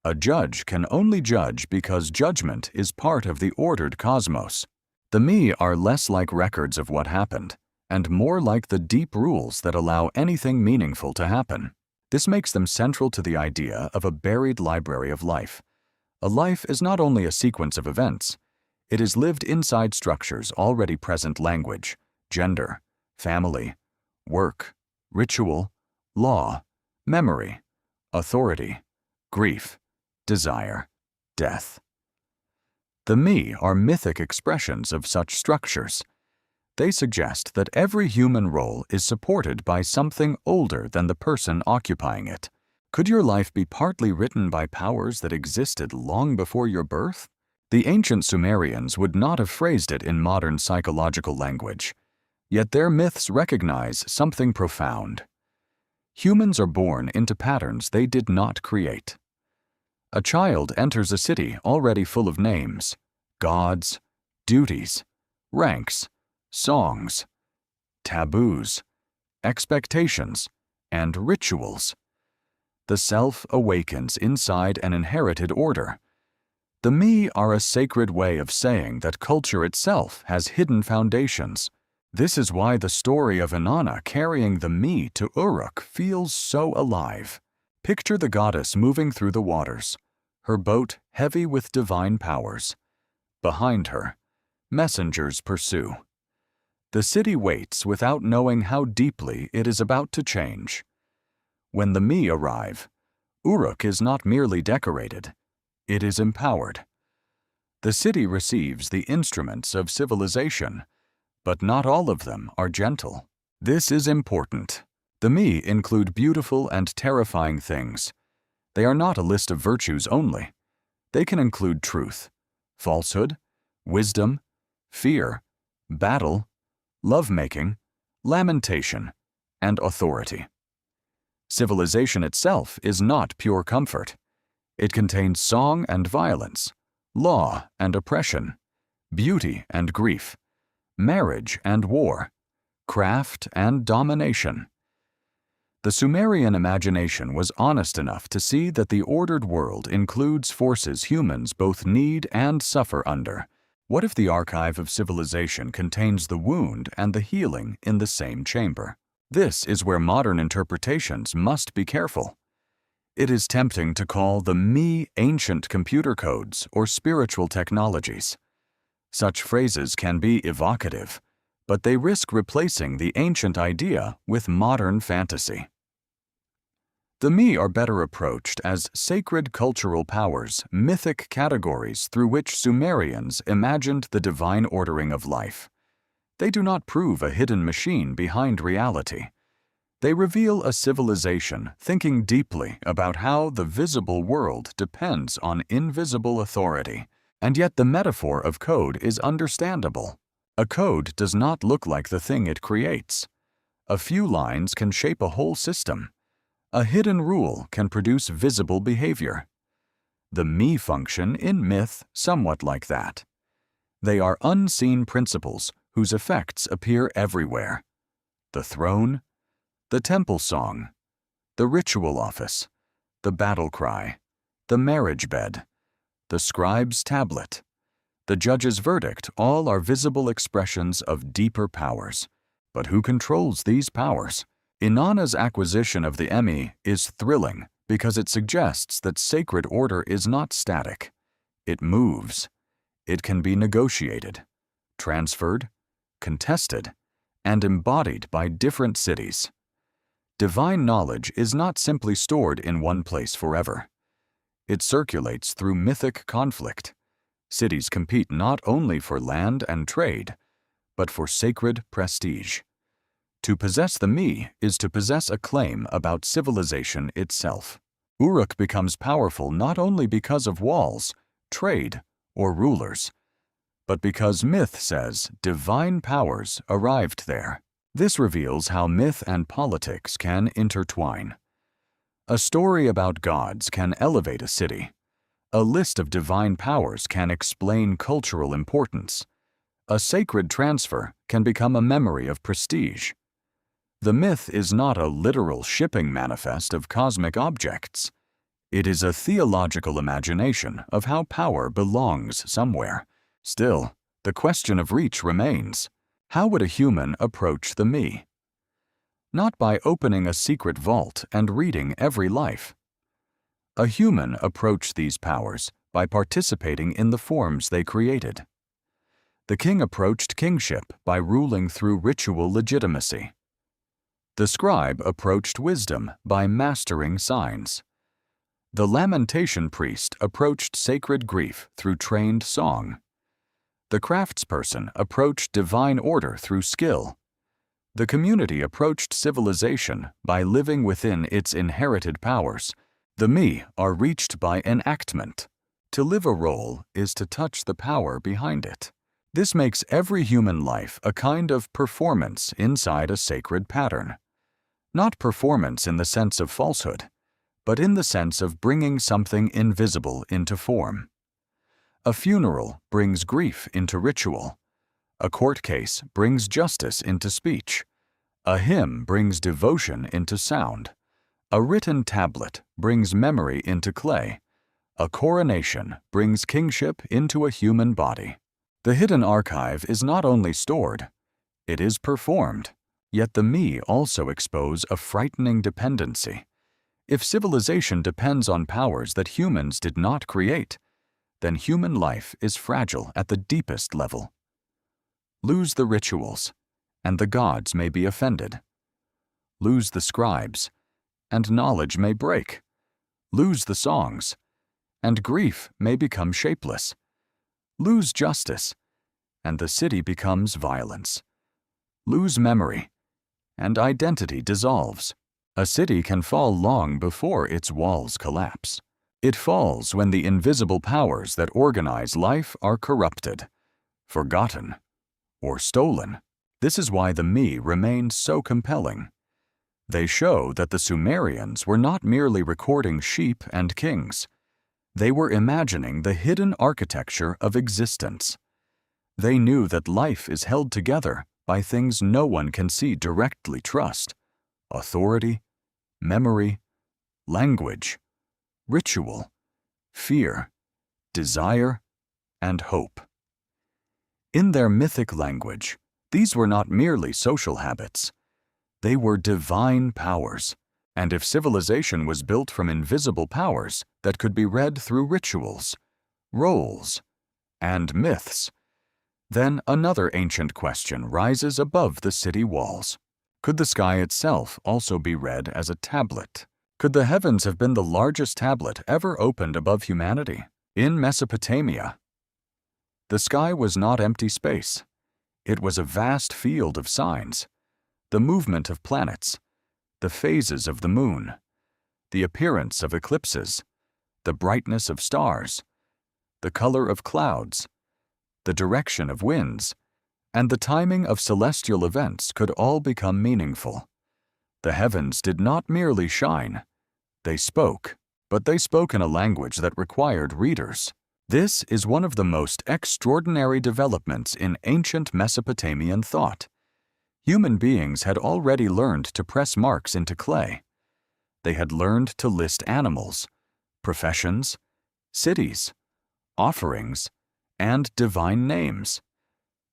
A judge can only judge because judgment is part of the ordered cosmos. The me are less like records of what happened, and more like the deep rules that allow anything meaningful to happen. This makes them central to the idea of a buried library of life. A life is not only a sequence of events, it is lived inside structures already present: language, gender, family, work, ritual, law, memory, authority, grief, desire, death. The me are mythic expressions of such structures. They suggest that every human role is supported by something older than the person occupying it. Could your life be partly written by powers that existed long before your birth? The ancient Sumerians would not have phrased it in modern psychological language, yet their myths recognize something profound. Humans are born into patterns they did not create. A child enters a city already full of names, gods, duties, ranks, songs, taboos, expectations, and rituals. The self awakens inside an inherited order. The me are a sacred way of saying that culture itself has hidden foundations. This is why the story of Inanna carrying the me to Uruk feels so alive. Picture the goddess moving through the waters, her boat heavy with divine powers. Behind her, messengers pursue. The city waits without knowing how deeply it is about to change. When the me arrive, Uruk is not merely decorated, it is empowered. The city receives the instruments of civilization, but not all of them are gentle. This is important. The me include beautiful and terrifying things. They are not a list of virtues only. They can include truth, falsehood, wisdom, fear, battle, lovemaking, lamentation, and authority. Civilization itself is not pure comfort. It contains song and violence, law and oppression, beauty and grief, marriage and war, craft and domination. The Sumerian imagination was honest enough to see that the ordered world includes forces humans both need and suffer under. What if the archive of civilization contains the wound and the healing in the same chamber? This is where modern interpretations must be careful. It is tempting to call the me ancient computer codes or spiritual technologies. Such phrases can be evocative, but they risk replacing the ancient idea with modern fantasy. The me are better approached as sacred cultural powers, mythic categories through which Sumerians imagined the divine ordering of life. They do not prove a hidden machine behind reality. They reveal a civilization thinking deeply about how the visible world depends on invisible authority. And yet the metaphor of code is understandable. A code does not look like the thing it creates. A few lines can shape a whole system. A hidden rule can produce visible behavior. The me function in myth somewhat like that. They are unseen principles whose effects appear everywhere. The throne, the temple song, the ritual office, the battle cry, the marriage bed, the scribe's tablet, the judge's verdict, all are visible expressions of deeper powers. But who controls these powers? Inanna's acquisition of the Emmy is thrilling because it suggests that sacred order is not static. It moves. It can be negotiated, transferred, contested, and embodied by different cities. Divine knowledge is not simply stored in one place forever. It circulates through mythic conflict. Cities compete not only for land and trade, but for sacred prestige. To possess the me is to possess a claim about civilization itself. Uruk becomes powerful not only because of walls, trade, or rulers, but because myth says divine powers arrived there. This reveals how myth and politics can intertwine. A story about gods can elevate a city. A list of divine powers can explain cultural importance. A sacred transfer can become a memory of prestige. The myth is not a literal shipping manifest of cosmic objects. It is a theological imagination of how power belongs somewhere. Still, the question of reach remains. How would a human approach the me? Not by opening a secret vault and reading every life. A human approached these powers by participating in the forms they created. The king approached kingship by ruling through ritual legitimacy. The scribe approached wisdom by mastering signs. The lamentation priest approached sacred grief through trained song. The craftsperson approached divine order through skill. The community approached civilization by living within its inherited powers. The me are reached by enactment. To live a role is to touch the power behind it. This makes every human life a kind of performance inside a sacred pattern. Not performance in the sense of falsehood, but in the sense of bringing something invisible into form. A funeral brings grief into ritual. A court case brings justice into speech. A hymn brings devotion into sound. A written tablet brings memory into clay. A coronation brings kingship into a human body. The hidden archive is not only stored, it is performed. Yet the me also expose a frightening dependency. If civilization depends on powers that humans did not create, then human life is fragile at the deepest level. Lose the rituals, and the gods may be offended. Lose the scribes, and knowledge may break. Lose the songs, and grief may become shapeless. Lose justice, and the city becomes violence. Lose memory, and identity dissolves. A city can fall long before its walls collapse. It falls when the invisible powers that organize life are corrupted, forgotten, or stolen. This is why the me remains so compelling. They show that the Sumerians were not merely recording sheep and kings. They were imagining the hidden architecture of existence. They knew that life is held together by things no one can see directly: trust, authority, memory, language, ritual, fear, desire, and hope. In their mythic language, these were not merely social habits. They were divine powers, and if civilization was built from invisible powers that could be read through rituals, roles, and myths, then another ancient question rises above the city walls. Could the sky itself also be read as a tablet? Could the heavens have been the largest tablet ever opened above humanity? In Mesopotamia, the sky was not empty space. It was a vast field of signs: the movement of planets, the phases of the moon, the appearance of eclipses, the brightness of stars, the color of clouds, the direction of winds, and the timing of celestial events could all become meaningful. The heavens did not merely shine. They spoke, but they spoke in a language that required readers. This is one of the most extraordinary developments in ancient Mesopotamian thought. Human beings had already learned to press marks into clay. They had learned to list animals, professions, cities, offerings, and divine names.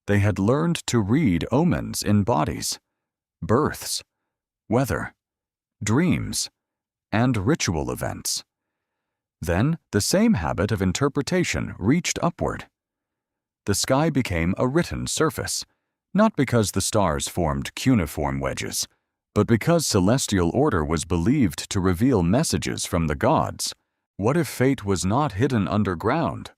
They had learned to read omens in bodies, births, weather, dreams, and ritual events. Then the same habit of interpretation reached upward. The sky became a written surface, not because the stars formed cuneiform wedges, but because celestial order was believed to reveal messages from the gods. What if fate was not hidden underground,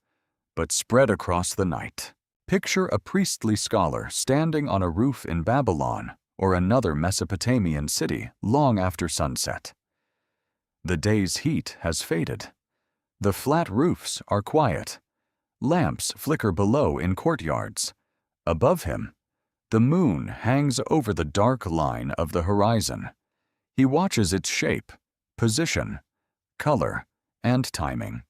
but spread across the night? Picture a priestly scholar standing on a roof in Babylon or another Mesopotamian city long after sunset. The day's heat has faded. The flat roofs are quiet. Lamps flicker below in courtyards. Above him, the moon hangs over the dark line of the horizon. He watches its shape, position, color, and timing.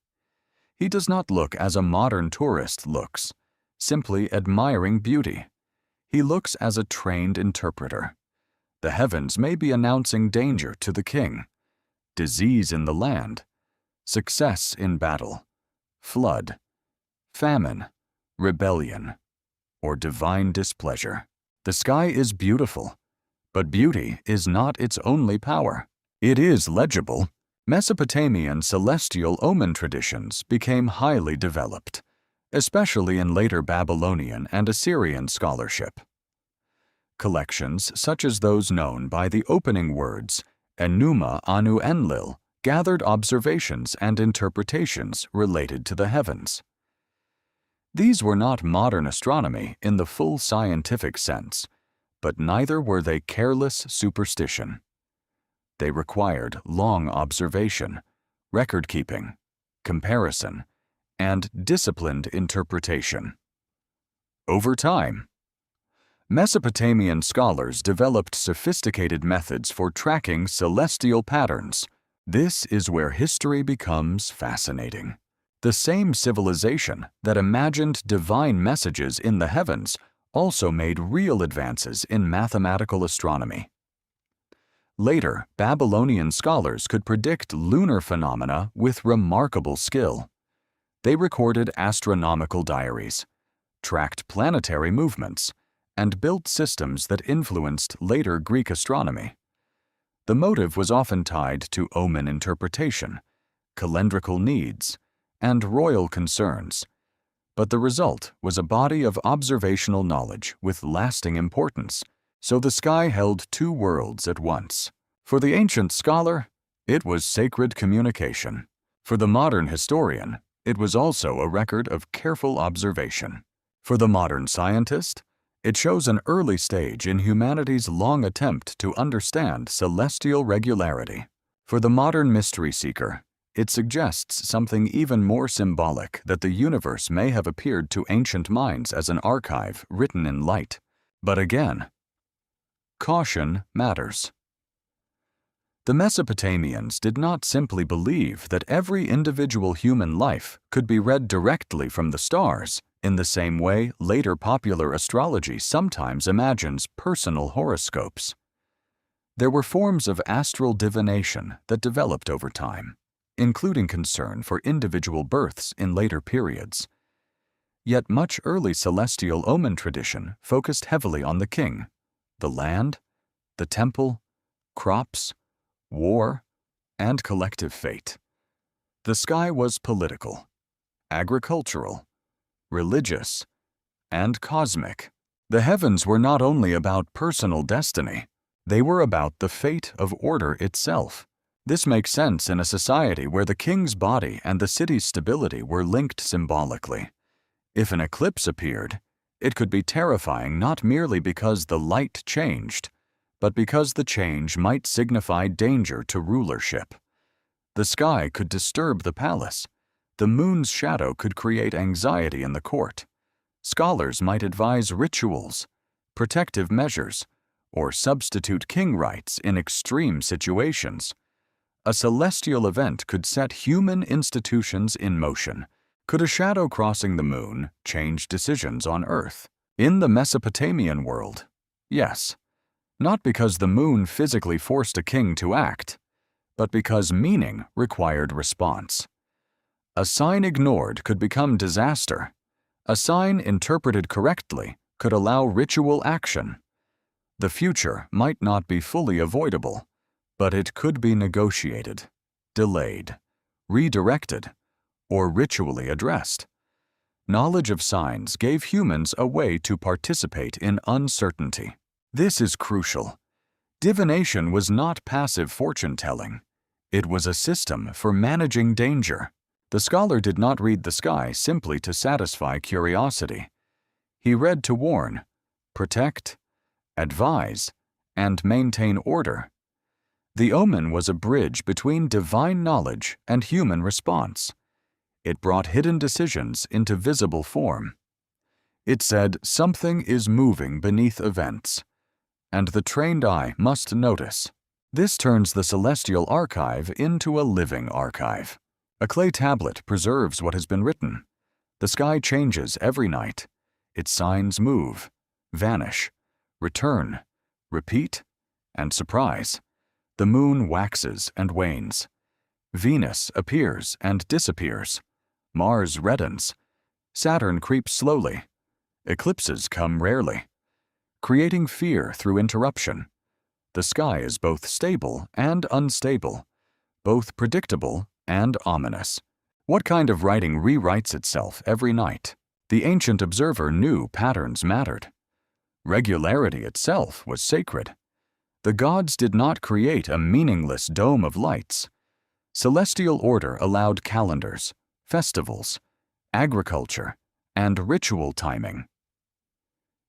He does not look as a modern tourist looks, simply admiring beauty. He looks as a trained interpreter. The heavens may be announcing danger to the king, disease in the land, success in battle, flood, famine, rebellion, or divine displeasure. The sky is beautiful, but beauty is not its only power. It is legible. Mesopotamian celestial omen traditions became highly developed, especially in later Babylonian and Assyrian scholarship. Collections such as those known by the opening words Enuma Anu Enlil gathered observations and interpretations related to the heavens. These were not modern astronomy in the full scientific sense, but neither were they careless superstition. They required long observation, record-keeping, comparison, and disciplined interpretation. Over time, Mesopotamian scholars developed sophisticated methods for tracking celestial patterns. This is where history becomes fascinating. The same civilization that imagined divine messages in the heavens also made real advances in mathematical astronomy. Later, Babylonian scholars could predict lunar phenomena with remarkable skill. They recorded astronomical diaries, tracked planetary movements, and built systems that influenced later Greek astronomy. The motive was often tied to omen interpretation, calendrical needs, and royal concerns, but the result was a body of observational knowledge with lasting importance, so the sky held two worlds at once. For the ancient scholar, it was sacred communication. For the modern historian, it was also a record of careful observation. For the modern scientist, it shows an early stage in humanity's long attempt to understand celestial regularity. For the modern mystery seeker, it suggests something even more symbolic, that the universe may have appeared to ancient minds as an archive written in light. But again, caution matters. The Mesopotamians did not simply believe that every individual human life could be read directly from the stars, in the same way later popular astrology sometimes imagines personal horoscopes. There were forms of astral divination that developed over time, including concern for individual births in later periods. Yet much early celestial omen tradition focused heavily on the king, the land, the temple, crops, war, and collective fate. The sky was political, agricultural, religious, and cosmic. The heavens were not only about personal destiny, they were about the fate of order itself. This makes sense in a society where the king's body and the city's stability were linked symbolically. If an eclipse appeared, it could be terrifying not merely because the light changed, but because the change might signify danger to rulership. The sky could disturb the palace. The moon's shadow could create anxiety in the court. Scholars might advise rituals, protective measures, or substitute king rights in extreme situations. A celestial event could set human institutions in motion. Could a shadow crossing the moon change decisions on Earth? In the Mesopotamian world, yes. Not because the moon physically forced a king to act, but because meaning required response. A sign ignored could become disaster. A sign interpreted correctly could allow ritual action. The future might not be fully avoidable, but it could be negotiated, delayed, redirected, or ritually addressed. Knowledge of signs gave humans a way to participate in uncertainty. This is crucial. Divination was not passive fortune-telling. It was a system for managing danger. The scholar did not read the sky simply to satisfy curiosity. He read to warn, protect, advise, and maintain order. The omen was a bridge between divine knowledge and human response. It brought hidden decisions into visible form. It said something is moving beneath events, and the trained eye must notice. This turns the celestial archive into a living archive. A clay tablet preserves what has been written. The sky changes every night. Its signs move, vanish, return, repeat, and surprise. The moon waxes and wanes. Venus appears and disappears. Mars reddens. Saturn creeps slowly. Eclipses come rarely, creating fear through interruption. The sky is both stable and unstable, both predictable and ominous. What kind of writing rewrites itself every night? The ancient observer knew patterns mattered. Regularity itself was sacred. The gods did not create a meaningless dome of lights. Celestial order allowed calendars, festivals, agriculture, and ritual timing.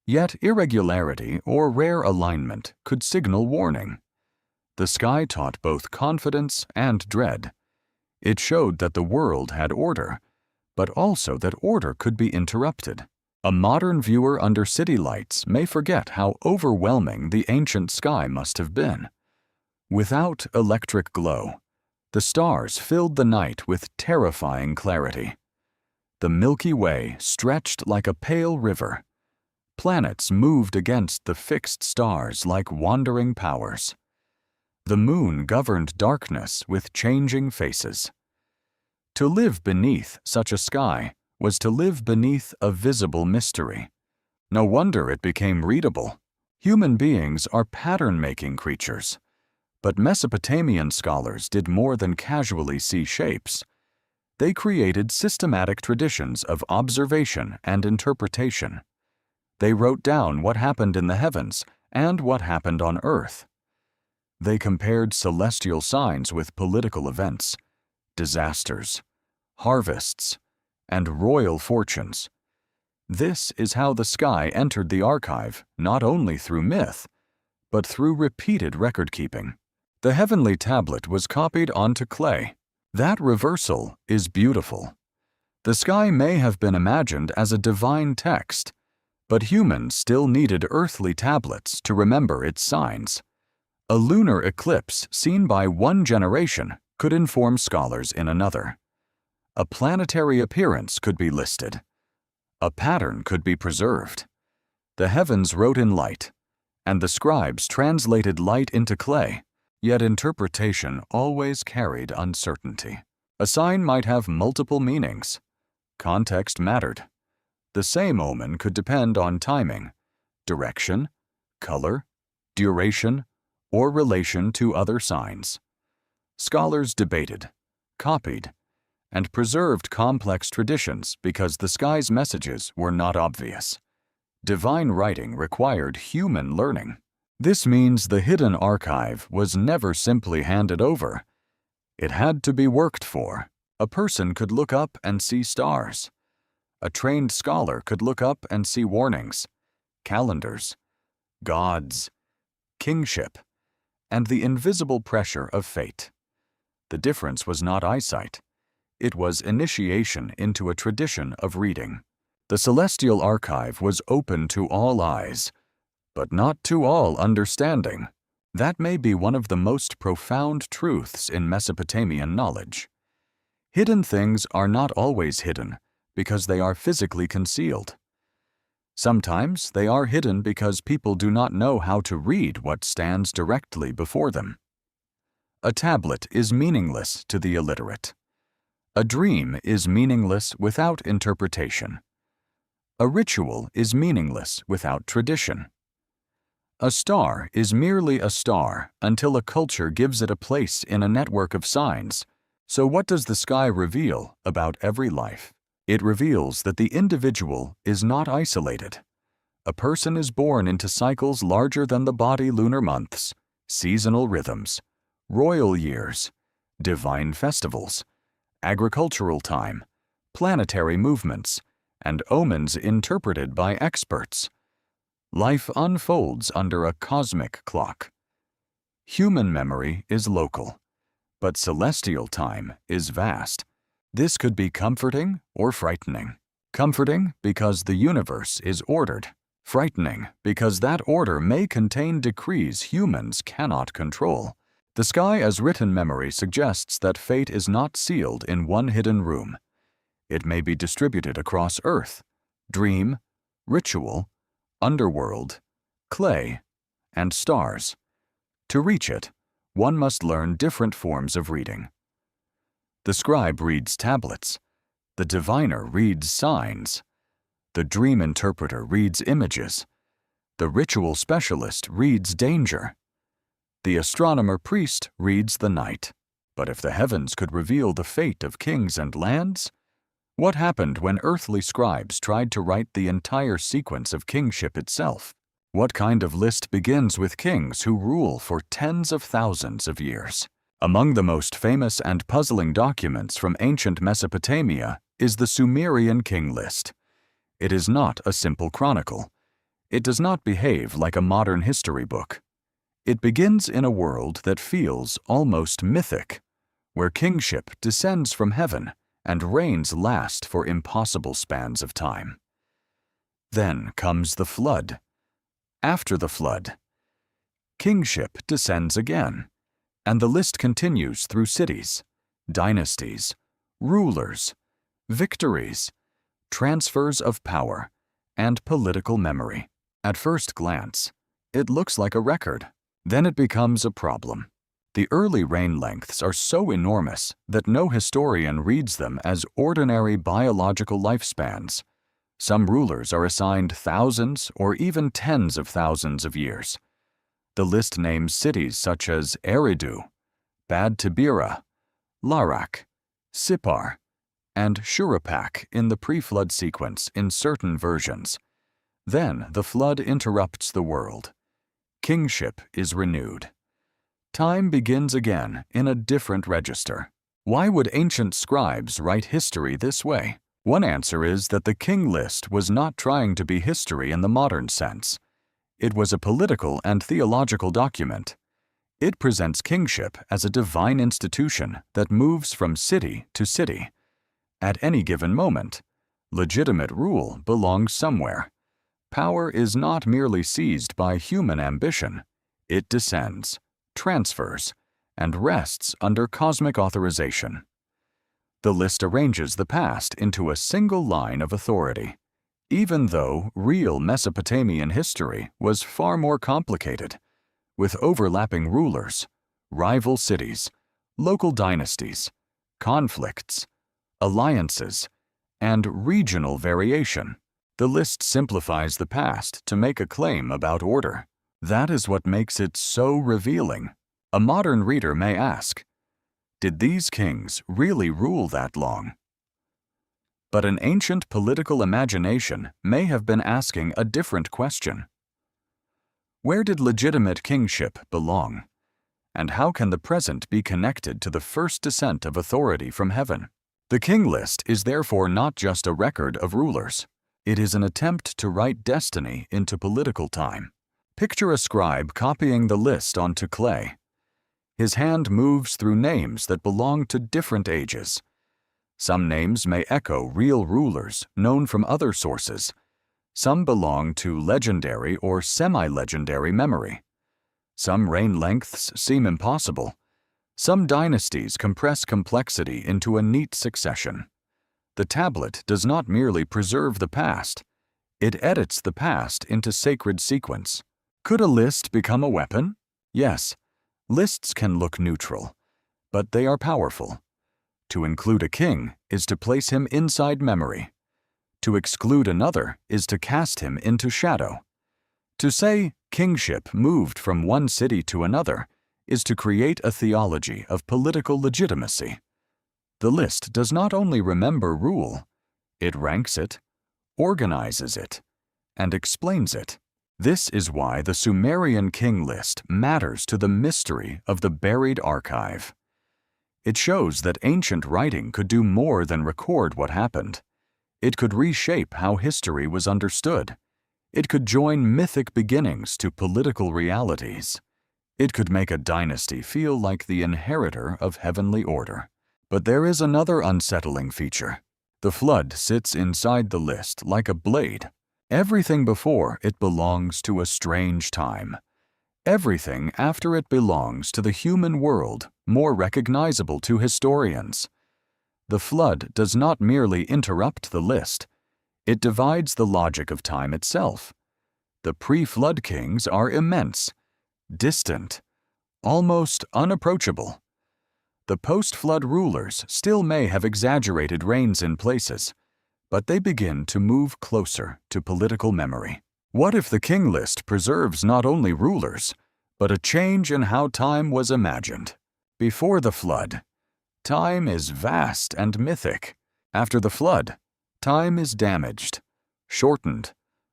Yet irregularity or rare alignment could signal warning. The sky taught both confidence and dread. It showed that the world had order, but also that order could be interrupted. A modern viewer under city lights may forget how overwhelming the ancient sky must have been. Without electric glow, the stars filled the night with terrifying clarity. The Milky Way stretched like a pale river. Planets moved against the fixed stars like wandering powers. The moon governed darkness with changing faces. To live beneath such a sky was to live beneath a visible mystery. No wonder it became readable. Human beings are pattern-making creatures. But Mesopotamian scholars did more than casually see shapes. They created systematic traditions of observation and interpretation. They wrote down what happened in the heavens and what happened on earth. They compared celestial signs with political events, disasters, harvests, and royal fortunes. This is how the sky entered the archive, not only through myth, but through repeated record-keeping. The heavenly tablet was copied onto clay. That reversal is beautiful. The sky may have been imagined as a divine text, but humans still needed earthly tablets to remember its signs. A lunar eclipse seen by one generation could inform scholars in another. A planetary appearance could be listed. A pattern could be preserved. The heavens wrote in light, and the scribes translated light into clay, yet interpretation always carried uncertainty. A sign might have multiple meanings. Context mattered. The same omen could depend on timing, direction, color, duration, or relation to other signs. Scholars debated, copied, and preserved complex traditions because the sky's messages were not obvious. Divine writing required human learning. This means the hidden archive was never simply handed over. It had to be worked for. A person could look up and see stars. A trained scholar could look up and see warnings, calendars, gods, kingship, and the invisible pressure of fate. The difference was not eyesight. It was initiation into a tradition of reading. The celestial archive was open to all eyes, but not to all understanding. That may be one of the most profound truths in Mesopotamian knowledge. Hidden things are not always hidden because they are physically concealed. Sometimes they are hidden because people do not know how to read what stands directly before them. A tablet is meaningless to the illiterate. A dream is meaningless without interpretation. A ritual is meaningless without tradition. A star is merely a star until a culture gives it a place in a network of signs. So what does the sky reveal about every life? It reveals that the individual is not isolated. A person is born into cycles larger than the body lunar months, seasonal rhythms, royal years, divine festivals, agricultural time, planetary movements, and omens interpreted by experts. Life unfolds under a cosmic clock. Human memory is local, but celestial time is vast. This could be comforting or frightening. Comforting because the universe is ordered. Frightening because that order may contain decrees humans cannot control. The sky as written memory suggests that fate is not sealed in one hidden room. It may be distributed across Earth, dream, ritual, underworld, clay, and stars. To reach it, one must learn different forms of reading. The scribe reads tablets. The diviner reads signs. The dream interpreter reads images. The ritual specialist reads danger. The astronomer priest reads the night. But if the heavens could reveal the fate of kings and lands, what happened when earthly scribes tried to write the entire sequence of kingship itself? What kind of list begins with kings who rule for tens of thousands of years? Among the most famous and puzzling documents from ancient Mesopotamia is the Sumerian king list. It is not a simple chronicle. It does not behave like a modern history book. It begins in a world that feels almost mythic, where kingship descends from heaven and reigns last for impossible spans of time. Then comes the flood. After the flood, kingship descends again, and the list continues through cities, dynasties, rulers, victories, transfers of power, and political memory. At first glance, it looks like a record. Then it becomes a problem. The early reign lengths are so enormous that no historian reads them as ordinary biological lifespans. Some rulers are assigned thousands or even tens of thousands of years. The list names cities such as Eridu, Bad Tabira, Larak, Sippar, and Shuruppak in the pre-flood sequence in certain versions. Then the flood interrupts the world. Kingship is renewed. Time begins again in a different register. Why would ancient scribes write history this way? One answer is that the king list was not trying to be history in the modern sense. It was a political and theological document. It presents kingship as a divine institution that moves from city to city. At any given moment, legitimate rule belongs somewhere. Power is not merely seized by human ambition. It descends, transfers, and rests under cosmic authorization. The list arranges the past into a single line of authority, even though real Mesopotamian history was far more complicated, with overlapping rulers, rival cities, local dynasties, conflicts, alliances, and regional variation. The list simplifies the past to make a claim about order. That is what makes it so revealing. A modern reader may ask, did these kings really rule that long? But an ancient political imagination may have been asking a different question. Where did legitimate kingship belong? And how can the present be connected to the first descent of authority from heaven? The king list is therefore not just a record of rulers. It is an attempt to write destiny into political time. Picture a scribe copying the list onto clay. His hand moves through names that belong to different ages. Some names may echo real rulers known from other sources. Some belong to legendary or semi-legendary memory. Some reign lengths seem impossible. Some dynasties compress complexity into a neat succession. The tablet does not merely preserve the past. It edits the past into sacred sequence. Could a list become a weapon? Yes. Lists can look neutral, but they are powerful. To include a king is to place him inside memory. To exclude another is to cast him into shadow. To say kingship moved from one city to another is to create a theology of political legitimacy. The list does not only remember rule, it ranks it, organizes it, and explains it. This is why the Sumerian king list matters to the mystery of the buried archive. It shows that ancient writing could do more than record what happened. It could reshape how history was understood. It could join mythic beginnings to political realities. It could make a dynasty feel like the inheritor of heavenly order. But there is another unsettling feature. The flood sits inside the list like a blade. Everything before it belongs to a strange time. Everything after it belongs to the human world, more recognizable to historians. The flood does not merely interrupt the list. It divides the logic of time itself. The pre-flood kings are immense, distant, almost unapproachable. The post-flood rulers still may have exaggerated reigns in places, but they begin to move closer to political memory. What if the king list preserves not only rulers, but a change in how time was imagined? Before the flood, time is vast and mythic. After the flood, time is damaged, shortened,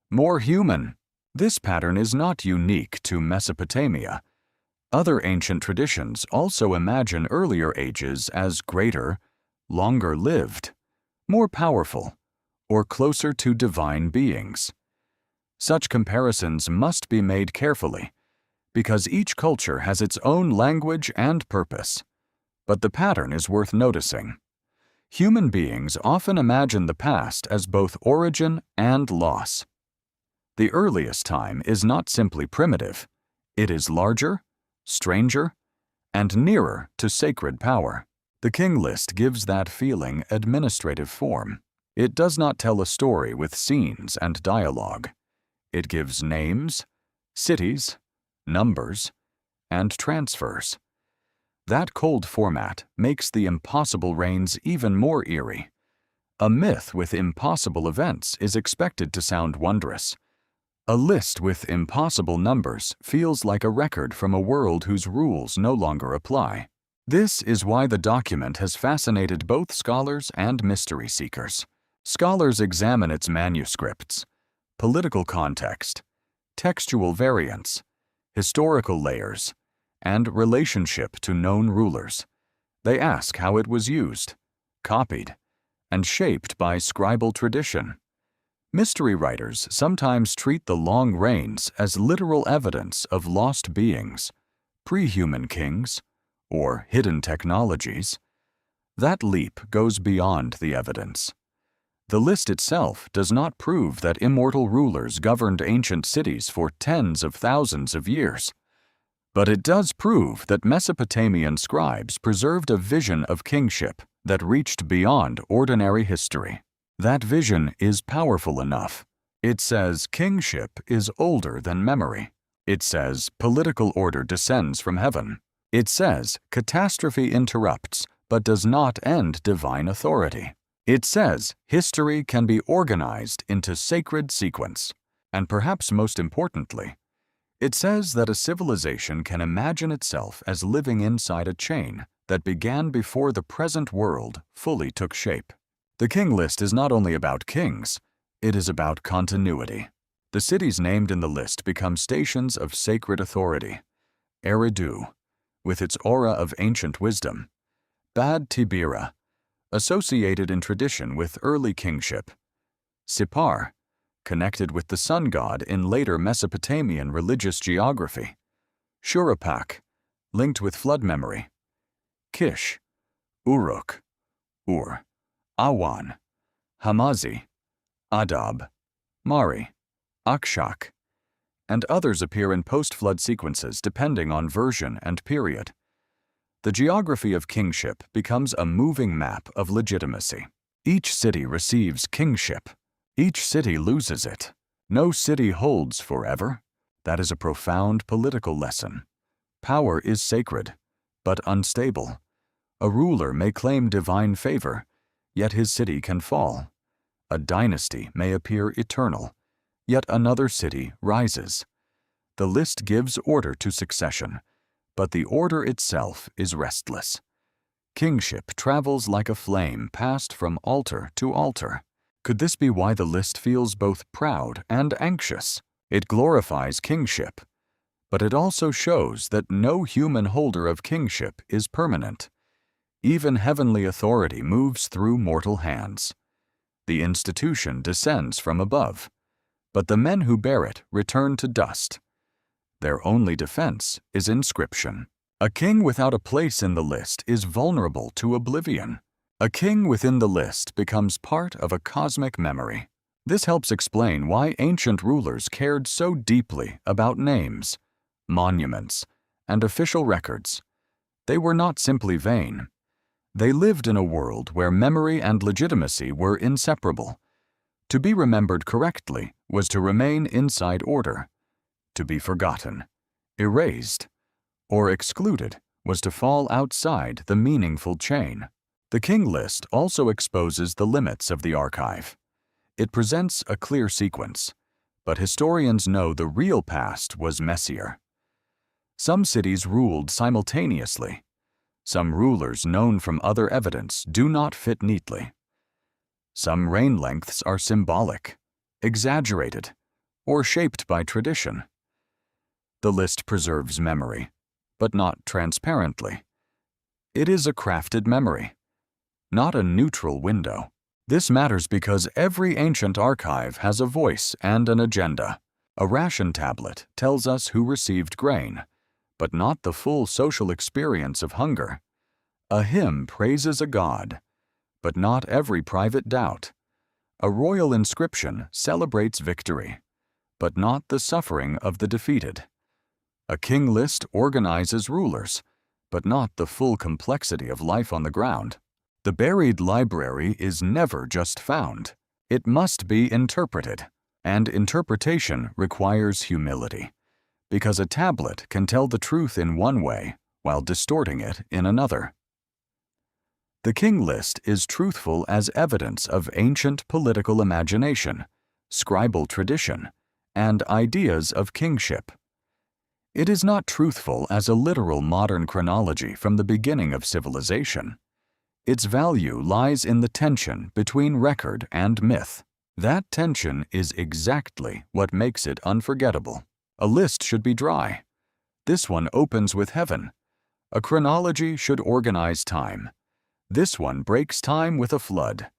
more human. This pattern is not unique to Mesopotamia. Other ancient traditions also imagine earlier ages as greater, longer lived, more powerful, or closer to divine beings. Such comparisons must be made carefully, because each culture has its own language and purpose. But the pattern is worth noticing. Human beings often imagine the past as both origin and loss. The earliest time is not simply primitive. It is larger, stranger, and nearer to sacred power. The king list gives that feeling administrative form. It does not tell a story with scenes and dialogue. It gives names, cities, numbers, and transfers. That cold format makes the impossible reigns even more eerie. A myth with impossible events is expected to sound wondrous. A list with impossible numbers feels like a record from a world whose rules no longer apply. This is why the document has fascinated both scholars and mystery seekers. Scholars examine its manuscripts, political context, textual variants, historical layers, and relationship to known rulers. They ask how it was used, copied, and shaped by scribal tradition. Mystery writers sometimes treat the long reigns as literal evidence of lost beings, pre-human kings, or hidden technologies. That leap goes beyond the evidence. The list itself does not prove that immortal rulers governed ancient cities for tens of thousands of years. But it does prove that Mesopotamian scribes preserved a vision of kingship that reached beyond ordinary history. That vision is powerful enough. It says kingship is older than memory. It says political order descends from heaven. It says catastrophe interrupts but does not end divine authority. It says history can be organized into sacred sequence. And perhaps most importantly, it says that a civilization can imagine itself as living inside a chain that began before the present world fully took shape. The king list is not only about kings, it is about continuity. The cities named in the list become stations of sacred authority. Eridu, with its aura of ancient wisdom. Bad Tibira, associated in tradition with early kingship. Sippar, connected with the sun god in later Mesopotamian religious geography. Shuruppak, linked with flood memory. Kish, Uruk, Ur, Awan, Hamazi, Adab, Mari, Akshak, and others appear in post-flood sequences depending on version and period. The geography of kingship becomes a moving map of legitimacy. Each city receives kingship. Each city loses it. No city holds forever. That is a profound political lesson. Power is sacred, but unstable. A ruler may claim divine favor, yet his city can fall. A dynasty may appear eternal, yet another city rises. The list gives order to succession, but the order itself is restless. Kingship travels like a flame passed from altar to altar. Could this be why the list feels both proud and anxious? It glorifies kingship, but it also shows that no human holder of kingship is permanent. Even heavenly authority moves through mortal hands. The institution descends from above, but the men who bear it return to dust. Their only defense is inscription. A king without a place in the list is vulnerable to oblivion. A king within the list becomes part of a cosmic memory. This helps explain why ancient rulers cared so deeply about names, monuments, and official records. They were not simply vain. They lived in a world where memory and legitimacy were inseparable. To be remembered correctly was to remain inside order. To be forgotten, erased, or excluded was to fall outside the meaningful chain. The king list also exposes the limits of the archive. It presents a clear sequence, but historians know the real past was messier. Some cities ruled simultaneously. Some rulers known from other evidence do not fit neatly. Some reign lengths are symbolic, exaggerated, or shaped by tradition. The list preserves memory, but not transparently. It is a crafted memory, not a neutral window. This matters because every ancient archive has a voice and an agenda. A ration tablet tells us who received grain, but not the full social experience of hunger. A hymn praises a god, but not every private doubt. A royal inscription celebrates victory, but not the suffering of the defeated. A king list organizes rulers, but not the full complexity of life on the ground. The buried library is never just found. It must be interpreted, and interpretation requires humility, because a tablet can tell the truth in one way while distorting it in another. The king list is truthful as evidence of ancient political imagination, scribal tradition, and ideas of kingship. It is not truthful as a literal modern chronology from the beginning of civilization. Its value lies in the tension between record and myth. That tension is exactly what makes it unforgettable. A list should be dry. This one opens with heaven. A chronology should organize time. This one breaks time with a flood.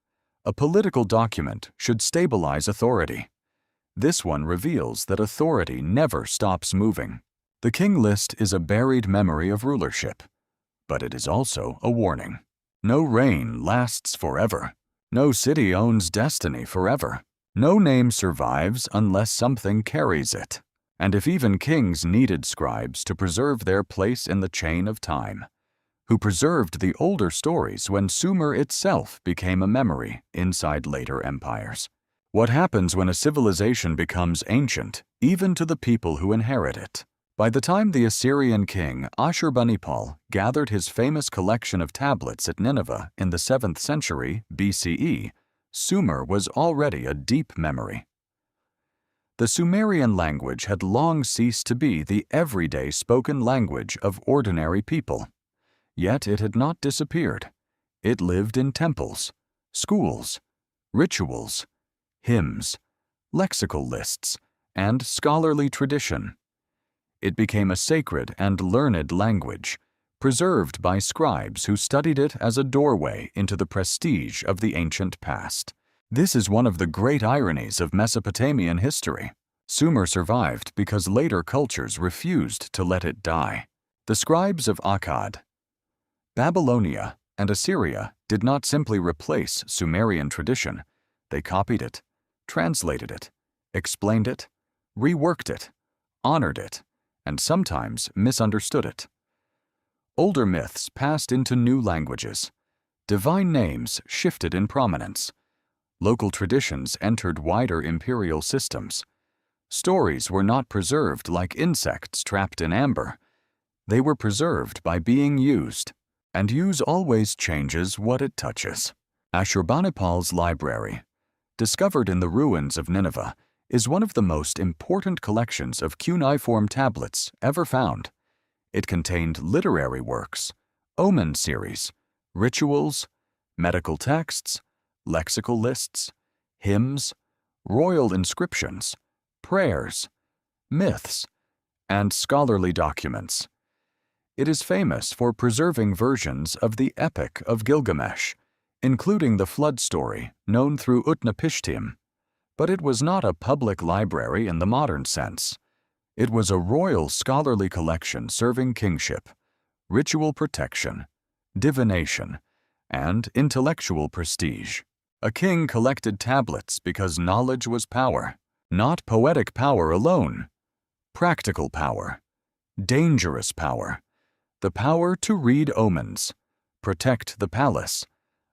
A political document should stabilize authority. This one reveals that authority never stops moving. The king list is a buried memory of rulership, but it is also a warning. No reign lasts forever. No city owns destiny forever. No name survives unless something carries it. And if even kings needed scribes to preserve their place in the chain of time, who preserved the older stories when Sumer itself became a memory inside later empires. What happens when a civilization becomes ancient, even to the people who inherit it? By the time the Assyrian king Ashurbanipal gathered his famous collection of tablets at Nineveh in the 7th century BCE, Sumer was already a deep memory. The Sumerian language had long ceased to be the everyday spoken language of ordinary people. Yet it had not disappeared. It lived in temples, schools, rituals, hymns, lexical lists, and scholarly tradition. It became a sacred and learned language, preserved by scribes who studied it as a doorway into the prestige of the ancient past. This is one of the great ironies of Mesopotamian history. Sumer survived because later cultures refused to let it die. The scribes of Akkad, Babylonia, and Assyria did not simply replace Sumerian tradition. They copied it, translated it, explained it, reworked it, honored it, and sometimes misunderstood it. Older myths passed into new languages. Divine names shifted in prominence. Local traditions entered wider imperial systems. Stories were not preserved like insects trapped in amber. They were preserved by being used, and use always changes what it touches. Ashurbanipal's library, discovered in the ruins of Nineveh, is one of the most important collections of cuneiform tablets ever found. It contained literary works, omen series, rituals, medical texts, lexical lists, hymns, royal inscriptions, prayers, myths, and scholarly documents. It is famous for preserving versions of the Epic of Gilgamesh, including the flood story known through Utnapishtim. But it was not a public library in the modern sense. It was a royal scholarly collection serving kingship, ritual protection, divination, and intellectual prestige. A king collected tablets because knowledge was power, not poetic power alone. Practical power, dangerous power, the power to read omens, protect the palace,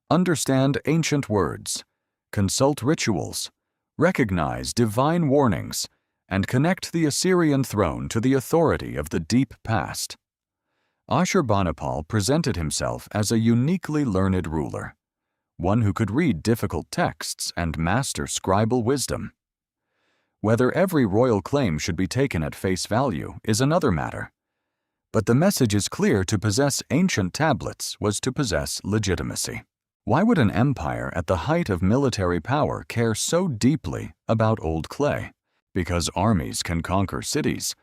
understand ancient words, consult rituals, recognize divine warnings, and connect the Assyrian throne to the authority of the deep past. Ashurbanipal presented himself as a uniquely learned ruler, one who could read difficult texts and master scribal wisdom. Whether every royal claim should be taken at face value is another matter. But the message is clear: to possess ancient tablets was to possess legitimacy. Why would an empire at the height of military power care so deeply about old clay? Because armies can conquer cities,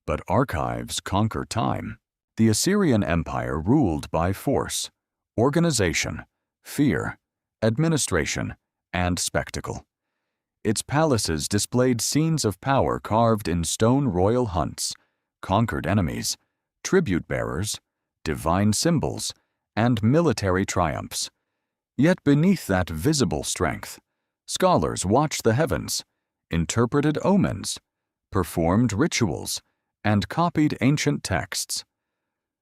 but archives conquer time. The Assyrian Empire ruled by force, organization, fear, administration, and spectacle. Its palaces displayed scenes of power carved in stone royal hunts, conquered enemies, tribute bearers, divine symbols, and military triumphs. Yet beneath that visible strength, scholars watched the heavens, interpreted omens, performed rituals, and copied ancient texts.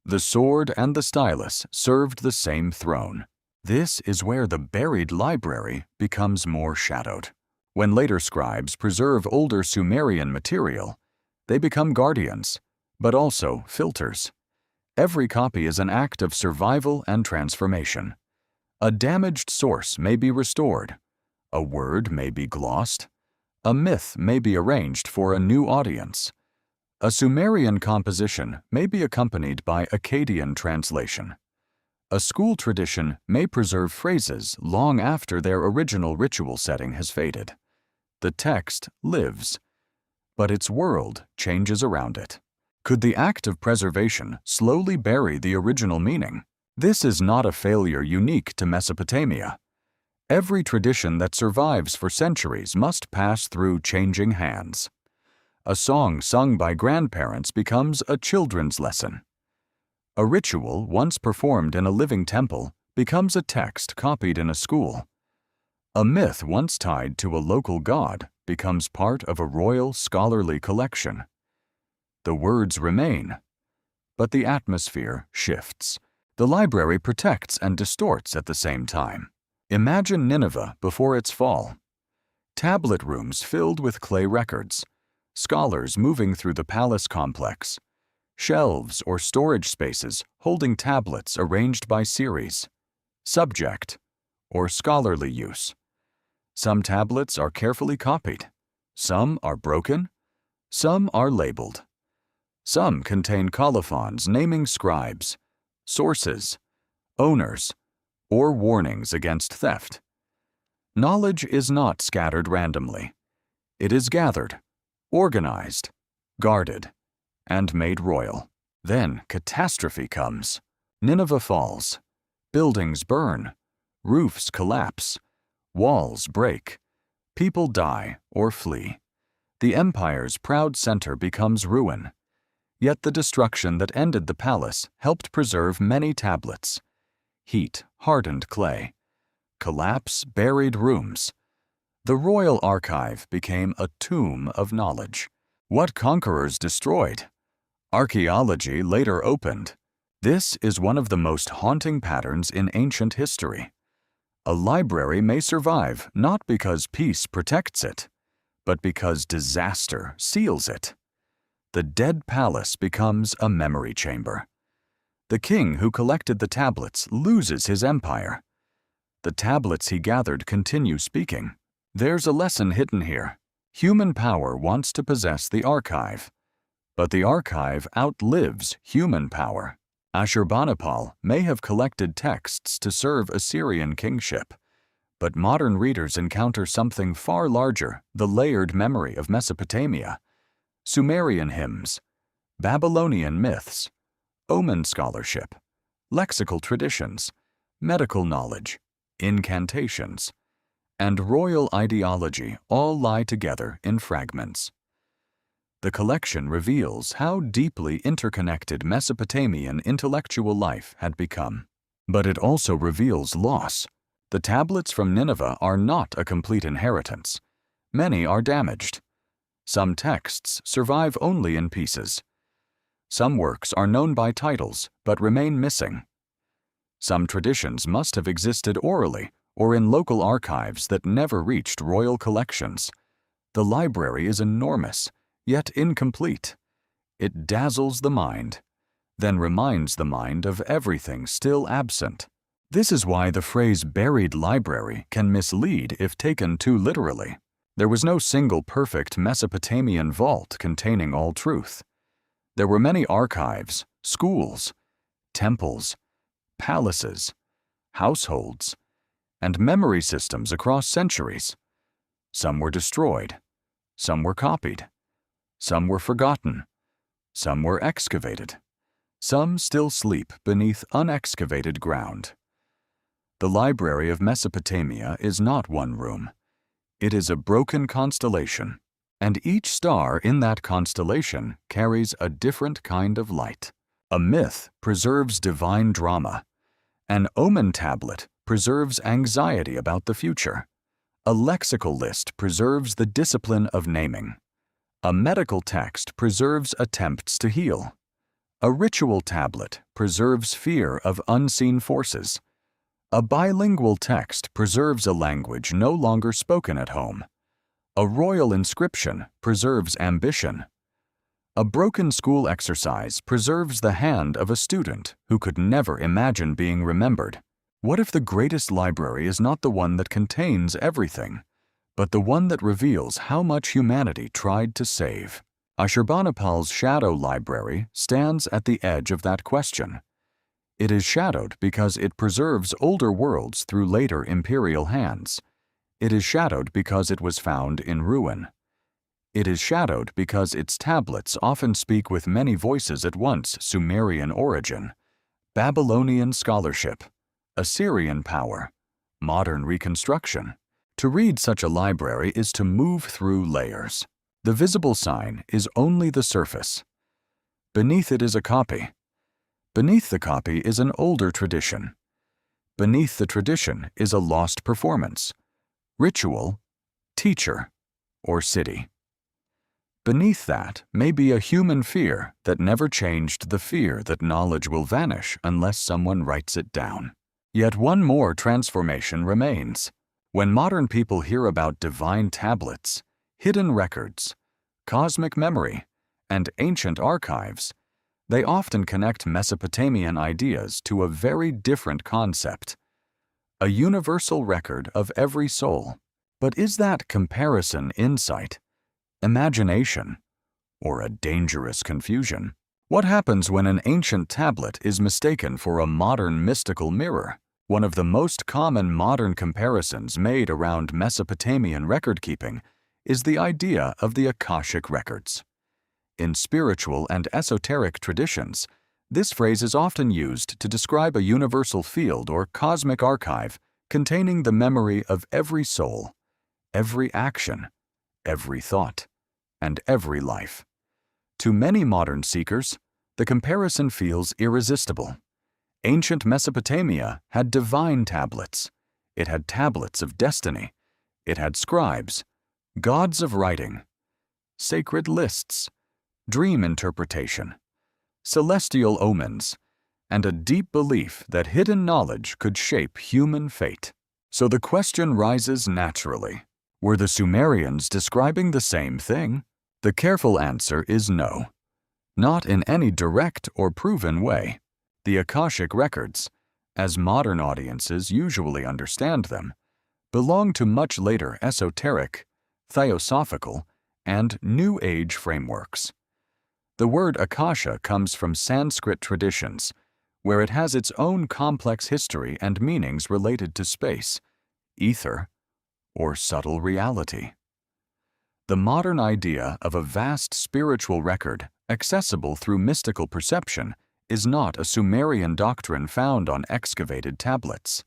The sword and the stylus served the same throne. This is where the buried library becomes more shadowed. When later scribes preserve older Sumerian material, they become guardians, but also filters. Every copy is an act of survival and transformation. A damaged source may be restored, a word may be glossed, a myth may be arranged for a new audience. A Sumerian composition may be accompanied by Akkadian translation. A school tradition may preserve phrases long after their original ritual setting has faded. The text lives, but its world changes around it. Could the act of preservation slowly bury the original meaning? This is not a failure unique to Mesopotamia. Every tradition that survives for centuries must pass through changing hands. A song sung by grandparents becomes a children's lesson. A ritual once performed in a living temple becomes a text copied in a school. A myth once tied to a local god becomes part of a royal scholarly collection. The words remain, but the atmosphere shifts. The library protects and distorts at the same time. Imagine Nineveh before its fall. Tablet rooms filled with clay records, scholars moving through the palace complex, shelves or storage spaces holding tablets arranged by series, subject, or scholarly use. Some tablets are carefully copied, some are broken, some are labeled. Some contain colophons naming scribes, sources, owners, or warnings against theft. Knowledge is not scattered randomly. It is gathered, organized, guarded, and made royal. Then catastrophe comes. Nineveh falls. Buildings burn. Roofs collapse. Walls break. People die or flee. The empire's proud center becomes ruin. Yet the destruction that ended the palace helped preserve many tablets. Heat hardened clay. Collapse buried rooms. The royal archive became a tomb of knowledge. What conquerors destroyed? Archaeology later opened. This is one of the most haunting patterns in ancient history. A library may survive not because peace protects it, but because disaster seals it. The dead palace becomes a memory chamber. The king who collected the tablets loses his empire. The tablets he gathered continue speaking. There's a lesson hidden here. Human power wants to possess the archive, but the archive outlives human power. Ashurbanipal may have collected texts to serve Assyrian kingship, but modern readers encounter something far larger, the layered memory of Mesopotamia. Sumerian hymns, Babylonian myths, omen scholarship, lexical traditions, medical knowledge, incantations, and royal ideology all lie together in fragments. The collection reveals how deeply interconnected Mesopotamian intellectual life had become. But it also reveals loss. The tablets from Nineveh are not a complete inheritance. Many are damaged. Some texts survive only in pieces. Some works are known by titles but remain missing. Some traditions must have existed orally or in local archives that never reached royal collections. The library is enormous, yet incomplete. It dazzles the mind, then reminds the mind of everything still absent. This is why the phrase buried library can mislead if taken too literally. There was no single perfect Mesopotamian vault containing all truth. There were many archives, schools, temples, palaces, households, and memory systems across centuries. Some were destroyed, some were copied, some were forgotten, some were excavated, Some still sleep beneath unexcavated ground. The Library of Mesopotamia is not one room. It is a broken constellation, and each star in that constellation carries a different kind of light. A myth preserves divine drama. An omen tablet preserves anxiety about the future. A lexical list preserves the discipline of naming. A medical text preserves attempts to heal. A ritual tablet preserves fear of unseen forces. A bilingual text preserves a language no longer spoken at home. A royal inscription preserves ambition. A broken school exercise preserves the hand of a student who could never imagine being remembered. What if the greatest library is not the one that contains everything, but the one that reveals how much humanity tried to save? Ashurbanipal's shadow library stands at the edge of that question. It is shadowed because it preserves older worlds through later imperial hands. It is shadowed because it was found in ruin. It is shadowed because its tablets often speak with many voices at once: Sumerian origin, Babylonian scholarship, Assyrian power, modern reconstruction. To read such a library is to move through layers. The visible sign is only the surface. Beneath it is a copy. Beneath the copy is an older tradition. Beneath the tradition is a lost performance, ritual, teacher, or city. Beneath that may be a human fear that never changed the fear that knowledge will vanish unless someone writes it down. Yet one more transformation remains. When modern people hear about divine tablets, hidden records, cosmic memory, and ancient archives, they often connect Mesopotamian ideas to a very different concept: a universal record of every soul. But is that comparison insight, imagination, or a dangerous confusion? What happens when an ancient tablet is mistaken for a modern mystical mirror? One of the most common modern comparisons made around Mesopotamian record-keeping is the idea of the Akashic records. In spiritual and esoteric traditions, this phrase is often used to describe a universal field or cosmic archive containing the memory of every soul, every action, every thought, and every life. To many modern seekers, the comparison feels irresistible. Ancient Mesopotamia had divine tablets. It had tablets of destiny. It had scribes, gods of writing, sacred lists, dream interpretation, celestial omens, and a deep belief that hidden knowledge could shape human fate. So the question rises naturally: were the Sumerians describing the same thing? The careful answer is no. Not in any direct or proven way. The Akashic records, as modern audiences usually understand them, belong to much later esoteric, theosophical, and New Age frameworks. The word Akasha comes from Sanskrit traditions, where it has its own complex history and meanings related to space, ether, or subtle reality. The modern idea of a vast spiritual record accessible through mystical perception is not a Sumerian doctrine found on excavated tablets.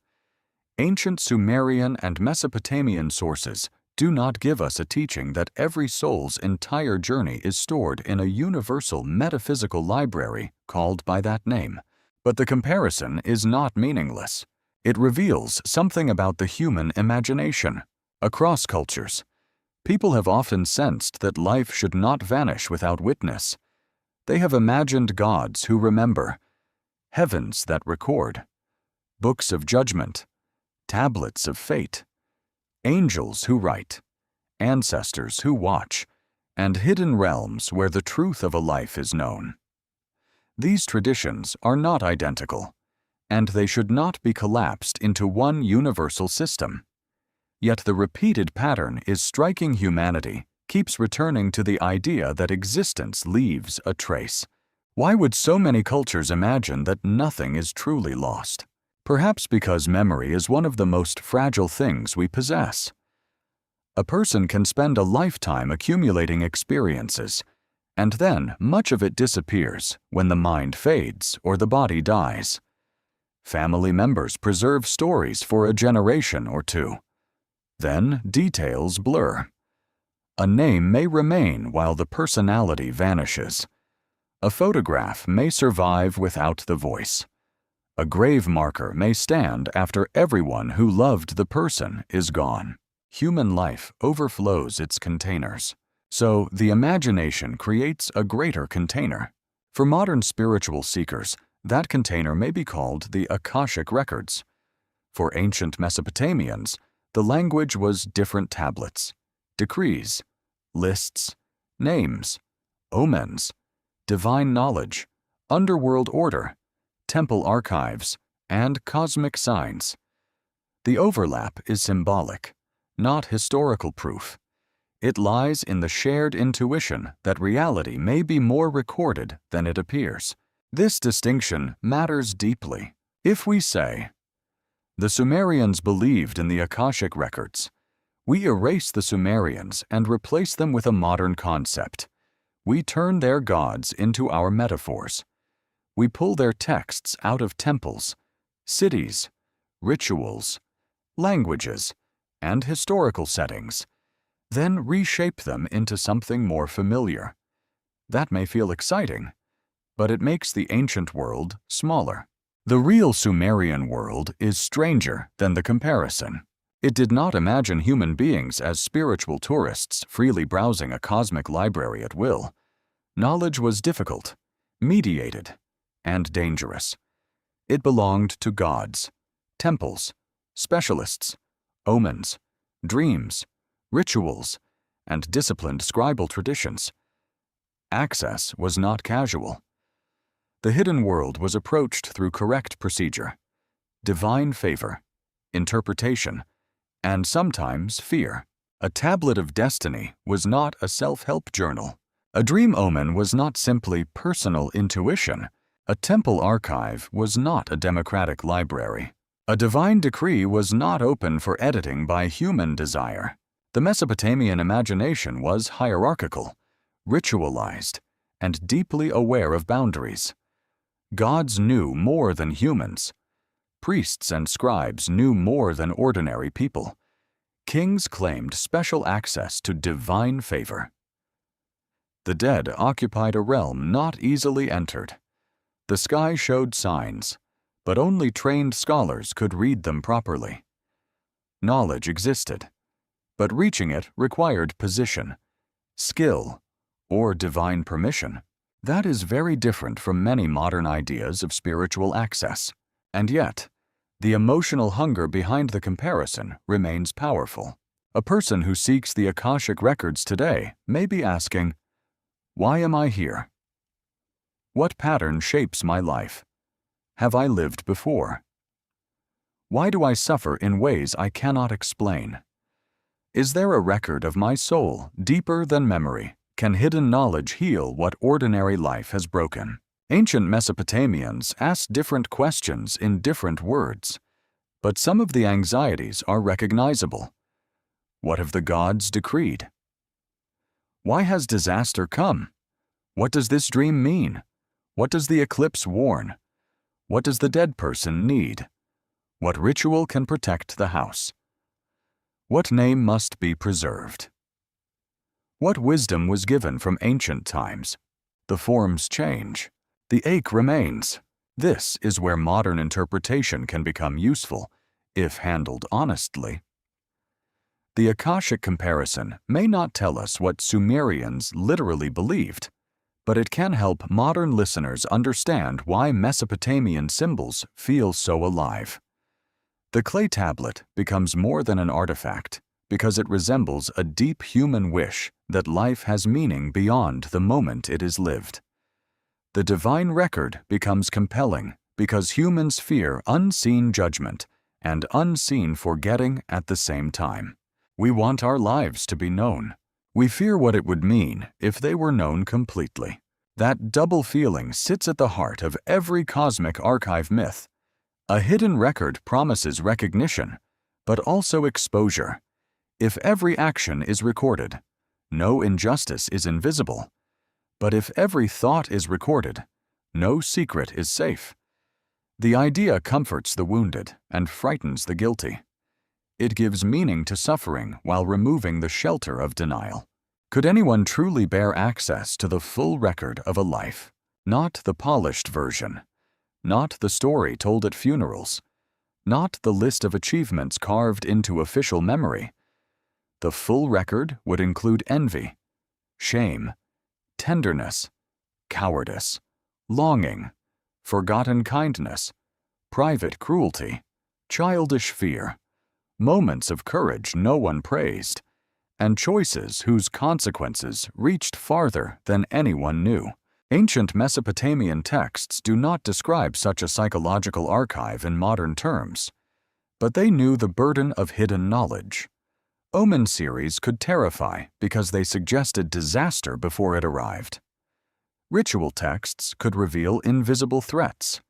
Ancient Sumerian and Mesopotamian sources do not give us a teaching that every soul's entire journey is stored in a universal metaphysical library called by that name. But the comparison is not meaningless. It reveals something about the human imagination. Across cultures, people have often sensed that life should not vanish without witness. They have imagined gods who remember, heavens that record, books of judgment, tablets of fate, angels who write, ancestors who watch, and hidden realms where the truth of a life is known. These traditions are not identical, and they should not be collapsed into one universal system. Yet the repeated pattern is striking. Humanity keeps returning to the idea that existence leaves a trace. Why would so many cultures imagine that nothing is truly lost? Perhaps because memory is one of the most fragile things we possess. A person can spend a lifetime accumulating experiences, And then much of it disappears when the mind fades or the body dies. Family members preserve stories for a generation or two. Then details blur. A name may remain while the personality vanishes. A photograph may survive without the voice. A grave marker may stand after everyone who loved the person is gone. Human life overflows its containers, so the imagination creates a greater container. For modern spiritual seekers, that container may be called the Akashic Records. For ancient Mesopotamians, the language was different tablets, decrees, lists, names, omens, divine knowledge, underworld order, temple archives, and cosmic signs. The overlap is symbolic, not historical proof. It lies in the shared intuition that reality may be more recorded than it appears. This distinction matters deeply. If we say, the Sumerians believed in the Akashic Records, we erase the Sumerians and replace them with a modern concept. We turn their gods into our metaphors. We pull their texts out of temples, cities, rituals, languages, and historical settings, then reshape them into something more familiar. That may feel exciting, but it makes the ancient world smaller. The real Sumerian world is stranger than the comparison. It did not imagine human beings as spiritual tourists freely browsing a cosmic library at will. Knowledge was difficult, mediated, and dangerous. It belonged to gods, temples, specialists, omens, dreams, rituals, and disciplined scribal traditions. Access was not casual. The hidden world was approached through correct procedure, divine favor, interpretation, and sometimes fear. A tablet of destiny was not a self-help journal. A dream omen was not simply personal intuition. A temple archive was not a democratic library. A divine decree was not open for editing by human desire. The Mesopotamian imagination was hierarchical, ritualized, and deeply aware of boundaries. Gods knew more than humans. Priests and scribes knew more than ordinary people. Kings claimed special access to divine favor. The dead occupied a realm not easily entered. The sky showed signs, but only trained scholars could read them properly. Knowledge existed, but reaching it required position, skill, or divine permission. That is very different from many modern ideas of spiritual access. And yet, the emotional hunger behind the comparison remains powerful. A person who seeks the Akashic Records today may be asking, why am I here? What pattern shapes my life? Have I lived before? Why do I suffer in ways I cannot explain? Is there a record of my soul deeper than memory? Can hidden knowledge heal what ordinary life has broken? Ancient Mesopotamians asked different questions in different words, but some of the anxieties are recognizable. What have the gods decreed? Why has disaster come? What does this dream mean? What does the eclipse warn? What does the dead person need? What ritual can protect the house? What name must be preserved? What wisdom was given from ancient times? The forms change. The ache remains. This is where modern interpretation can become useful, if handled honestly. The Akashic comparison may not tell us what Sumerians literally believed, but it can help modern listeners understand why Mesopotamian symbols feel so alive. The clay tablet becomes more than an artifact because it resembles a deep human wish that life has meaning beyond the moment it is lived. The divine record becomes compelling because humans fear unseen judgment and unseen forgetting at the same time. We want our lives to be known. We fear what it would mean if they were known completely. That double feeling sits at the heart of every cosmic archive myth. A hidden record promises recognition, but also exposure. If every action is recorded, no injustice is invisible. But if every thought is recorded, no secret is safe. The idea comforts the wounded and frightens the guilty. It gives meaning to suffering while removing the shelter of denial. Could anyone truly bear access to the full record of a life? Not the polished version, not the story told at funerals, not the list of achievements carved into official memory. The full record would include envy, shame, tenderness, cowardice, longing, forgotten kindness, private cruelty, childish fear, moments of courage no one praised, and choices whose consequences reached farther than anyone knew. Ancient Mesopotamian texts do not describe such a psychological archive in modern terms, but they knew the burden of hidden knowledge. Omen series could terrify because they suggested disaster before it arrived. Ritual texts could reveal invisible threats.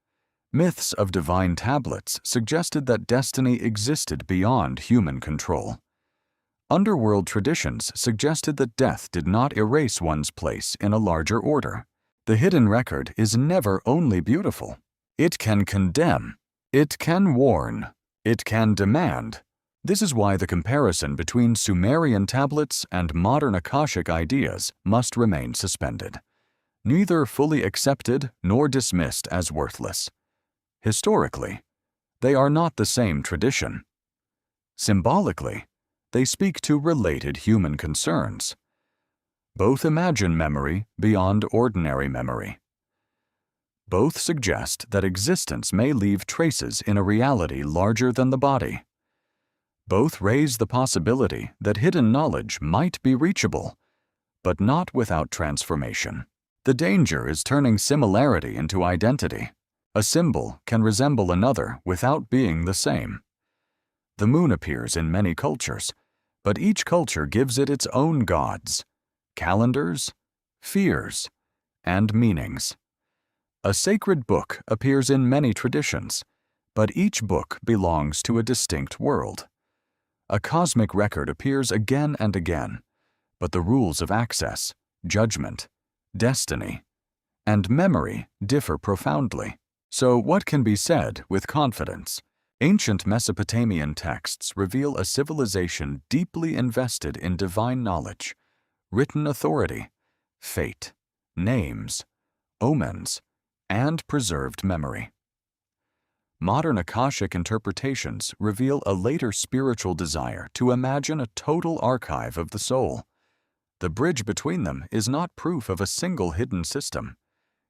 Myths of divine tablets suggested that destiny existed beyond human control. Underworld traditions suggested that death did not erase one's place in a larger order. The hidden record is never only beautiful. It can condemn. It can warn. It can demand. This is why the comparison between Sumerian tablets and modern Akashic ideas must remain suspended. Neither fully accepted nor dismissed as worthless. Historically, they are not the same tradition. Symbolically, they speak to related human concerns. Both imagine memory beyond ordinary memory. Both suggest that existence may leave traces in a reality larger than the body. Both raise the possibility that hidden knowledge might be reachable, but not without transformation. The danger is turning similarity into identity. A symbol can resemble another without being the same. The moon appears in many cultures, but each culture gives it its own gods, calendars, fears, and meanings. A sacred book appears in many traditions, but each book belongs to a distinct world. A cosmic record appears again and again, but the rules of access, judgment, destiny, and memory differ profoundly. So what can be said with confidence? Ancient Mesopotamian texts reveal a civilization deeply invested in divine knowledge, written authority, fate, names, omens, and preserved memory. Modern Akashic interpretations reveal a later spiritual desire to imagine a total archive of the soul. The bridge between them is not proof of a single hidden system.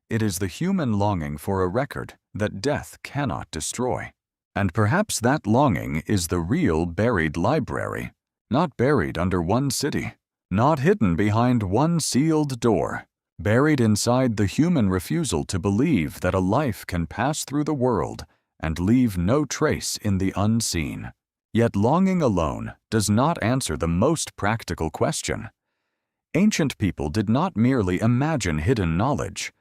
It is the human longing for a record that death cannot destroy. And perhaps that longing is the real buried library, not buried under one city, not hidden behind one sealed door, buried inside the human refusal to believe that a life can pass through the world and leave no trace in the unseen. Yet longing alone does not answer the most practical question. Ancient people did not merely imagine hidden knowledge.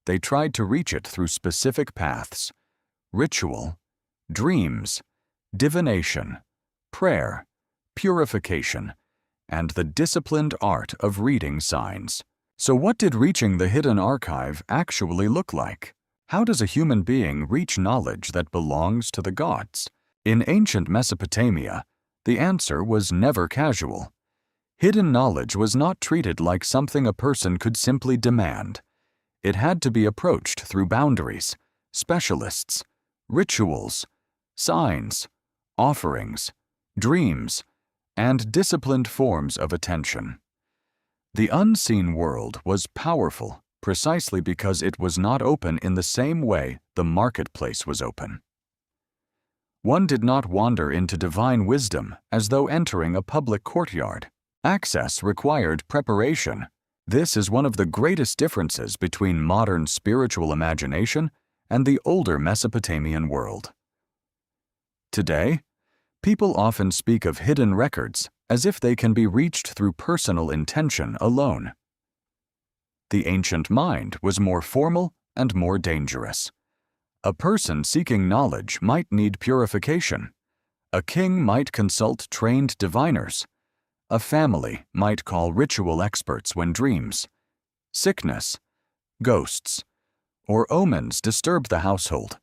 They tried to reach it through specific paths: ritual, dreams, divination, prayer, purification, and the disciplined art of reading signs. So what did reaching the hidden archive actually look like? How does a human being reach knowledge that belongs to the gods? In ancient Mesopotamia, the answer was never casual. Hidden knowledge was not treated like something a person could simply demand. It had to be approached through boundaries, specialists, rituals, signs, offerings, dreams, and disciplined forms of attention. The unseen world was powerful precisely because it was not open in the same way the marketplace was open. One did not wander into divine wisdom as though entering a public courtyard. Access required preparation. This is one of the greatest differences between modern spiritual imagination and the older Mesopotamian world. Today, people often speak of hidden records as if they can be reached through personal intention alone. The ancient mind was more formal and more dangerous. A person seeking knowledge might need purification. A king might consult trained diviners. A family might call ritual experts when dreams. Sickness, ghosts, or omens disturb the household.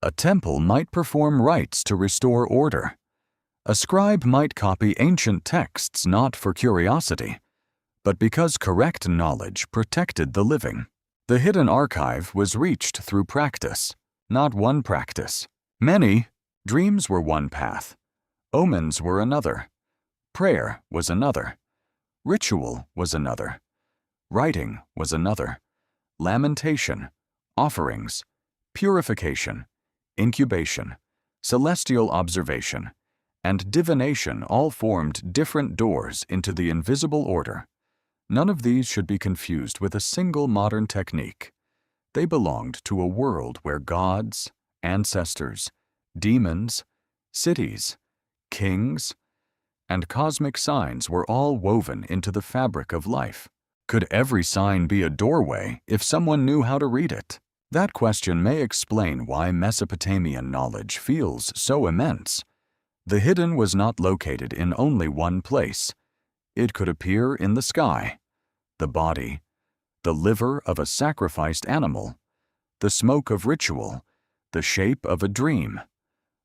A temple might perform rites to restore order. A scribe might copy ancient texts not for curiosity, but because correct knowledge protected the living. The hidden archive was reached through practice, not one practice. Many. Dreams were one path. Omens were another. Prayer was another. Ritual was another. Writing was another. Lamentation, offerings, purification, incubation, celestial observation, and divination all formed different doors into the invisible order. None of these should be confused with a single modern technique. They belonged to a world where gods, ancestors, demons, cities, kings, and cosmic signs were all woven into the fabric of life. Could every sign be a doorway if someone knew how to read it? That question may explain why Mesopotamian knowledge feels so immense. The hidden was not located in only one place. It could appear in the sky, the body, the liver of a sacrificed animal, the smoke of ritual, the shape of a dream,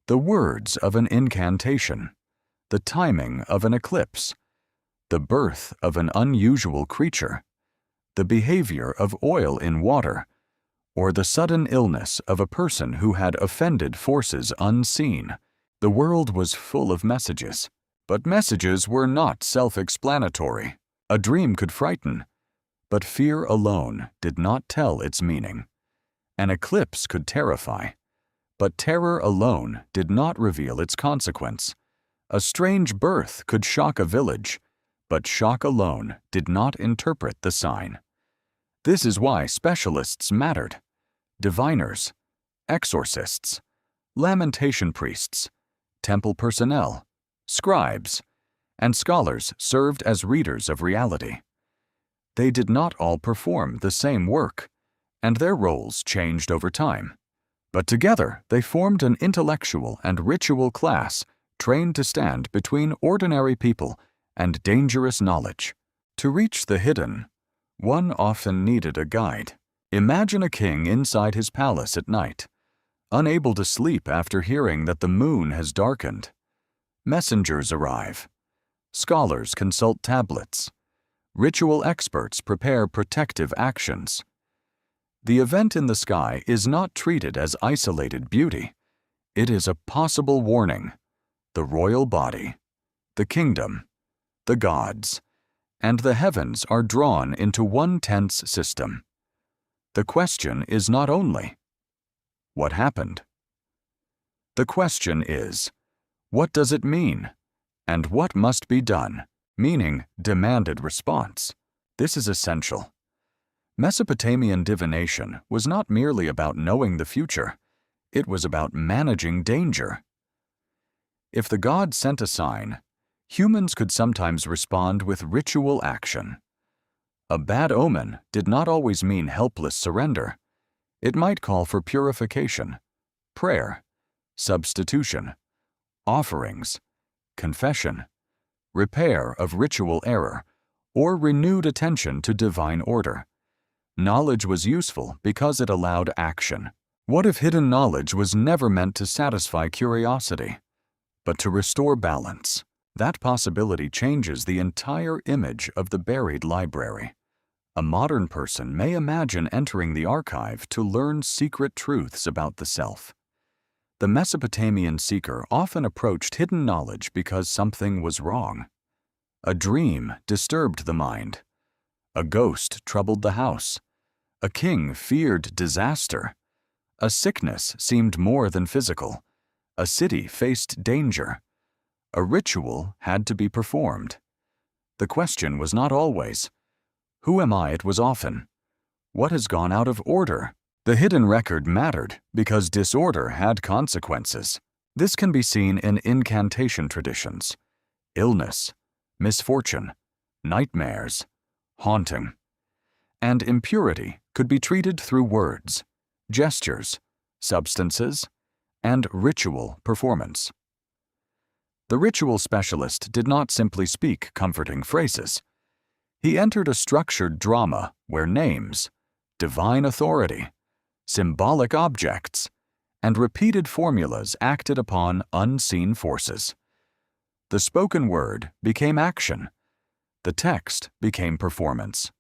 the words of an incantation, the timing of an eclipse, the birth of an unusual creature, the behavior of oil in water, or the sudden illness of a person who had offended forces unseen. The world was full of messages, but messages were not self-explanatory. A dream could frighten, but fear alone did not tell its meaning. An eclipse could terrify, but terror alone did not reveal its consequence. A strange birth could shock a village, but shock alone did not interpret the sign. This is why specialists mattered. Diviners, exorcists, lamentation priests, temple personnel, scribes, and scholars served as readers of reality. They did not all perform the same work, and their roles changed over time. But together they formed an intellectual and ritual class trained to stand between ordinary people and dangerous knowledge. To reach the hidden, one often needed a guide. Imagine a king inside his palace at night, unable to sleep after hearing that the moon has darkened. Messengers arrive. Scholars consult tablets. Ritual experts prepare protective actions. The event in the sky is not treated as isolated beauty. It is a possible warning. The royal body, the kingdom, the gods, and the heavens are drawn into one tense system. The question is not only, what happened? The question is, what does it mean? And what must be done? Meaning demanded response. This is essential. Mesopotamian divination was not merely about knowing the future. It was about managing danger. If the gods sent a sign, humans could sometimes respond with ritual action. A bad omen did not always mean helpless surrender. It might call for purification, prayer, substitution, offerings, confession, repair of ritual error, or renewed attention to divine order. Knowledge was useful because it allowed action. What if hidden knowledge was never meant to satisfy curiosity, but to restore balance? That possibility changes the entire image of the buried library. A modern person may imagine entering the archive to learn secret truths about the self. The Mesopotamian seeker often approached hidden knowledge because something was wrong. A dream disturbed the mind. A ghost troubled the house. A king feared disaster. A sickness seemed more than physical. A city faced danger. A ritual had to be performed. The question was not always, "Who am I?" It was often, "What has gone out of order?" The hidden record mattered because disorder had consequences. This can be seen in incantation traditions. Illness, misfortune, nightmares, haunting, and impurity could be treated through words, gestures, substances, and ritual performance. The ritual specialist did not simply speak comforting phrases. He entered a structured drama where names, divine authority, symbolic objects, and repeated formulas acted upon unseen forces. The spoken word became action. The text became performance.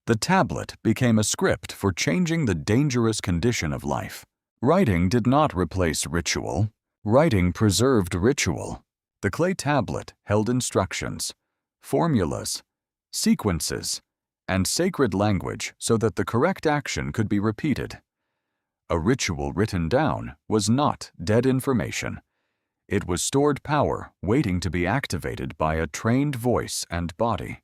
The tablet became a script for changing the dangerous condition of life. Writing did not replace ritual. Writing preserved ritual. The clay tablet held instructions, formulas, sequences, and sacred language so that the correct action could be repeated. A ritual written down was not dead information. It was stored power waiting to be activated by a trained voice and body.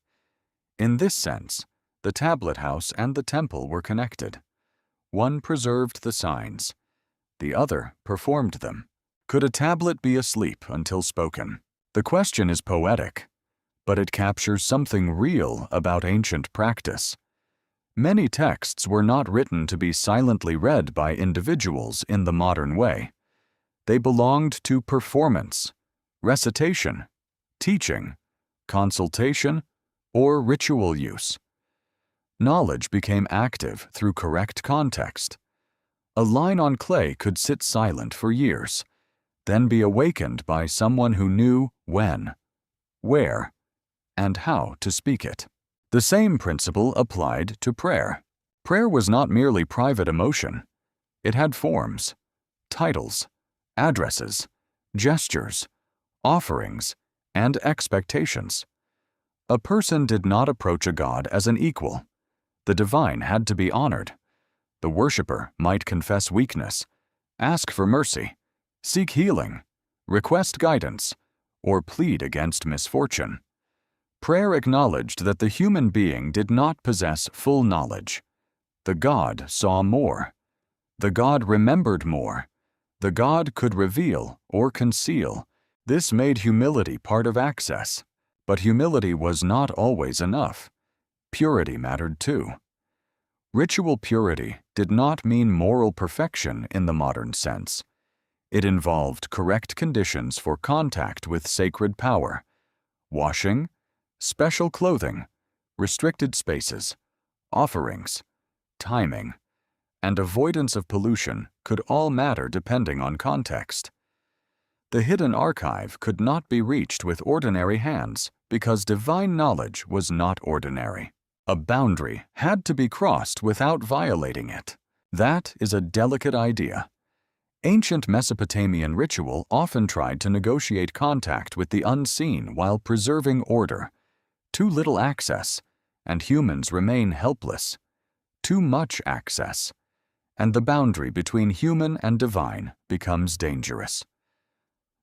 In this sense, the tablet house and the temple were connected. One preserved the signs. The other performed them. Could a tablet be asleep until spoken? The question is poetic, but it captures something real about ancient practice. Many texts were not written to be silently read by individuals in the modern way. They belonged to performance, recitation, teaching, consultation, or ritual use. Knowledge became active through correct context. A line on clay could sit silent for years, then be awakened by someone who knew when, where, and how to speak it. The same principle applied to prayer. Prayer was not merely private emotion. It had forms, titles, addresses, gestures, offerings, and expectations. A person did not approach a god as an equal. The divine had to be honored. The worshiper might confess weakness, ask for mercy, seek healing, request guidance, or plead against misfortune. Prayer acknowledged that the human being did not possess full knowledge. The god saw more. The god remembered more. The god could reveal or conceal. This made humility part of access. But humility was not always enough. Purity mattered too. Ritual purity did not mean moral perfection in the modern sense. It involved correct conditions for contact with sacred power: washing, special clothing, restricted spaces, offerings, timing, and avoidance of pollution could all matter depending on context. The hidden archive could not be reached with ordinary hands because divine knowledge was not ordinary. A boundary had to be crossed without violating it. That is a delicate idea. Ancient Mesopotamian ritual often tried to negotiate contact with the unseen while preserving order. Too little access, and humans remain helpless. Too much access, and the boundary between human and divine becomes dangerous.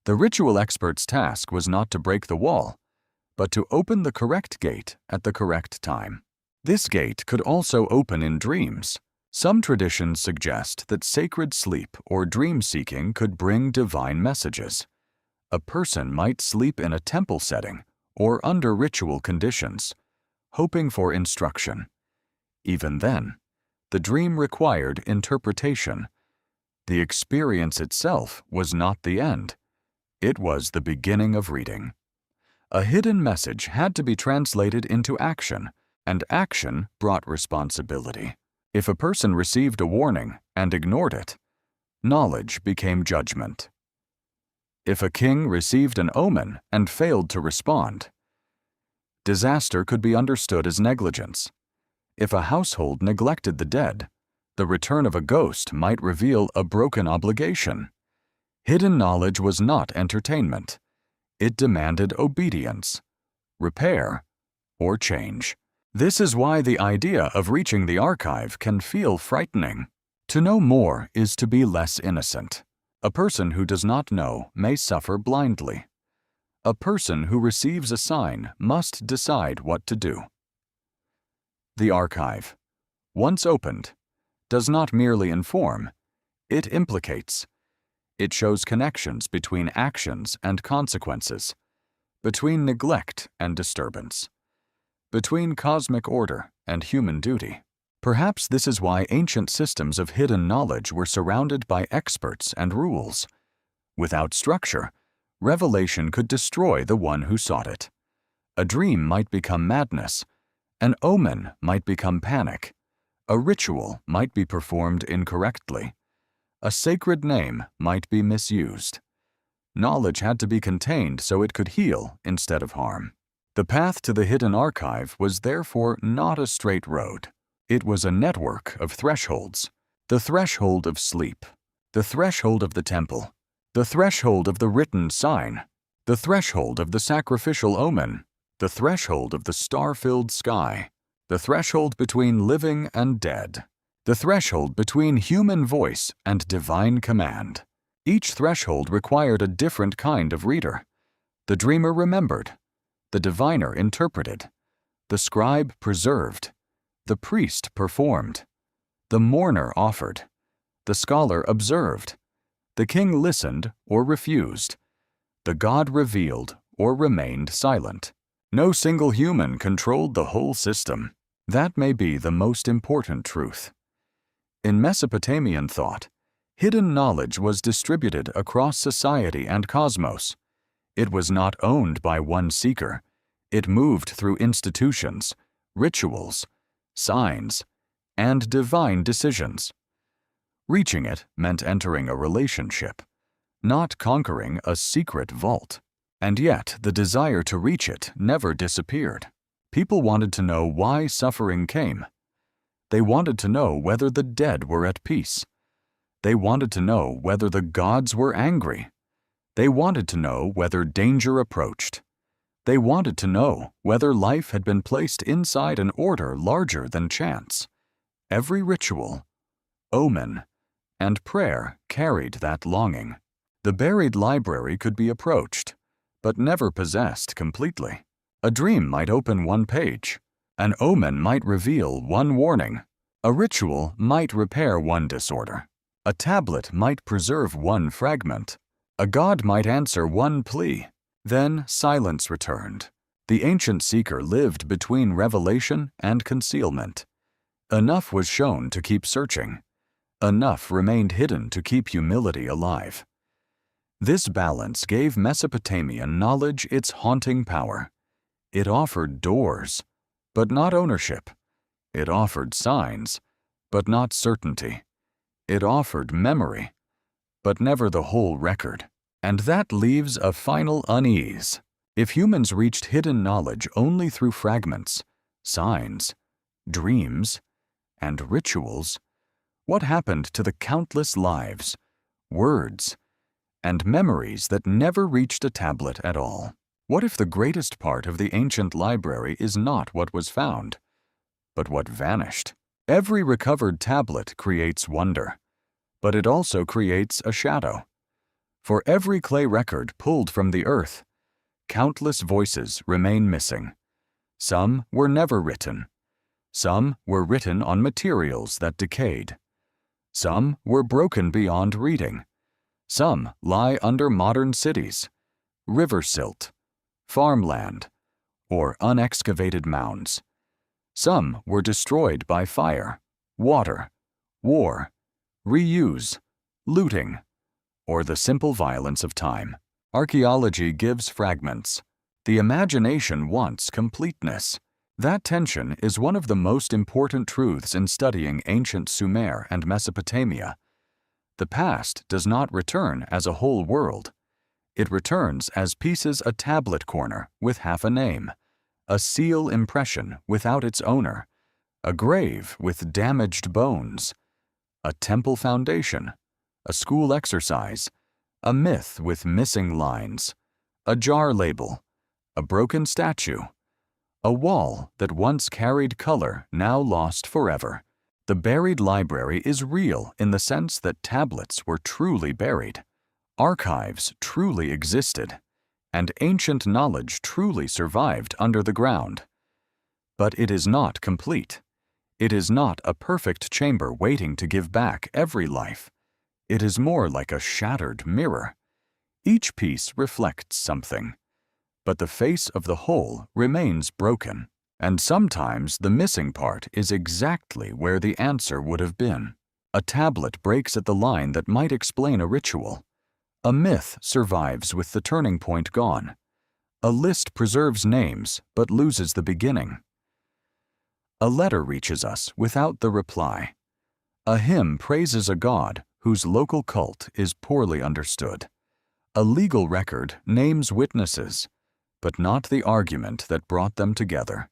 The ritual expert's task was not to break the wall, but to open the correct gate at the correct time. This gate could also open in dreams. Some traditions suggest that sacred sleep or dream-seeking could bring divine messages. A person might sleep in a temple setting or under ritual conditions, hoping for instruction. Even then, the dream required interpretation. The experience itself was not the end. It was the beginning of reading. A hidden message had to be translated into action, and action brought responsibility. If a person received a warning and ignored it, knowledge became judgment. If a king received an omen and failed to respond, disaster could be understood as negligence. If a household neglected the dead, the return of a ghost might reveal a broken obligation. Hidden knowledge was not entertainment. It demanded obedience, repair, or change. This is why the idea of reaching the archive can feel frightening. To know more is to be less innocent. A person who does not know may suffer blindly. A person who receives a sign must decide what to do. The archive, once opened, does not merely inform, it implicates. It shows connections between actions and consequences, between neglect and disturbance, between cosmic order and human duty. Perhaps this is why ancient systems of hidden knowledge were surrounded by experts and rules. Without structure, revelation could destroy the one who sought it. A dream might become madness, An omen might become panic. A ritual might be performed incorrectly. A sacred name might be misused. Knowledge had to be contained so it could heal instead of harm. The path to the hidden archive was therefore not a straight road. It was a network of thresholds. The threshold of sleep, the threshold of the temple, the threshold of the written sign, the threshold of the sacrificial omen, the threshold of the star-filled sky, the threshold between living and dead, the threshold between human voice and divine command. Each threshold required a different kind of reader. The dreamer remembered, the diviner interpreted, the scribe preserved, the priest performed, the mourner offered, the scholar observed, the king listened or refused, the god revealed or remained silent. No single human controlled the whole system. That may be the most important truth. In Mesopotamian thought, hidden knowledge was distributed across society and cosmos. It was not owned by one seeker. It moved through institutions, rituals, signs, and divine decisions. Reaching it meant entering a relationship, not conquering a secret vault. And yet, the desire to reach it never disappeared. People wanted to know why suffering came. They wanted to know whether the dead were at peace. They wanted to know whether the gods were angry. They wanted to know whether danger approached. They wanted to know whether life had been placed inside an order larger than chance. Every ritual, omen, and prayer carried that longing. The buried library could be approached, but never possessed completely. A dream might open one page. An omen might reveal one warning. A ritual might repair one disorder. A tablet might preserve one fragment. A god might answer one plea. Then silence returned. The ancient seeker lived between revelation and concealment. Enough was shown to keep searching. Enough remained hidden to keep humility alive. This balance gave Mesopotamian knowledge its haunting power. It offered doors, but not ownership. It offered signs, but not certainty. It offered memory, but never the whole record. And that leaves a final unease. If humans reached hidden knowledge only through fragments, signs, dreams, and rituals, what happened to the countless lives, words, and memories that never reached a tablet at all? What if the greatest part of the ancient library is not what was found, but what vanished? Every recovered tablet creates wonder, but it also creates a shadow. For every clay record pulled from the earth, countless voices remain missing. Some were never written. Some were written on materials that decayed. Some were broken beyond reading. Some lie under modern cities, river silt, farmland, or unexcavated mounds. Some were destroyed by fire, water, war, reuse, looting, or the simple violence of time. Archaeology gives fragments. The imagination wants completeness. That tension is one of the most important truths in studying ancient Sumer and Mesopotamia. The past does not return as a whole world. It returns as pieces a tablet corner with half a name, a seal impression without its owner, a grave with damaged bones, a temple foundation, a school exercise, a myth with missing lines, a jar label, a broken statue, a wall that once carried color now lost forever. The buried library is real in the sense that tablets were truly buried, archives truly existed, and ancient knowledge truly survived under the ground. But it is not complete. It is not a perfect chamber waiting to give back every life. It is more like a shattered mirror. Each piece reflects something, but the face of the whole remains broken. And sometimes the missing part is exactly where the answer would have been. A tablet breaks at the line that might explain a ritual. A myth survives with the turning point gone. A list preserves names but loses the beginning. A letter reaches us without the reply. A hymn praises a god whose local cult is poorly understood. A legal record names witnesses, but not the argument that brought them together.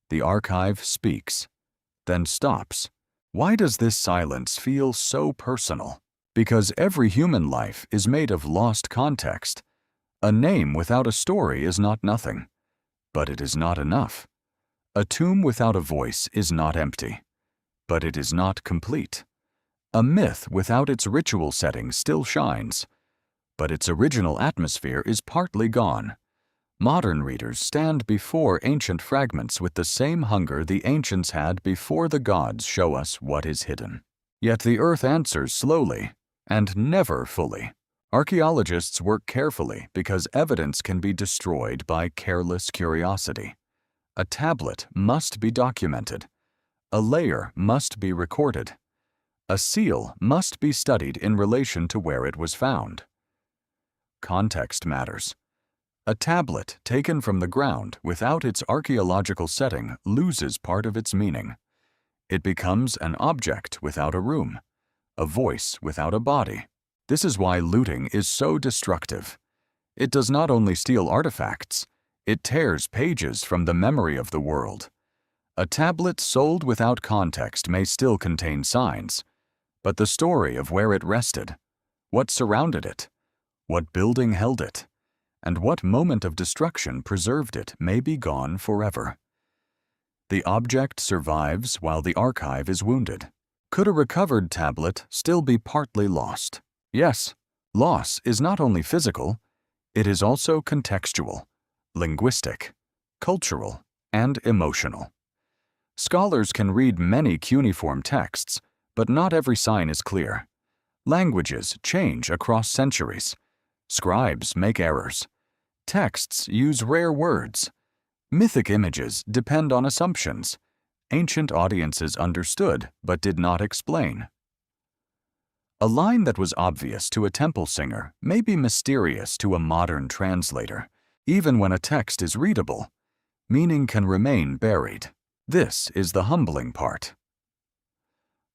The archive speaks, then stops. Why does this silence feel so personal? Because every human life is made of lost context. A name without a story is not nothing, but it is not enough. A tomb without a voice is not empty, but it is not complete. A myth without its ritual setting still shines, but its original atmosphere is partly gone. Modern readers stand before ancient fragments with the same hunger the ancients had before the gods show us what is hidden. Yet the earth answers slowly, and never fully. Archaeologists work carefully because evidence can be destroyed by careless curiosity. A tablet must be documented. A layer must be recorded. A seal must be studied in relation to where it was found. Context matters. A tablet taken from the ground without its archaeological setting loses part of its meaning. It becomes an object without a room, a voice without a body. This is why looting is so destructive. It does not only steal artifacts, it tears pages from the memory of the world. A tablet sold without context may still contain signs, but the story of where it rested, what surrounded it, what building held it, and what moment of destruction preserved it may be gone forever. The object survives while the archive is wounded. Could a recovered tablet still be partly lost? Yes, loss is not only physical, it is also contextual, linguistic, cultural, and emotional. Scholars can read many cuneiform texts, but not every sign is clear. Languages change across centuries. Scribes make errors. Texts use rare words. Mythic images depend on assumptions. Ancient audiences understood but did not explain. A line that was obvious to a temple singer may be mysterious to a modern translator. Even when a text is readable, meaning can remain buried. This is the humbling part.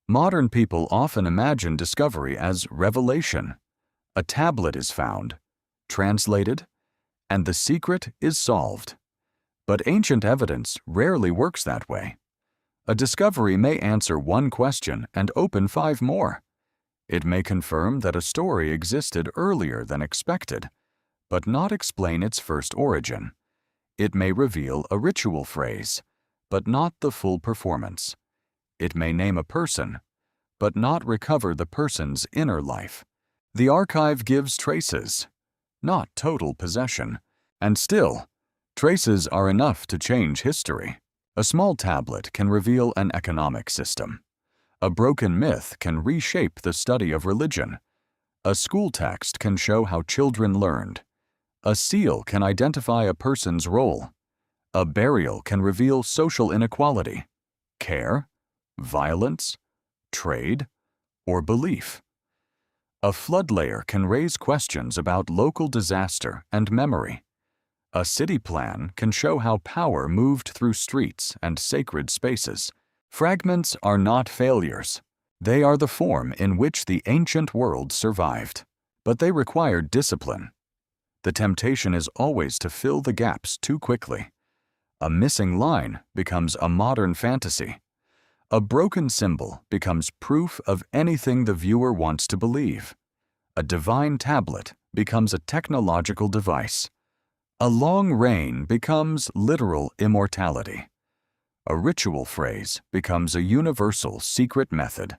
Modern people often imagine discovery as revelation. A tablet is found, translated, and the secret is solved. But ancient evidence rarely works that way. A discovery may answer one question and open 5 more. It may confirm that a story existed earlier than expected, but not explain its first origin. It may reveal a ritual phrase, but not the full performance. It may name a person, but not recover the person's inner life. The archive gives traces, not total possession, and still, traces are enough to change history. A small tablet can reveal an economic system. A broken myth can reshape the study of religion. A school text can show how children learned. A seal can identify a person's role. A burial can reveal social inequality, care, violence, trade, or belief. A flood layer can raise questions about local disaster and memory. A city plan can show how power moved through streets and sacred spaces. Fragments are not failures. They are the form in which the ancient world survived. But they require discipline. The temptation is always to fill the gaps too quickly. A missing line becomes a modern fantasy. A broken symbol becomes proof of anything the viewer wants to believe. A divine tablet becomes a technological device. A long reign becomes literal immortality. A ritual phrase becomes a universal secret method.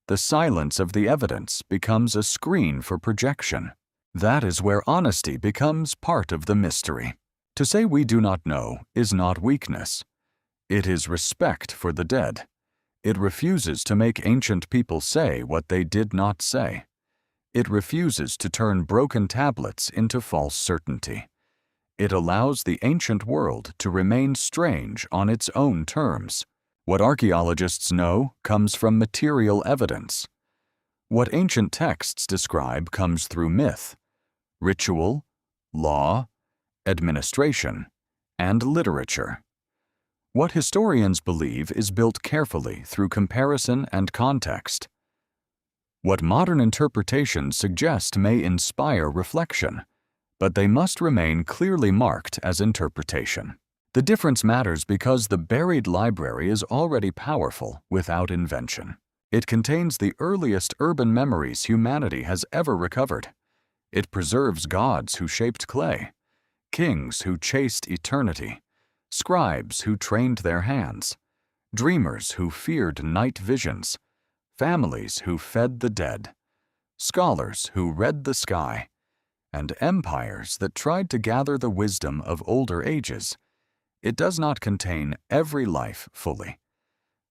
The silence of the evidence becomes a screen for projection. That is where honesty becomes part of the mystery. To say we do not know is not weakness. It is respect for the dead. It refuses to make ancient people say what they did not say. It refuses to turn broken tablets into false certainty. It allows the ancient world to remain strange on its own terms. What archaeologists know comes from material evidence. What ancient texts describe comes through myth, ritual, law, administration, and literature. What historians believe is built carefully through comparison and context. What modern interpretations suggest may inspire reflection, but they must remain clearly marked as interpretation. The difference matters because the buried library is already powerful without invention. It contains the earliest urban memories humanity has ever recovered. It preserves gods who shaped clay, kings who chased eternity, scribes who trained their hands, dreamers who feared night visions, families who fed the dead, scholars who read the sky, and empires that tried to gather the wisdom of older ages. It does not contain every life fully,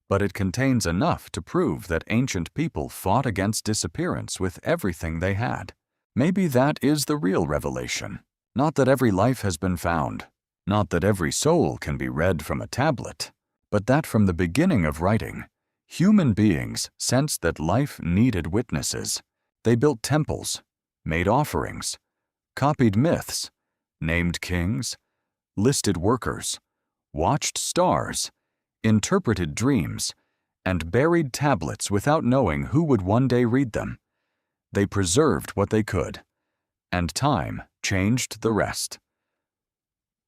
but it contains enough to prove that ancient people fought against disappearance with everything they had. Maybe that is the real revelation. Not that every life has been found, not that every soul can be read from a tablet, but that from the beginning of writing, human beings sensed that life needed witnesses. They built temples, made offerings, copied myths, named kings, listed workers, watched stars, interpreted dreams, and buried tablets without knowing who would one day read them. They preserved what they could, and time changed the rest.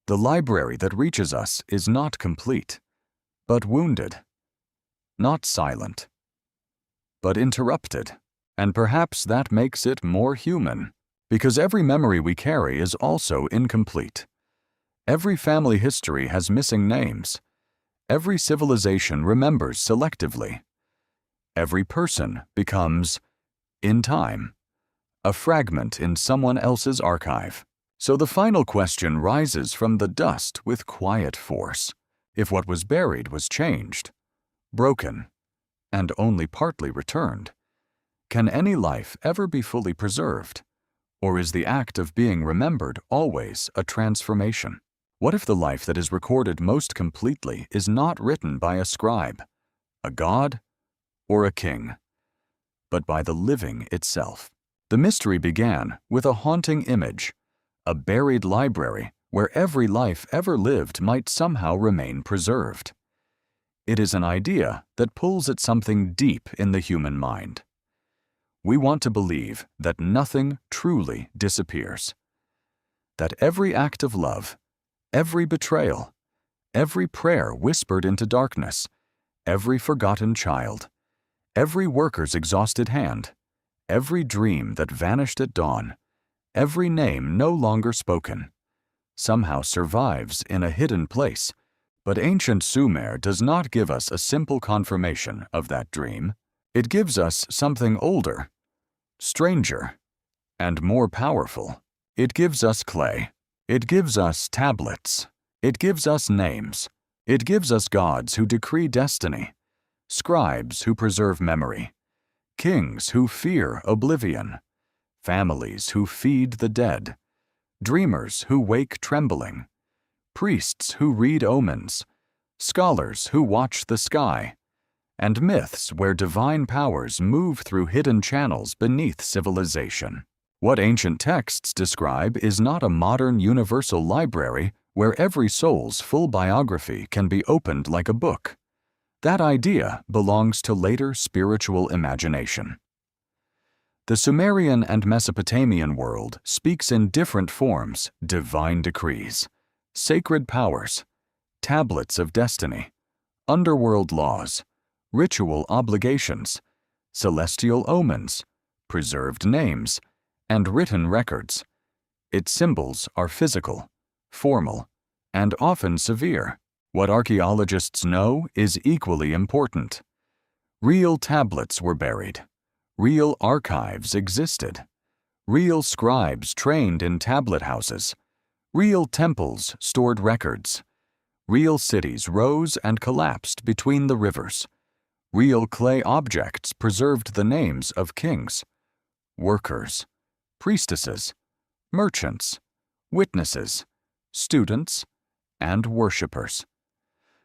The library that reaches us is not complete, but wounded, not silent, but interrupted, and perhaps that makes it more human, because every memory we carry is also incomplete. Every family history has missing names. Every civilization remembers selectively. Every person becomes, in time, a fragment in someone else's archive. So the final question rises from the dust with quiet force. If what was buried was changed, broken, and only partly returned, can any life ever be fully preserved? Or is the act of being remembered always a transformation? What if the life that is recorded most completely is not written by a scribe, a god, or a king, but by the living itself? The mystery began with a haunting image, a buried library where every life ever lived might somehow remain preserved. It is an idea that pulls at something deep in the human mind. We want to believe that nothing truly disappears, that every act of love, every betrayal, every prayer whispered into darkness, every forgotten child, every worker's exhausted hand, every dream that vanished at dawn, every name no longer spoken, somehow survives in a hidden place. But ancient Sumer does not give us a simple confirmation of that dream. It gives us something older, stranger, and more powerful. It gives us clay. It gives us tablets. It gives us names. It gives us gods who decree destiny, scribes who preserve memory, kings who fear oblivion, families who feed the dead, dreamers who wake trembling, priests who read omens, scholars who watch the sky, and myths where divine powers move through hidden channels beneath civilization. What ancient texts describe is not a modern universal library where every soul's full biography can be opened like a book. That idea belongs to later spiritual imagination. The Sumerian and Mesopotamian world speaks in different forms: divine decrees, sacred powers, tablets of destiny, underworld laws, ritual obligations, celestial omens, preserved names, and written records. Its symbols are physical, formal, and often severe. What archaeologists know is equally important. Real tablets were buried. Real archives existed. Real scribes trained in tablet houses. Real temples stored records. Real cities rose and collapsed between the rivers. Real clay objects preserved the names of kings, workers, priestesses, merchants, witnesses, students, and worshippers.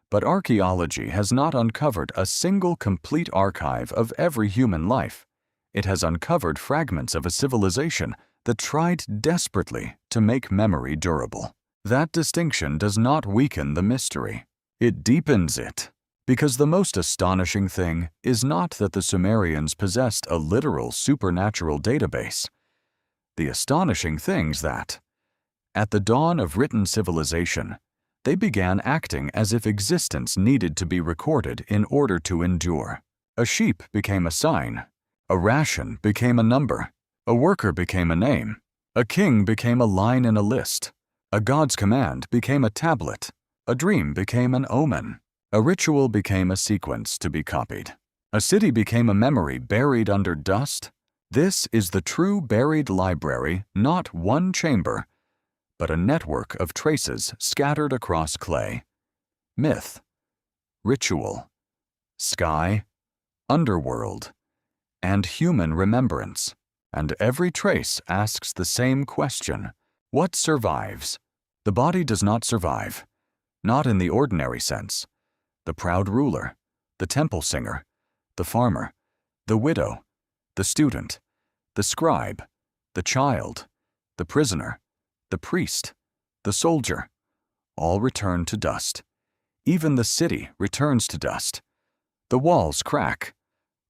But archaeology has not uncovered a single complete archive of every human life. It has uncovered fragments of a civilization that tried desperately to make memory durable. That distinction does not weaken the mystery. It deepens it, because the most astonishing thing is not that the Sumerians possessed a literal supernatural database. The astonishing thing's that, at the dawn of written civilization, they began acting as if existence needed to be recorded in order to endure. A sheep became a sign, a ration became a number, a worker became a name, a king became a line in a list, a god's command became a tablet, a dream became an omen, a ritual became a sequence to be copied, a city became a memory buried under dust. This is the true buried library, not one chamber, but a network of traces scattered across clay. Myth, ritual, sky, underworld, and human remembrance. And every trace asks the same question: what survives? The body does not survive, not in the ordinary sense. The proud ruler, the temple singer, the farmer, the widow, the student, the scribe, the child, the prisoner, the priest, the soldier, all return to dust. Even the city returns to dust. The walls crack,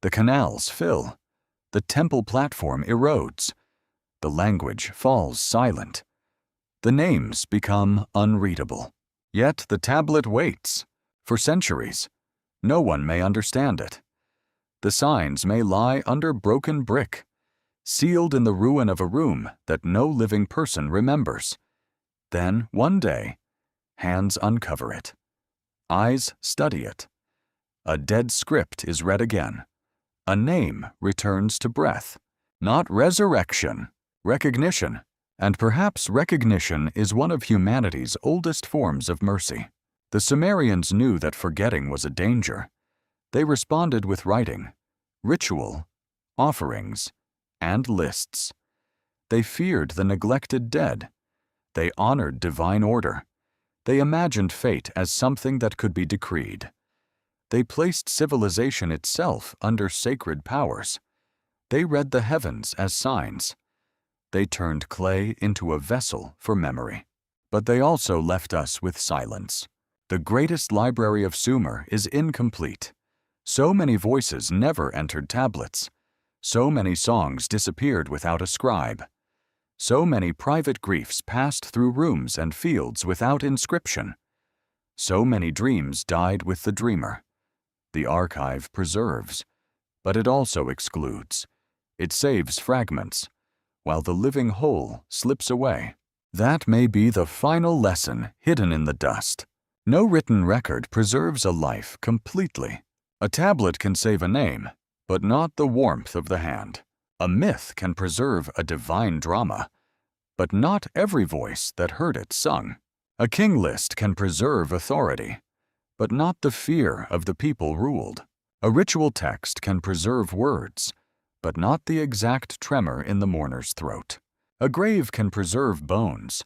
the canals fill, the temple platform erodes, the language falls silent, the names become unreadable. Yet the tablet waits. For centuries, no one may understand it. The signs may lie under broken brick, sealed in the ruin of a room that no living person remembers. Then, one day, hands uncover it. Eyes study it. A dead script is read again. A name returns to breath. Not resurrection, recognition. And perhaps recognition is one of humanity's oldest forms of mercy. The Sumerians knew that forgetting was a danger. They responded with writing, ritual, offerings, and lists. They feared the neglected dead. They honored divine order. They imagined fate as something that could be decreed. They placed civilization itself under sacred powers. They read the heavens as signs. They turned clay into a vessel for memory. But they also left us with silence. The greatest library of Sumer is incomplete. So many voices never entered tablets. So many songs disappeared without a scribe. So many private griefs passed through rooms and fields without inscription. So many dreams died with the dreamer. The archive preserves, but it also excludes. It saves fragments, while the living whole slips away. That may be the final lesson hidden in the dust. No written record preserves a life completely. A tablet can save a name, but not the warmth of the hand. A myth can preserve a divine drama, but not every voice that heard it sung. A king list can preserve authority, but not the fear of the people ruled. A ritual text can preserve words, but not the exact tremor in the mourner's throat. A grave can preserve bones,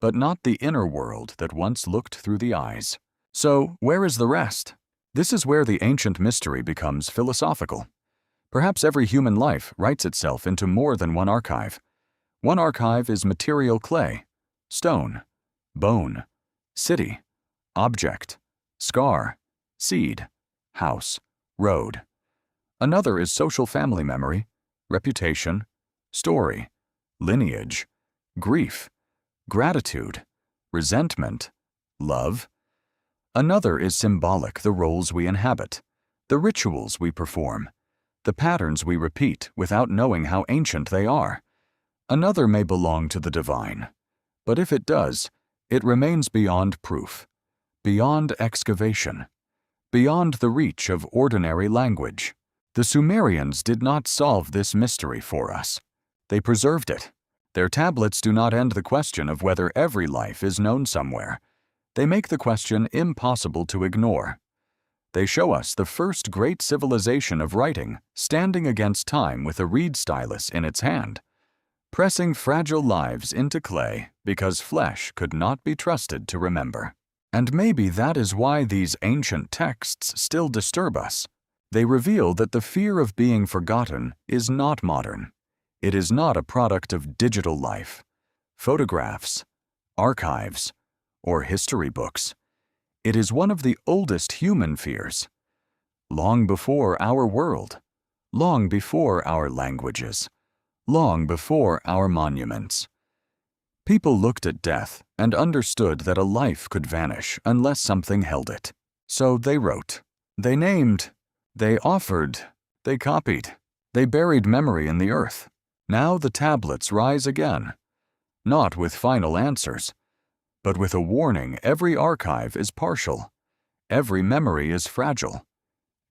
but not the inner world that once looked through the eyes. So, where is the rest? This is where the ancient mystery becomes philosophical. Perhaps every human life writes itself into more than one archive. One archive is material clay, stone, bone, city, object, scar, seed, house, road. Another is social family memory, reputation, story, lineage, grief, gratitude, resentment, love. Another is symbolic, the roles we inhabit, the rituals we perform, the patterns we repeat without knowing how ancient they are. Another may belong to the divine, but if it does, it remains beyond proof, beyond excavation, beyond the reach of ordinary language. The Sumerians did not solve this mystery for us. They preserved it. Their tablets do not end the question of whether every life is known somewhere. They make the question impossible to ignore. They show us the first great civilization of writing standing against time with a reed stylus in its hand, pressing fragile lives into clay because flesh could not be trusted to remember. And maybe that is why these ancient texts still disturb us. They reveal that the fear of being forgotten is not modern. It is not a product of digital life, photographs, archives, or history books. It is one of the oldest human fears. Long before our world, long before our languages, long before our monuments. People looked at death and understood that a life could vanish unless something held it. So they wrote, they named, they offered, they copied, they buried memory in the earth. Now the tablets rise again, not with final answers, but with a warning every archive is partial, every memory is fragile,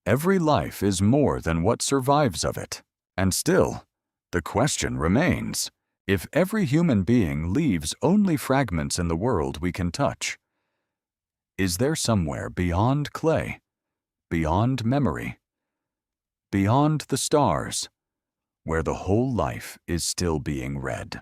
every life is more than what survives of it. And still, the question remains, if every human being leaves only fragments in the world we can touch, is there somewhere beyond clay, beyond memory, beyond the stars, where the whole life is still being read?